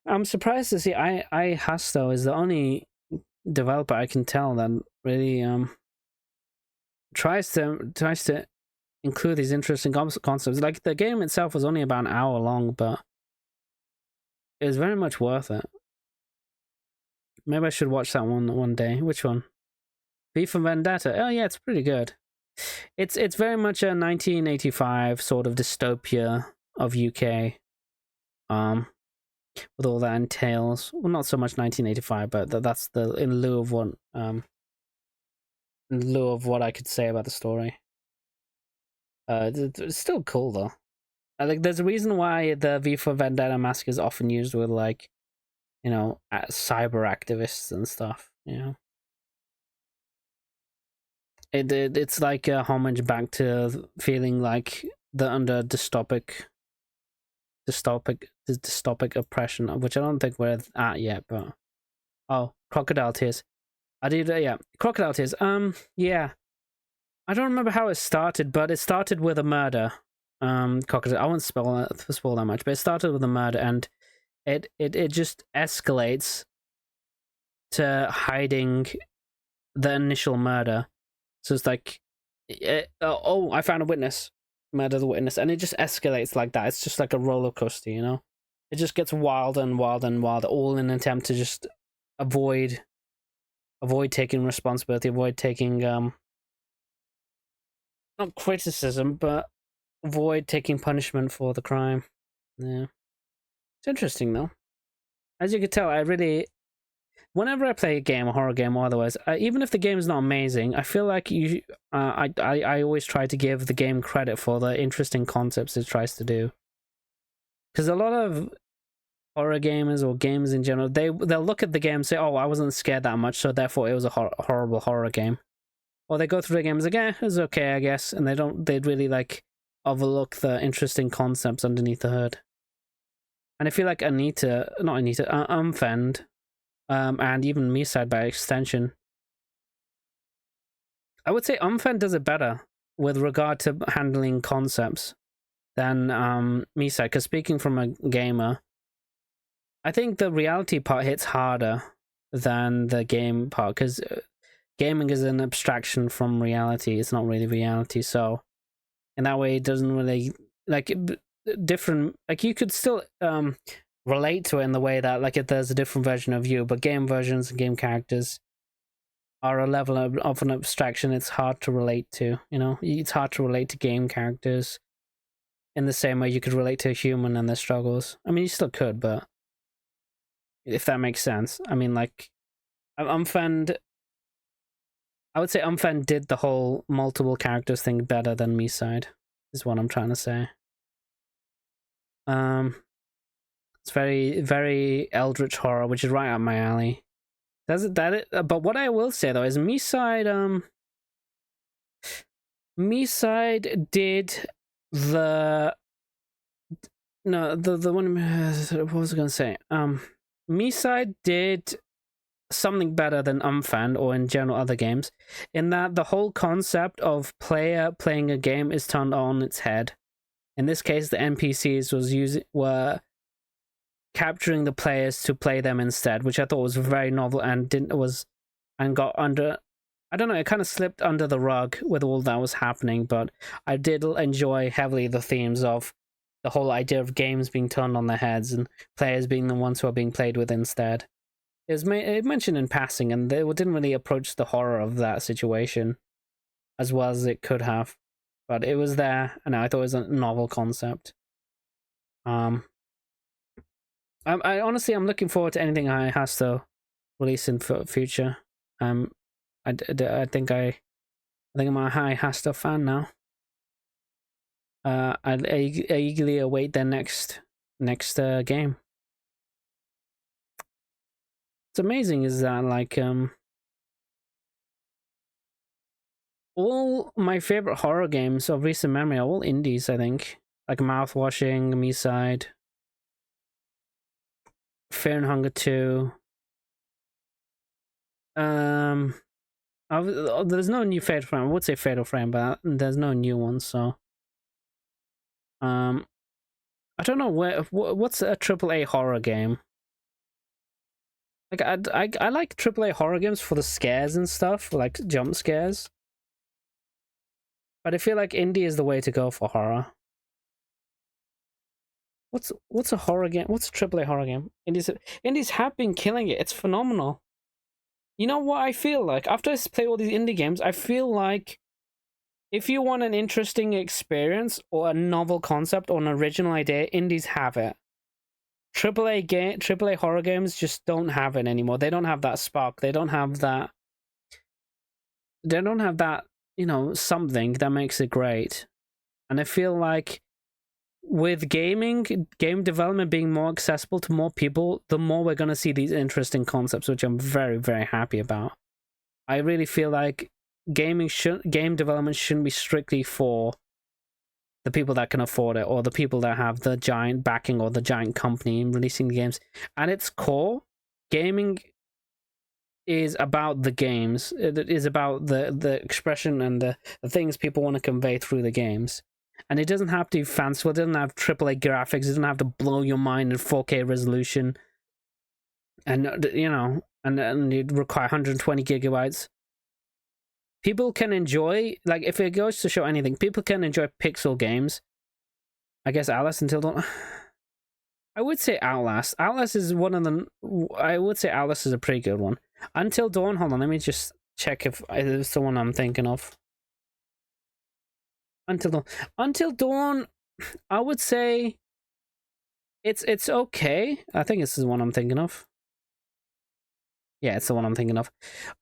A: I'm surprised to see I Hasto is the only developer I can tell that really tries to include these interesting concepts. Like the game itself was only about an hour long, but it was very much worth it. Maybe I should watch that one day. Which one? V for Vendetta. Oh yeah, it's pretty good. It's very much a 1985 sort of dystopia of UK. With all that entails. Well, not so much 1985, but that's the in lieu of what I could say about the story. It's still cool though. Like, there's a reason why the V for Vendetta mask is often used with like, cyber activists and stuff. You know, it's like a homage back to feeling like they're under dystopic oppression, which I don't think we're at yet. But Crocodile Tears. I did, yeah, Crocodile Tears. Yeah, I don't remember how it started, but it started with a murder. Crocodile. I won't spoil that much, but it started with a murder, and it just escalates to hiding the initial murder. So it's like, I found a witness, murder the witness, and it just escalates like that. It's just like a roller coaster, you know. It just gets wilder and wilder and wilder, all in an attempt to just avoid taking responsibility, avoid taking not criticism, but avoid taking punishment for the crime. Yeah, it's interesting though. As you can tell, whenever I play a game, a horror game or otherwise, even if the game is not amazing, I feel like I always try to give the game credit for the interesting concepts it tries to do. Because a lot of horror gamers or games in general, they'll look at the game and say, "Oh, I wasn't scared that much, so therefore it was a horrible horror game." Or they go through the game and say, "Yeah, it was okay, I guess," and they'd really like overlook the interesting concepts underneath the hood. And I feel like Umfend, and even Miside by extension, I would say Umfend does it better with regard to handling concepts than Miside. Because speaking from a gamer, I think the reality part hits harder than the game part, because gaming is an abstraction from reality. It's not really reality, so in that way, it doesn't really like different. Like, you could still relate to it in the way that, like, if there's a different version of you, but game versions and game characters are a level of an abstraction. It's hard to relate to. You know, it's hard to relate to game characters in the same way you could relate to a human and their struggles. I mean, you still could, but if that makes sense. I mean, like, Umfand, I would say Umfand did the whole multiple characters thing better than Miside, is what I'm trying to say. It's very, very eldritch horror, which is right up my alley. Does it that it? But what I will say though is Miside did the no the one what was I gonna say? Miside did something better than Umfand or in general other games, in that the whole concept of player playing a game is turned on its head. In this case, the NPCs were capturing the players to play them instead, which I thought was very novel and got under. I don't know, it kind of slipped under the rug with all that was happening, but I did enjoy heavily the themes of the whole idea of games being turned on their heads and players being the ones who are being played with instead. It mentioned in passing, and they didn't really approach the horror of that situation as well as it could have, but it was there, and I thought it was a novel concept. I honestly, I'm looking forward to anything I has to release in future. I think I'm a high Hasta fan now. I eagerly await their next game. What's amazing is that like all my favorite horror games of recent memory are all indies. I think like Mouthwashing, Miside, Fear and Hunger 2. There's no new Fatal Frame. I would say Fatal Frame, but there's no new one. So, I don't know what's a AAA horror game. Like I like AAA horror games for the scares and stuff, like jump scares. But I feel like indie is the way to go for horror. What's a horror game? What's a AAA horror game? Indies have been killing it. It's phenomenal. You know what I feel like? After I play all these indie games, I feel like if you want an interesting experience or a novel concept or an original idea, indies have it. AAA horror games just don't have it anymore. They don't have that spark. They don't have that, you know, something that makes it great. And I feel like with game development being more accessible to more people, the more we're going to see these interesting concepts, which I'm very, very happy about. I really feel like game development shouldn't be strictly for the people that can afford it or the people that have the giant backing or the giant company in releasing the games. At its core, gaming is about the games. It is about the expression and the things people want to convey through the games. And it doesn't have to be fanciful. It doesn't have AAA graphics. It doesn't have to blow your mind in 4K resolution. And, you know, and you'd require 120 gigabytes. People can enjoy, like, if it goes to show anything, people can enjoy pixel games. I guess Alice Until Dawn. I would say Outlast. Outlast is one of them. I would say Outlast is a pretty good one. Until Dawn, hold on, let me just check if it's the one I'm thinking of. Until Dawn, I would say it's okay. I think this is the one I'm thinking of. Yeah, it's the one I'm thinking of.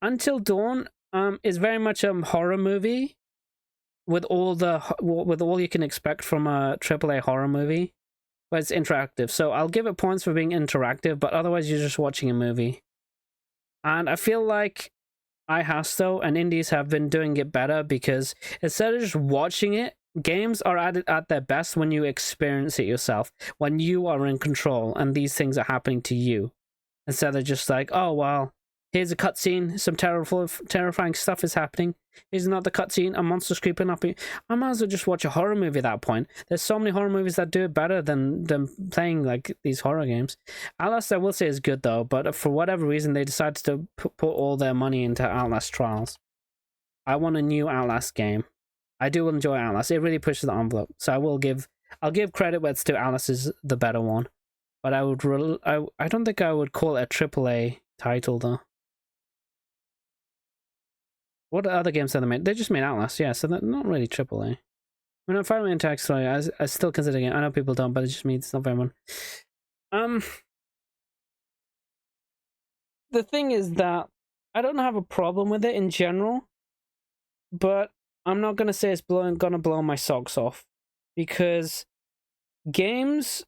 A: Until Dawn is very much a horror movie with all you can expect from a AAA horror movie, but it's interactive. So I'll give it points for being interactive, but otherwise you're just watching a movie. And I feel like iHasto and indies have been doing it better because instead of just watching it, games are at their best when you experience it yourself, when you are in control and these things are happening to you. Instead of just like, oh, well, here's a cutscene, some terrifying stuff is happening. Here's another cutscene, a monster's creeping up. I might as well just watch a horror movie at that point. There's so many horror movies that do it better than playing like these horror games. Outlast, I will say, is good though, but for whatever reason, they decided to put all their money into Outlast Trials. I want a new Outlast game. I do enjoy Outlast. It really pushes the envelope. So I'll give credit where it's due. Outlast is the better one. But I don't think I would call it a AAA title though. What other games have they made? They just made Outlast, yeah, so they're not really AAA. I mean, Fire Emblem Tag Story, I still consider it. I know people don't, but it just means it's not very much. The thing is that I don't have a problem with it in general, but I'm not gonna say it's gonna blow my socks off, because games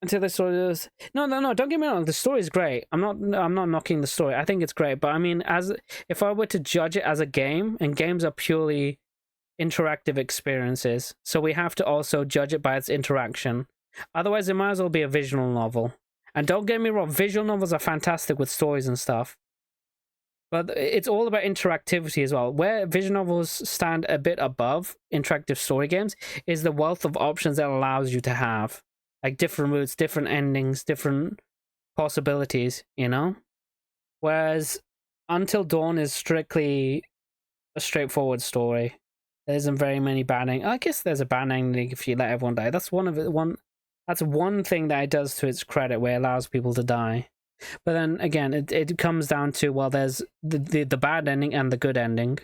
A: until the story is no. Don't get me wrong. The story is great. I'm not knocking the story. I think it's great. But I mean, as if I were to judge it as a game, and games are purely interactive experiences, so we have to also judge it by its interaction. Otherwise, it might as well be a visual novel. And don't get me wrong, visual novels are fantastic with stories and stuff. But it's all about interactivity as well. Where visual novels stand a bit above interactive story games is the wealth of options that allows you to have, like different routes, different endings, different possibilities, you know? Whereas Until Dawn is strictly a straightforward story. There isn't very many bad endings. I guess there's a bad ending if you let everyone die. That's that's one thing that it does to its credit, where it allows people to die. But then again, it comes down to, well, there's the bad ending and the good ending.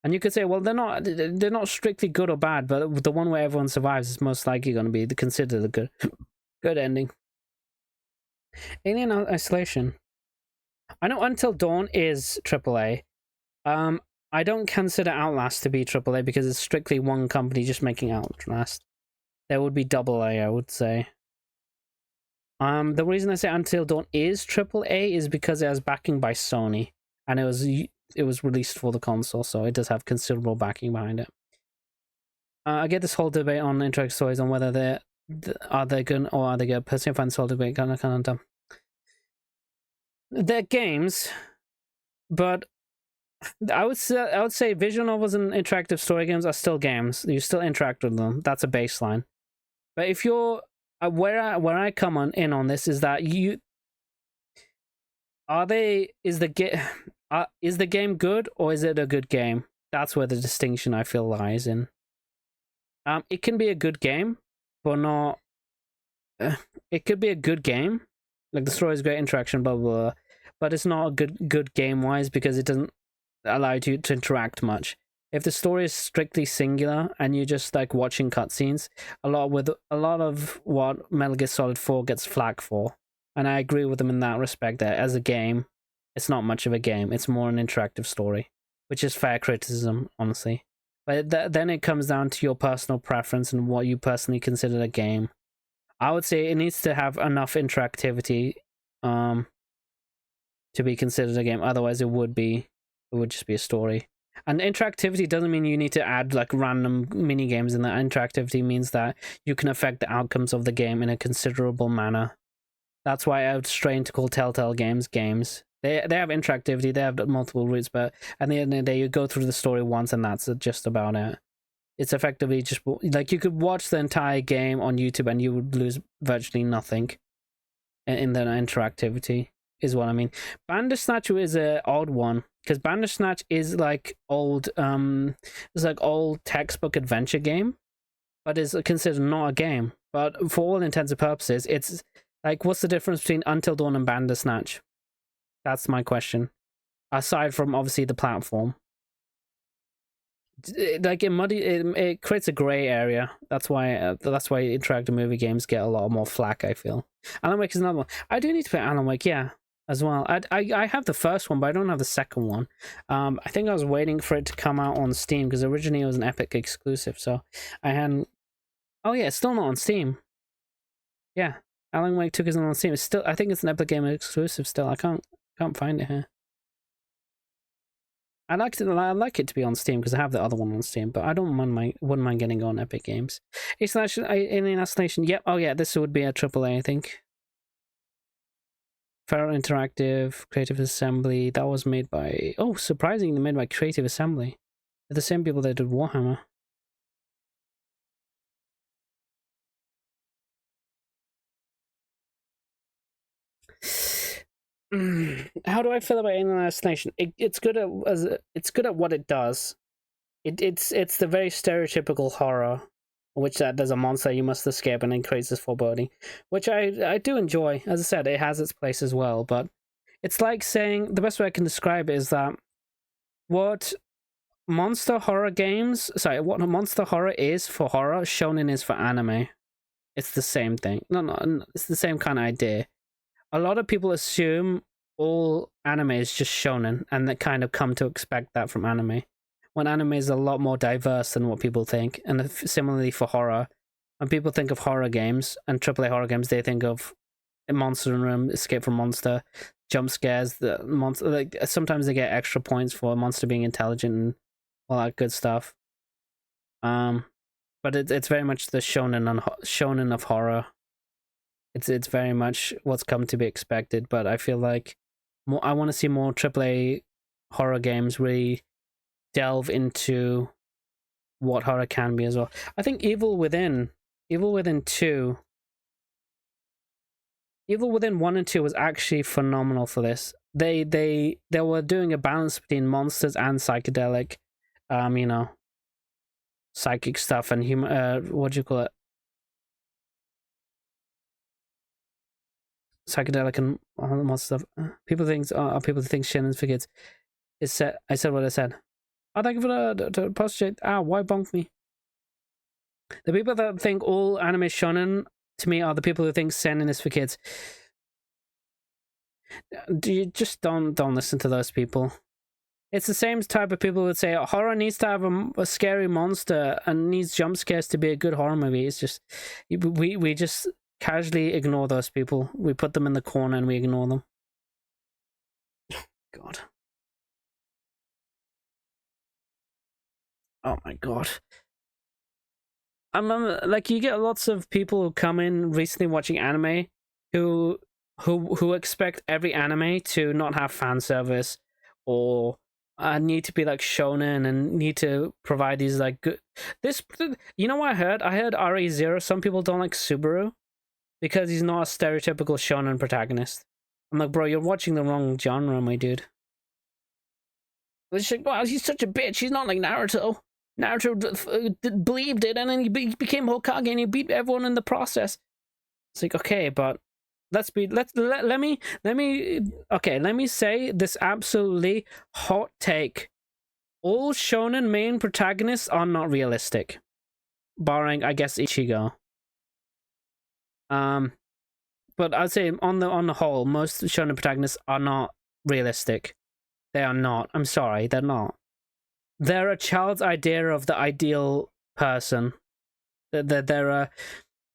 A: And you could say, well, they're not strictly good or bad, but the one where everyone survives is most likely going to be considered the good ending. Alien Isolation. I know Until Dawn is AAA. I don't consider Outlast to be AAA because it's strictly one company just making Outlast. There would be AA, I would say. The reason I say Until Dawn is AAA is because it has backing by Sony, and it was released for the console, so it does have considerable backing behind it. I get this whole debate on interactive stories on whether are they good or are they good. Personally, I find this whole debate kind of dumb. They're games, but I would say visual novels and interactive story games are still games. You still interact with them. That's a baseline. But if you're where I come in on this is that is the game good or is it a good game? That's where the distinction I feel lies in. It can be a good game, but not. It could be a good game, like the story is great, interaction, blah blah blah, but it's not a good game wise because it doesn't allow you to interact much. If the story is strictly singular and you're just like watching cutscenes, a lot of what Metal Gear Solid 4 gets flack for, and I agree with them in that respect. That as a game, it's not much of a game; it's more an interactive story, which is fair criticism, honestly. But then it comes down to your personal preference and what you personally consider a game. I would say it needs to have enough interactivity, to be considered a game. Otherwise, it would just be a story. And interactivity doesn't mean you need to add like random mini games in that. Interactivity means that you can affect the outcomes of the game in a considerable manner. That's why I would strain to call Telltale games games. They have interactivity, they have multiple routes, but at the end of the day, you go through the story once and that's just about it. It's effectively just like you could watch the entire game on YouTube and you would lose virtually nothing in the interactivity, is what I mean. Bandersnatch is an odd one because Bandersnatch is like it's like old textbook adventure game, but is considered not a game. But for all intents and purposes, it's like, what's the difference between Until Dawn and Bandersnatch? That's my question. Aside from obviously the platform, like it creates a gray area. That's why interactive movie games get a lot more flack, I feel. Alan Wake is another one. I do need to play Alan Wake, yeah, as well. I have the first one, but I don't have the second one. I think I was waiting for it to come out on Steam because originally it was an Epic exclusive, so I hadn't. Oh yeah, it's still not on Steam. Yeah, Alan Wake 2 isn't on Steam. It's still, I think it's an Epic Game exclusive still. I can't find it here. I'd like it to be on Steam because I have the other one on Steam, but I don't wouldn't mind getting on Epic Games. Alien Isolation. Yep. Oh yeah, this would be a AAA, I think. Feral Interactive, Creative Assembly. That was made by, oh, surprisingly made by Creative Assembly. They're the same people that did Warhammer. How do I feel about Alien Isolation? It's good at what it does. It's the very stereotypical horror, which there's a monster you must escape and then creates this foreboding, which I do enjoy. As I said, it has its place as well, but it's like saying, the best way I can describe it is that what monster horror is for horror, shonen is for anime. It's the same thing. No, it's the same kind of idea. A lot of people assume all anime is just shonen, and they kind of come to expect that from anime. When anime is a lot more diverse than what people think, and similarly for horror, when people think of horror games and AAA horror games, they think of Monster Room, Escape from Monster, jump scares, the monster. Like sometimes they get extra points for a monster being intelligent and all that good stuff. But it's very much the shonen of horror. It's very much what's come to be expected. But I feel like I want to see more AAA horror games really delve into what horror can be as well. I think Evil Within 2, Evil Within 1 and 2 was actually phenomenal for this. They were doing a balance between monsters and psychedelic, psychic stuff and human. What do you call it? Psychedelic and all the monster stuff. People think Shannon's for kids. I said what I said. Oh, thank you for the postulate. Why bonk me? The people that think all anime shonen to me are the people who think seinen is for kids. Do you just don't listen to those people? It's the same type of people who would say horror needs to have a scary monster and needs jump scares to be a good horror movie. It's just we just casually ignore those people. We put them in the corner and we ignore them. God. Oh my god. Like you get lots of people who come in recently watching anime who expect every anime to not have fan service or need to be like shonen and need to provide these like good you know what I heard RE0 some people don't like Subaru because he's not a stereotypical shonen protagonist. I'm like, bro, you're watching the wrong genre, my dude. It's like, wow, he's such a bitch. He's not like Naruto. Naruto believed it, and then he became Hokage, and he beat everyone in the process. It's like, okay, but let me say this absolutely hot take: all shonen main protagonists are not realistic, barring, I guess, Ichigo. But I'd say on the whole, most shonen protagonists are not realistic. They are not. I'm sorry, they're not. They're a child's idea of the ideal person. They're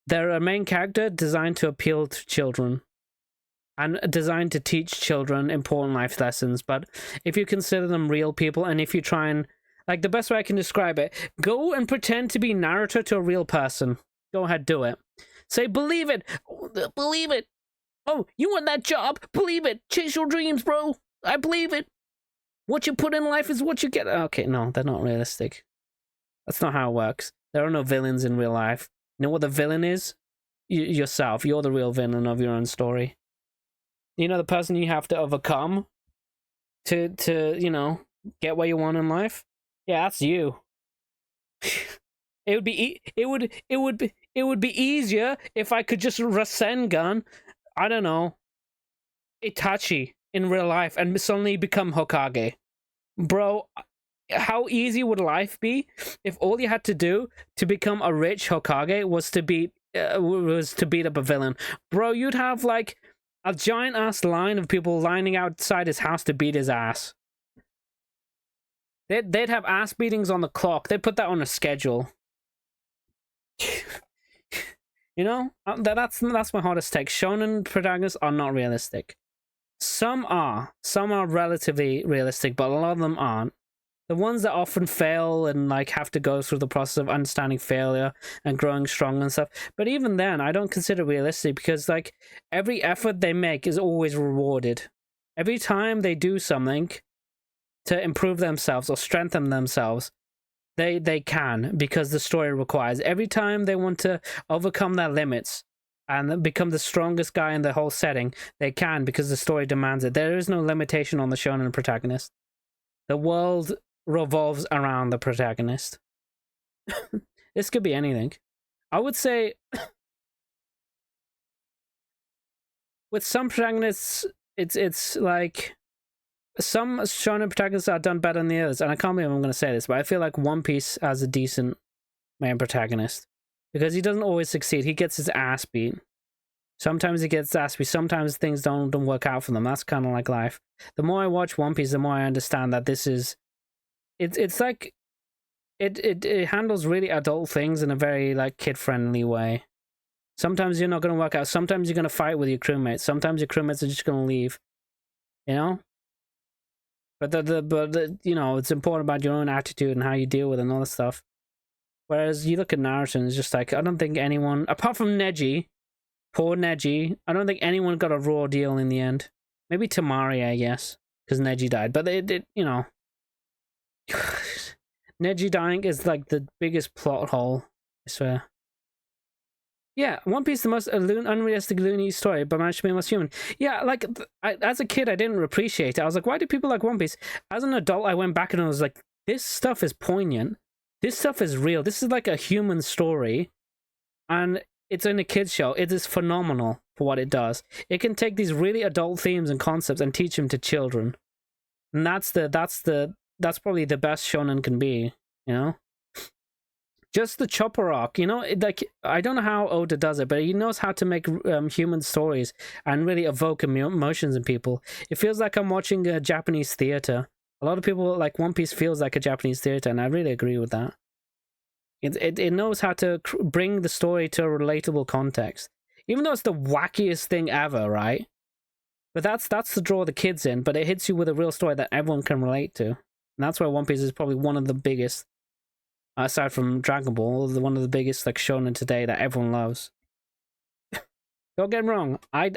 A: a main character designed to appeal to children and designed to teach children important life lessons. But if you consider them real people, and if you try and, like, the best way I can describe it, go and pretend to be Naruto to a real person. Go ahead, do it. Say, believe it. Believe it. Oh, you want that job? Believe it. Chase your dreams, bro. I believe it. What you put in life is what you get. Okay, no, they're not realistic. That's not how it works. There are no villains in real life. You know what the villain is? Yourself. You're the real villain of your own story. You know the person you have to overcome to get what you want in life? Yeah, that's you. It would be easier if I could just Rasengan, I don't know, Itachi in real life and suddenly become Hokage. Bro, how easy would life be if all you had to do to become a rich Hokage was to beat up a villain? Bro, you'd have like a giant ass line of people lining outside his house to beat his ass. They'd have ass beatings on the clock. They'd put that on a schedule. You know, that's my hottest take. Shonen protagonists are not realistic. Some are relatively realistic, but a lot of them aren't. The ones that often fail and like have to go through the process of understanding failure and growing strong and stuff. But even then, I don't consider realistic because like every effort they make is always rewarded. Every time they do something to improve themselves or strengthen themselves, they can, because the story requires. Every time they want to overcome their limits and become the strongest guy in the whole setting, they can, because the story demands it. There is no limitation on the shonen protagonist. The world revolves around the protagonist. This could be anything. I would say with some protagonists, it's like some shonen protagonists are done better than the others, and I can't believe I'm going to say this, but I feel like One Piece has a decent main protagonist because he doesn't always succeed. He gets his ass beat. Sometimes it gets aspy. Sometimes things don't work out for them. That's kind of like life. The more I watch One Piece, the more I understand that this is. It's like it handles really adult things in a very like kid friendly way. Sometimes you're not going to work out. Sometimes you're going to fight with your crewmates. Sometimes your crewmates are just going to leave. You know. But you know, it's important about your own attitude and how you deal with it and all that stuff. Whereas you look at Naruto and it's just like, I don't think anyone, apart from Neji, poor Neji, I don't think anyone got a raw deal in the end. Maybe Tamari, I guess, because Neji died. But they did, you know. Neji dying is like the biggest plot hole, I swear. Yeah, One Piece, the most unrealistic loony story, but managed to be most human. Yeah, like, as a kid, I didn't appreciate it. I was like, why do people like One Piece? As an adult, I went back and I was like, this stuff is poignant. This stuff is real. This is like a human story. And it's in a kid's show. It is phenomenal for what it does. It can take these really adult themes and concepts and teach them to children. And that's probably the best shonen can be, you know? Just the Chopper arc, you know, like, I don't know how Oda does it, but he knows how to make human stories and really evoke emotions in people. It feels like I'm watching a Japanese theater. A lot of people like One Piece feels like a Japanese theater, and I really agree with that. It knows how to bring the story to a relatable context, even though it's the wackiest thing ever, right? But that's to draw the kids in, but it hits you with a real story that everyone can relate to, and that's why One Piece is probably one of the biggest. Aside from Dragon Ball, one of the biggest like shonen today that everyone loves. Don't get me wrong, I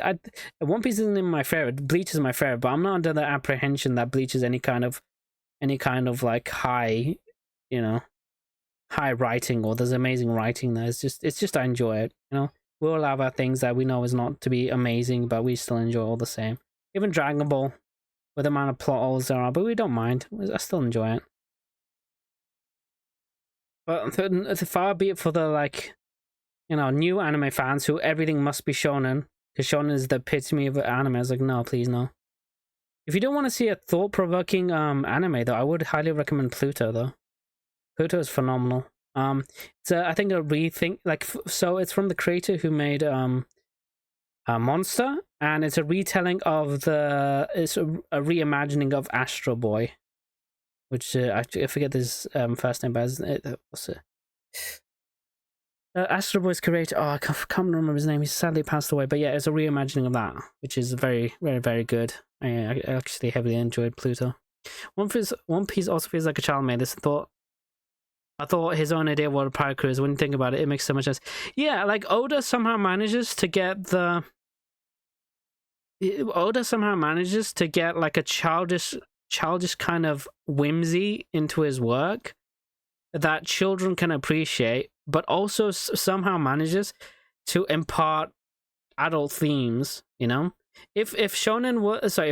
A: One Piece isn't even my favorite. Bleach is my favorite, but I'm not under the apprehension that Bleach is any kind of like high, you know, high writing or there's amazing writing there. It's just I enjoy it. You know, we all have our things that we know is not to be amazing, but we still enjoy all the same. Even Dragon Ball, with the amount of plot holes there are, but we don't mind. I still enjoy it. But far be it for the, like, you know, new anime fans who everything must be shonen, because shonen is the epitome of anime. I was like, no, please, no. If you don't want to see a thought-provoking anime, though, I would highly recommend Pluto, though. Pluto is phenomenal. It's I think a rethink, like, so it's from the creator who made Monster, and it's a retelling of it's a reimagining of Astro Boy, which I forget his first name, but what's it? Astro Boy's creator, I can't remember his name. He's sadly passed away, but yeah, it's a reimagining of that, which is very, very, very good. I actually heavily enjoyed Pluto. One Piece also feels like a child made this. I thought his own idea of what a pirate crew is. When you think about it, it makes so much sense. Yeah, like Oda somehow manages to get like a childish kind of whimsy into his work that children can appreciate, but also somehow manages to impart adult themes, you know? If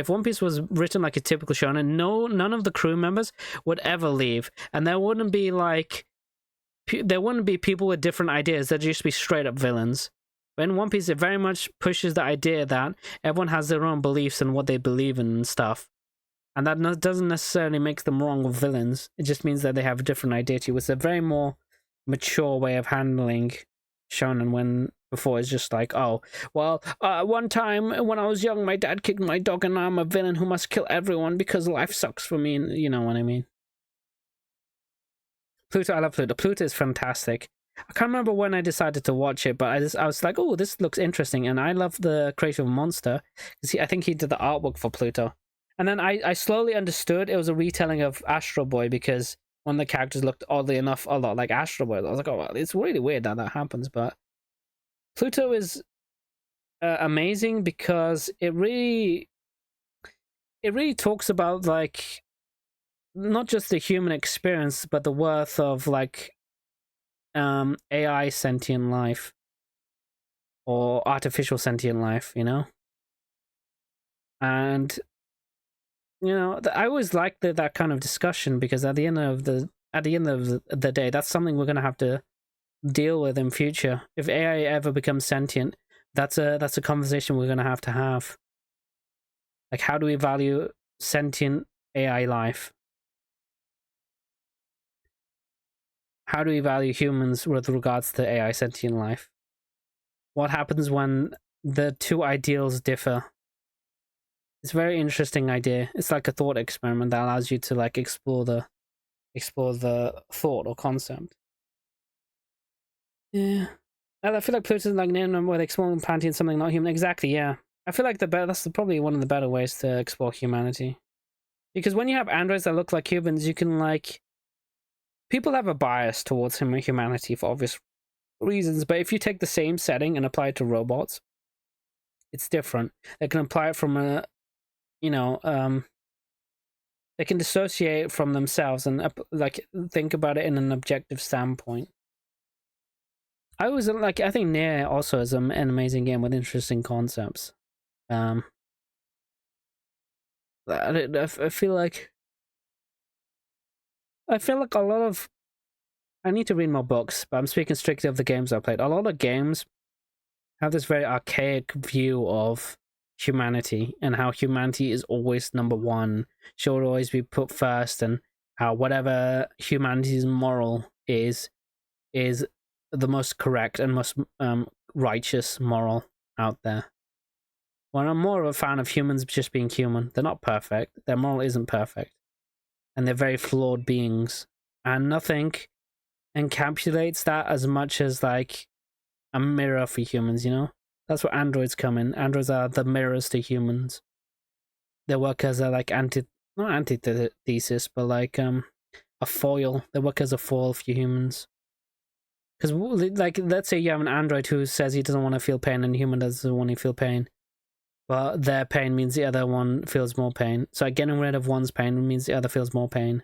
A: One Piece was written like a typical shonen, none of the crew members would ever leave, and there wouldn't be people with different ideas. There'd just be straight up villains. But in One Piece, it very much pushes the idea that everyone has their own beliefs and what they believe in and stuff. And that doesn't necessarily make them wrong or villains. It just means that they have a different identity. It's a very more mature way of handling shonen, when before it's just like, oh, well, one time when I was young, my dad kicked my dog and now I'm a villain who must kill everyone because life sucks for me. And you know what I mean. Pluto, I love Pluto. Pluto is fantastic. I can't remember when I decided to watch it, but I was like, oh, this looks interesting. And I love the creator of Monster, because I think he did the artwork for Pluto. And then I slowly understood it was a retelling of Astro Boy, because one of the characters looked, oddly enough, a lot like Astro Boy. I was like, oh, well, it's really weird that happens. But Pluto is amazing because it really talks about, like, not just the human experience, but the worth of, like, AI sentient life or artificial sentient life, you know? And you know, I always like that kind of discussion, because at the end of the day, that's something we're gonna have to deal with in future. If AI ever becomes sentient, that's a conversation we're gonna have to have. Like, how do we value sentient AI life? How do we value humans with regards to AI sentient life? What happens when the two ideals differ. It's a very interesting idea. It's like a thought experiment that allows you to like explore the thought or concept. Yeah. I feel like Pluto's like name where they explore pantheon something not human. Exactly, yeah. I feel like that's probably one of the better ways to explore humanity. Because when you have androids that look like humans, you can like people have a bias towards humanity for obvious reasons, but if you take the same setting and apply it to robots, it's different. They can apply it from a you know, they can dissociate from themselves and like think about it in an objective standpoint. I think Nier also is an amazing game with interesting concepts. Um, I feel like a lot of I need to read more books, but I'm speaking strictly of the games I played. A lot of games have this very archaic view of humanity and how humanity is always number one, should always be put first, and how whatever humanity's moral is the most correct and most righteous moral out there. Well, I'm more of a fan of humans just being human. They're not perfect. Their moral isn't perfect. And they're very flawed beings. And nothing encapsulates that as much as like a mirror for humans, you know? That's where androids come in. Androids are the mirrors to humans. They work as a like not antithesis, but like a foil. They work as a foil for humans. Because like let's say you have an android who says he doesn't want to feel pain and a human doesn't want to feel pain. But their pain means the other one feels more pain. So like, getting rid of one's pain means the other feels more pain.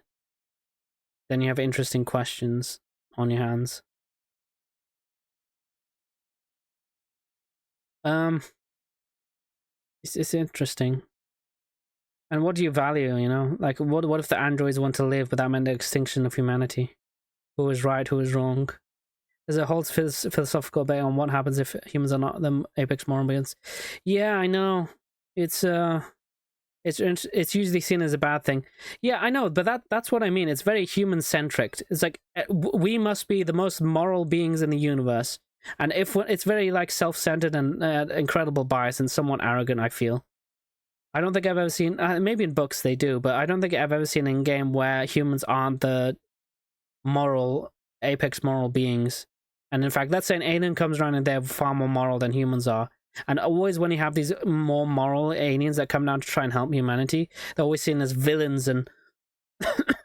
A: Then you have interesting questions on your hands. Um, it's interesting. And what do you value? You know, like what if the androids want to live, but that meant the extinction of humanity? Who is right? Who is wrong? There's a whole philosophical debate on what happens if humans are not the apex moral beings. Yeah, I know. It's usually seen as a bad thing. Yeah, I know, but that's what I mean. It's very human centric. It's like we must be the most moral beings in the universe, and if it's very like self centered and incredible bias and somewhat arrogant. I feel. I don't think I've ever seen. Maybe in books they do, but I don't think I've ever seen in game where humans aren't the moral apex moral beings. And in fact, let's say an alien comes around and they're far more moral than humans are. And always when you have these more moral aliens that come down to try and help humanity, they're always seen as villains and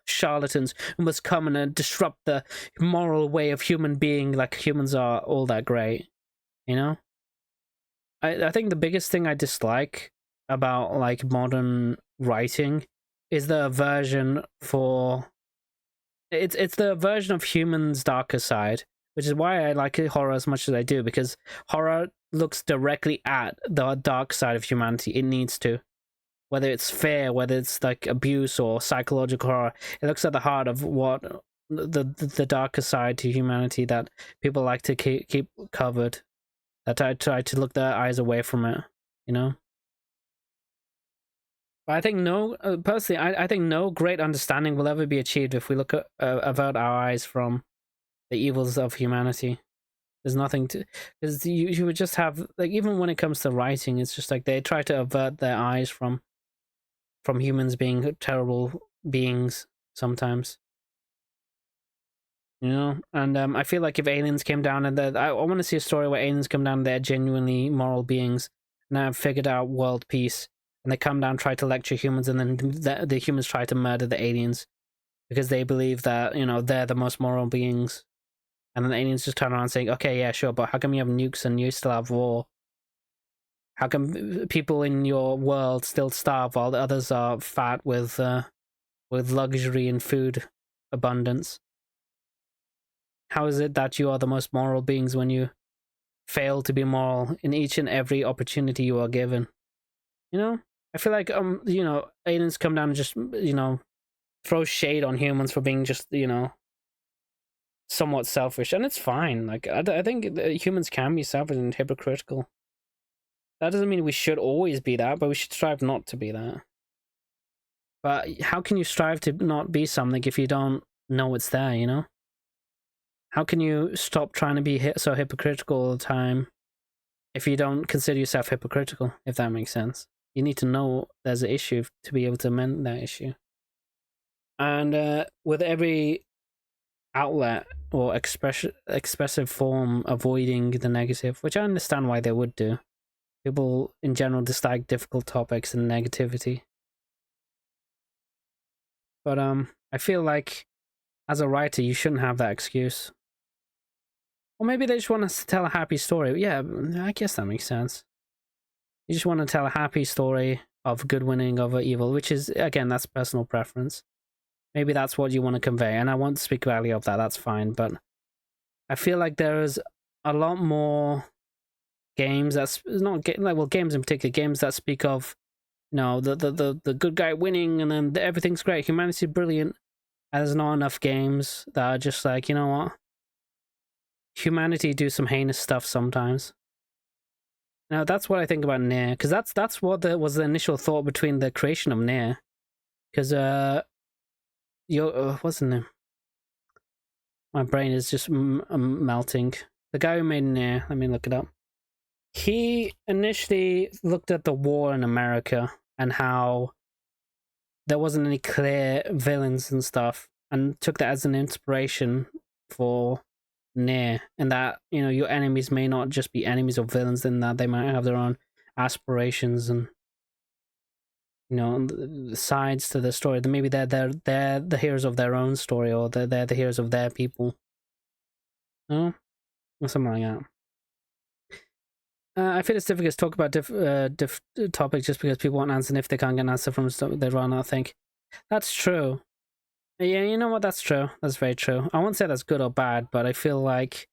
A: charlatans who must come and disrupt the moral way of human being, like humans are all that great. You know? I think the biggest thing I dislike about like modern writing is the aversion for it's the version of humans' darker side, which is why I like horror as much as I do, because horror looks directly at the dark side of humanity. It needs to, whether it's fear, whether it's like abuse or psychological horror. It looks at the heart of what the darker side to humanity that people like to keep covered. That I try to look their eyes away from it, you know. But I think no, personally, I think no great understanding will ever be achieved if we look at avert our eyes from the evils of humanity. There's nothing to, because you would just have like, even when it comes to writing, it's just like they try to avert their eyes from humans being terrible beings sometimes, you know. And I feel like if aliens came down and I want to see a story where aliens come down and they're genuinely moral beings and have figured out world peace, and they come down, try to lecture humans, and then the humans try to murder the aliens because they believe that, you know, they're the most moral beings. And then the aliens just turn around saying, okay, yeah, sure, but how come you have nukes and you still have war? How come people in your world still starve while the others are fat with luxury and food abundance? How is it that you are the most moral beings when you fail to be moral in each and every opportunity you are given? You know? I feel like, you know, aliens come down and just, you know, throw shade on humans for being just, you know, somewhat selfish, and it's fine. Like I think humans can be selfish and hypocritical. That doesn't mean we should always be that, but we should strive not to be that. But how can you strive to not be something if you don't know it's there, you know? How can you stop trying to be so hypocritical all the time if you don't consider yourself hypocritical, if that makes sense. You need to know there's an issue to be able to amend that issue. And with every outlet or expressive form avoiding the negative, which I understand why they would do. People in general dislike difficult topics and negativity. But I feel like as a writer, you shouldn't have that excuse. Or maybe they just want us to tell a happy story. Yeah, I guess that makes sense. You just want to tell a happy story of good winning over evil, which is, again, that's personal preference. Maybe that's what you want to convey, and I won't speak badly of that, that's fine, but I feel like there is a lot more games that's not like, well, games in particular, games that speak of, you know, the good guy winning and then everything's great, humanity's brilliant, and there's not enough games that are just like, you know what, humanity do some heinous stuff sometimes. Now that's what I think about Nier, because that's what was the initial thought between the creation of Nier, because what's the name? My brain is just melting. The guy who made Nier, let me look it up. He initially looked at the war in America and how there wasn't any clear villains and stuff, and took that as an inspiration for Nier, and that, you know, your enemies may not just be enemies or villains, in that they might have their own aspirations and, you know, the sides to the story. Maybe they're the heroes of their own story, or they're the heroes of their people. No, or something like that. I feel it's difficult to talk about topics just because people want answers, and if they can't get an answer from stuff, they'd rather not think. That's true. Yeah, you know what? That's true. That's very true. I won't say that's good or bad, but I feel like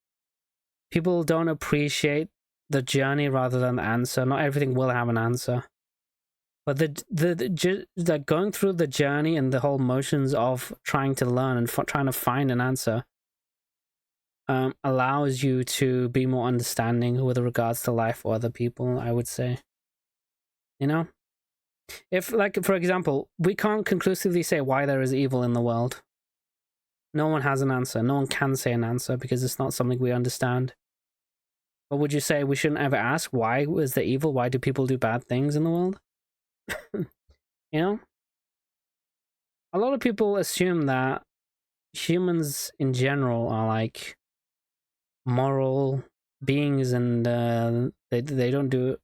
A: people don't appreciate the journey rather than the answer. Not everything will have an answer, but the going through the journey and the whole motions of trying to learn and trying to find an answer allows you to be more understanding with regards to life or other people, I would say. You know? If, like, for example, we can't conclusively say why there is evil in the world. No one has an answer. No one can say an answer because it's not something we understand. But would you say we shouldn't ever ask, why is there evil? Why do people do bad things in the world? You know? A lot of people assume that humans in general are like moral beings, and they don't do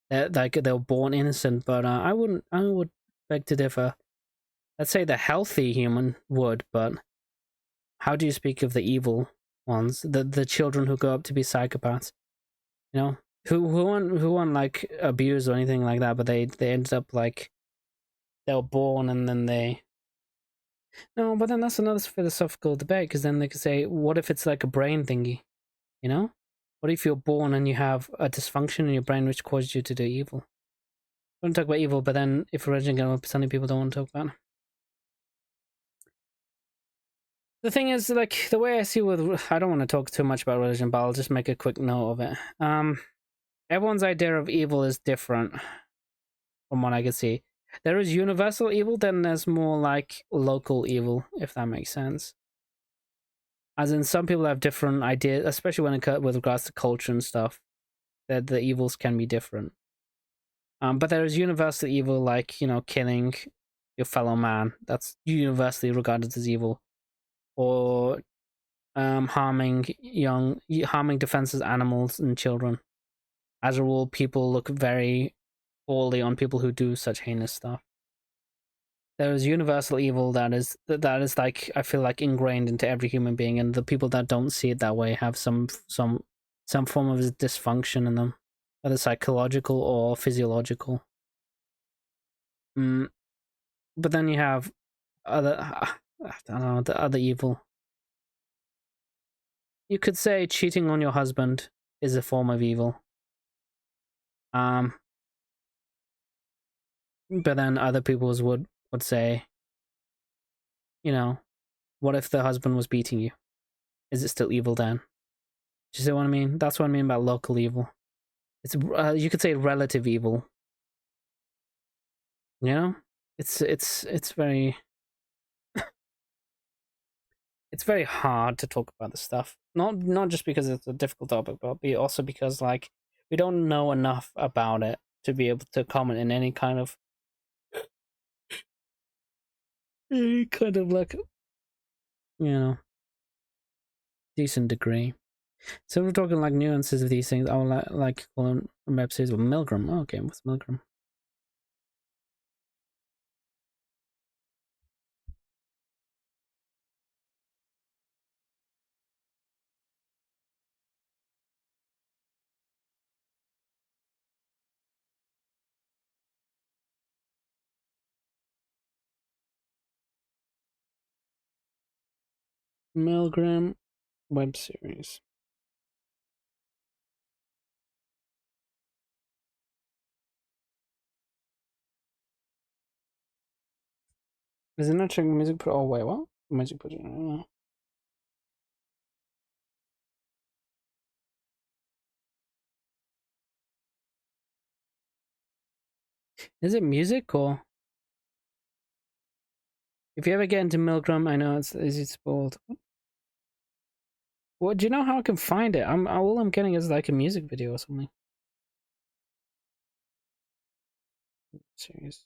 A: like they're born innocent. But I would beg to differ. Let's say the healthy human would, but how do you speak of the evil ones, the children who grow up to be psychopaths, you know, who weren't like abused or anything like that, but they ended up like they were born and then they. No, but then that's another philosophical debate, because then they could say, what if it's like a brain thingy? You know? What if you're born and you have a dysfunction in your brain which causes you to do evil? We don't talk about evil, but then if religion comes up, something people don't want to talk about. The thing is, like, the way I see with, I don't want to talk too much about religion, but I'll just make a quick note of it. Everyone's idea of evil is different from what I can see. There is universal evil, then there's more like local evil, if that makes sense. As in, some people have different ideas, especially when it with regards to culture and stuff, that the evils can be different. But there is universal evil, like, you know, killing your fellow man. That's universally regarded as evil. Or harming defenseless animals and children. As a rule, people look very poorly on people who do such heinous stuff. There is universal evil that is like, I feel like, ingrained into every human being, and the people that don't see it that way have some form of dysfunction in them, whether psychological or physiological. But then you have other, I don't know, the other evil. You could say cheating on your husband is a form of evil. But then other people's would say, you know, what if the husband was beating you? Is it still evil then? Do you see what I mean? That's what I mean about local evil. It's you could say relative evil. You know, it's very it's very hard to talk about this stuff. Not just because it's a difficult topic, but also because, like, we don't know enough about it to be able to comment in any kind of like, you know, decent degree. So we're talking like nuances of these things. I would like call them web series with Milgram. Oh, okay, what's Milgram? Milgram web series. Is it not checking music? Oh wait, what? Music project. I don't know. Is it music or? If you ever get into Milgram, I know it's spoiled. Well, do you know how I can find it? All I'm getting is like a music video or something. Serious.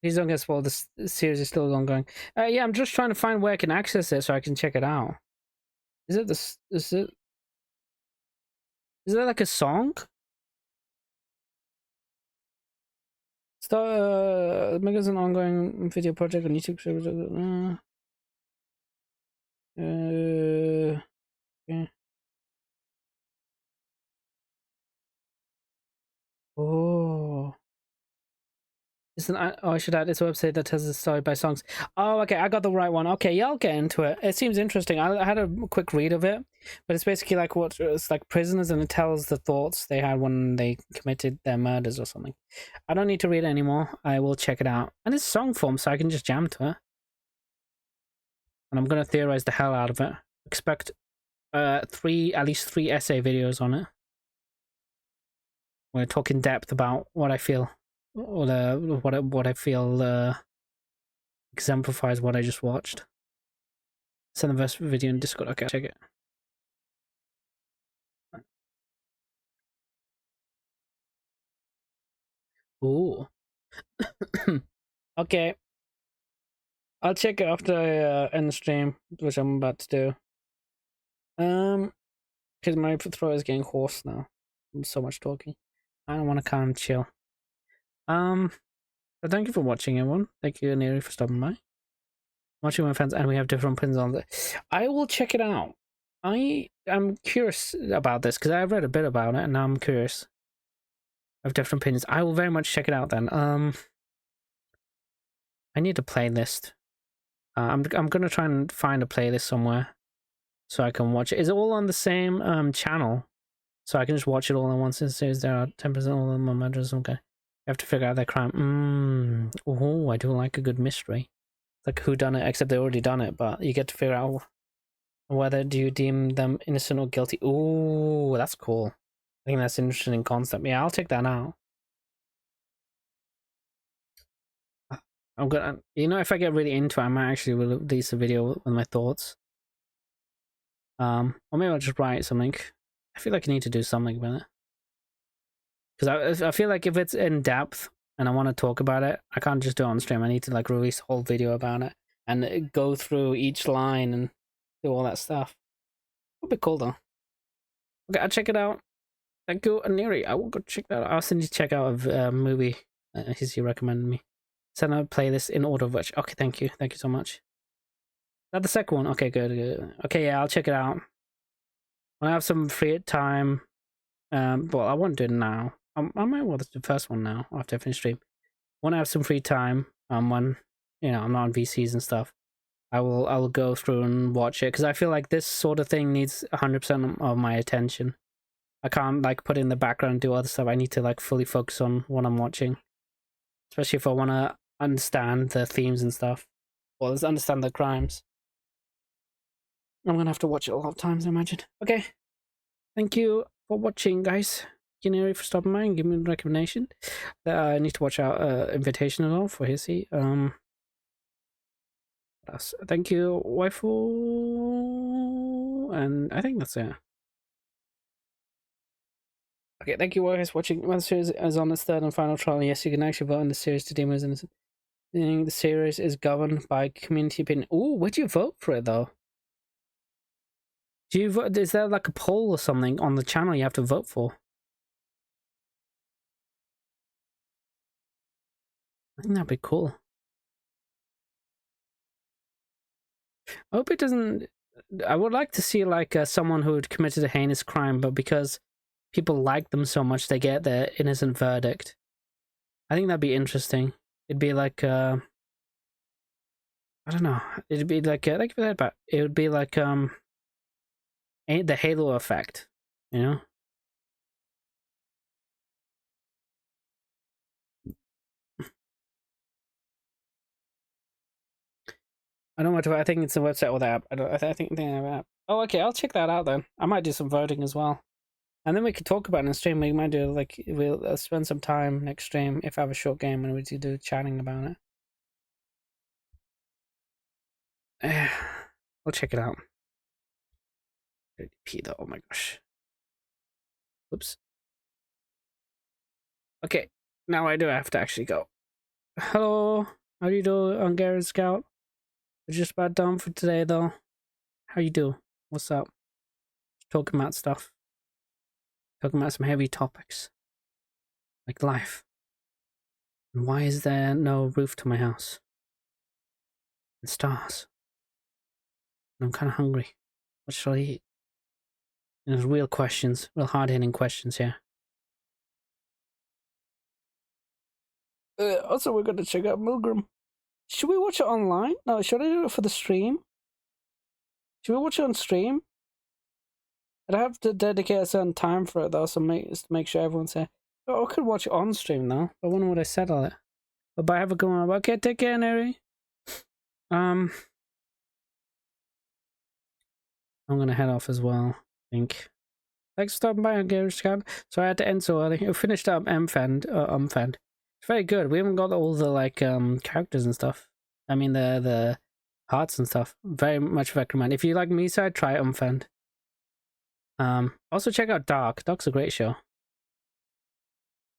A: Please don't get spoiled. This series is still ongoing. Yeah, I'm just trying to find where I can access it so I can check it out. Is it this? Is it? Is that like a song? Start Mega's an ongoing video project on YouTube. Yeah. Oh. I should add, it's a website that tells the story by songs. Oh, okay, I got the right one. Okay, yeah, I'll get into it. It seems interesting. I had a quick read of it, but it's basically like it's like prisoners, and it tells the thoughts they had when they committed their murders or something. I don't need to read it anymore. I will check it out. And it's song form, so I can just jam to it. And I'm gonna theorize the hell out of it. Expect at least three essay videos on it. We're gonna talk in depth about what I feel, or what I feel exemplifies what I just watched. Send the first video in Discord. Okay, I'll check it. Ooh. Okay. I'll check it after I end the stream, which I'm about to do. Because my throat is getting hoarse now. So much talking. I don't want to calm chill. So thank you for watching, everyone. Thank you, Neri, for stopping by. Watching my fans, and we have different pins on there. I will check it out. I am curious about this because I've read a bit about it, and now I'm curious. I have different opinions. I will very much check it out then. I need a playlist. I'm gonna try and find a playlist somewhere so I can watch it. Is it all on the same channel? So I can just watch it all at once. It says there are 10% all of my murders. Okay, you have to figure out their crime. Oh, I do like a good mystery. It's like who done it, except they already done it, but you get to figure out whether do you deem them innocent or guilty. Ooh, that's cool. I think that's an interesting concept. Yeah, I'll take that out. I'm gonna, if I get really into it, I might actually release a video with my thoughts. Or maybe I'll just write something. I feel like I need to do something about it. Because I feel like if it's in depth and I want to talk about it, I can't just do it on stream. I need to like release a whole video about it and go through each line and do all that stuff. It'll be cool though. Okay, I'll check it out. Thank you, Aniri. I will go check that out. I'll send you check out a movie he recommended me. Send a playlist in order of which. Okay, thank you. Thank you so much. Is that the second one? Okay, good. Okay, yeah, I'll check it out. When I have some free time, well, I won't do it now. I might watch the first one now after I finish stream. When I have some free time, when I'm not on VCs and stuff, I will go through and watch it because I feel like this sort of thing needs 100% of my attention. I can't like put it in the background and do other stuff. I need to like fully focus on what I'm watching, especially if I want to understand the themes and stuff. Well, let's understand the crimes. I'm gonna have to watch it a lot of times, I imagine. Okay, thank you for watching, guys. you, Neri, for stopping by and giving me a recommendation. I need to watch out Invitation as well for Hissy. What else? Thank you, waifu, and I think that's it. Okay, thank you guys for watching. Well, the series is on its third and final trial. Yes, you can actually vote on the series to demons, and the series is governed by community opinion. Ooh, would you vote for it though? Do you vote? Is there like a poll or something on the channel you have to vote for? I think that'd be cool. I hope it doesn't. I would like to see like someone who had committed a heinous crime, but because people like them so much, they get their innocent verdict. I think that'd be interesting. It'd be like I don't know. It'd be like it would be like the Halo effect, you know. I don't know what to. I think it's the website or the app. I think they have an app. Oh, okay. I'll check that out then. I might do some voting as well, and then we could talk about it in stream. We might do like we'll spend some time next stream if I have a short game and we do chatting about it. We'll check it out. P though. Oh my gosh. Oops. Okay. Now I do have to actually go. Hello. How do you do, Hungarian Scout? We're just about done for today though. How you do? What's up? Talking about stuff. Talking about some heavy topics. Like life. And why is there no roof to my house? And stars. And I'm kind of hungry. What should I eat? And there's real questions. Real hard-hitting questions here. Also, we're going to check out Milgram. Should we watch it online? No, should I do it for the stream? Should we watch it on stream? I'd have to dedicate a certain time for it though, so make sure everyone's here. Oh, I could watch it on stream though. I wonder what I said on it. But I have a good one. Okay, take care, Neri. I'm gonna head off as well, I think. Thanks for stopping by on Gamer's Camp. So I had to end so early. We finished up Umfend. It's very good. We haven't got all the like characters and stuff. I mean the hearts and stuff. Very much recommend. If you like Miside, try Umfend. Also check out Dark. Dark's a great show.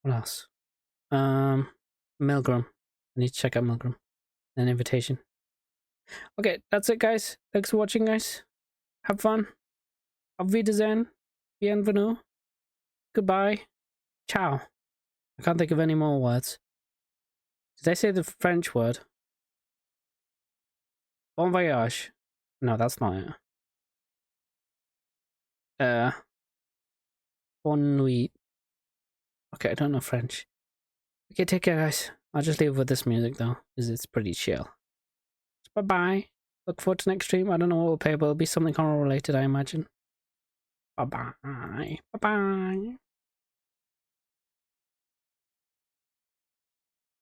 A: What else? Milgram. I need to check out Milgram. An invitation. Okay, that's it guys. Thanks for watching guys. Have fun. Auf Wiedersehen. Bienvenue. Goodbye. Ciao. I can't think of any more words. Did I say the French word? Bon voyage. No, that's not it. Bonne nuit. Okay, I don't know French. Okay, take care, guys. I'll just leave with this music, though, because it's pretty chill. So, bye-bye. Look forward to next stream. I don't know what we'll play, but it'll be something horror-related, I imagine. Bye-bye. Bye-bye.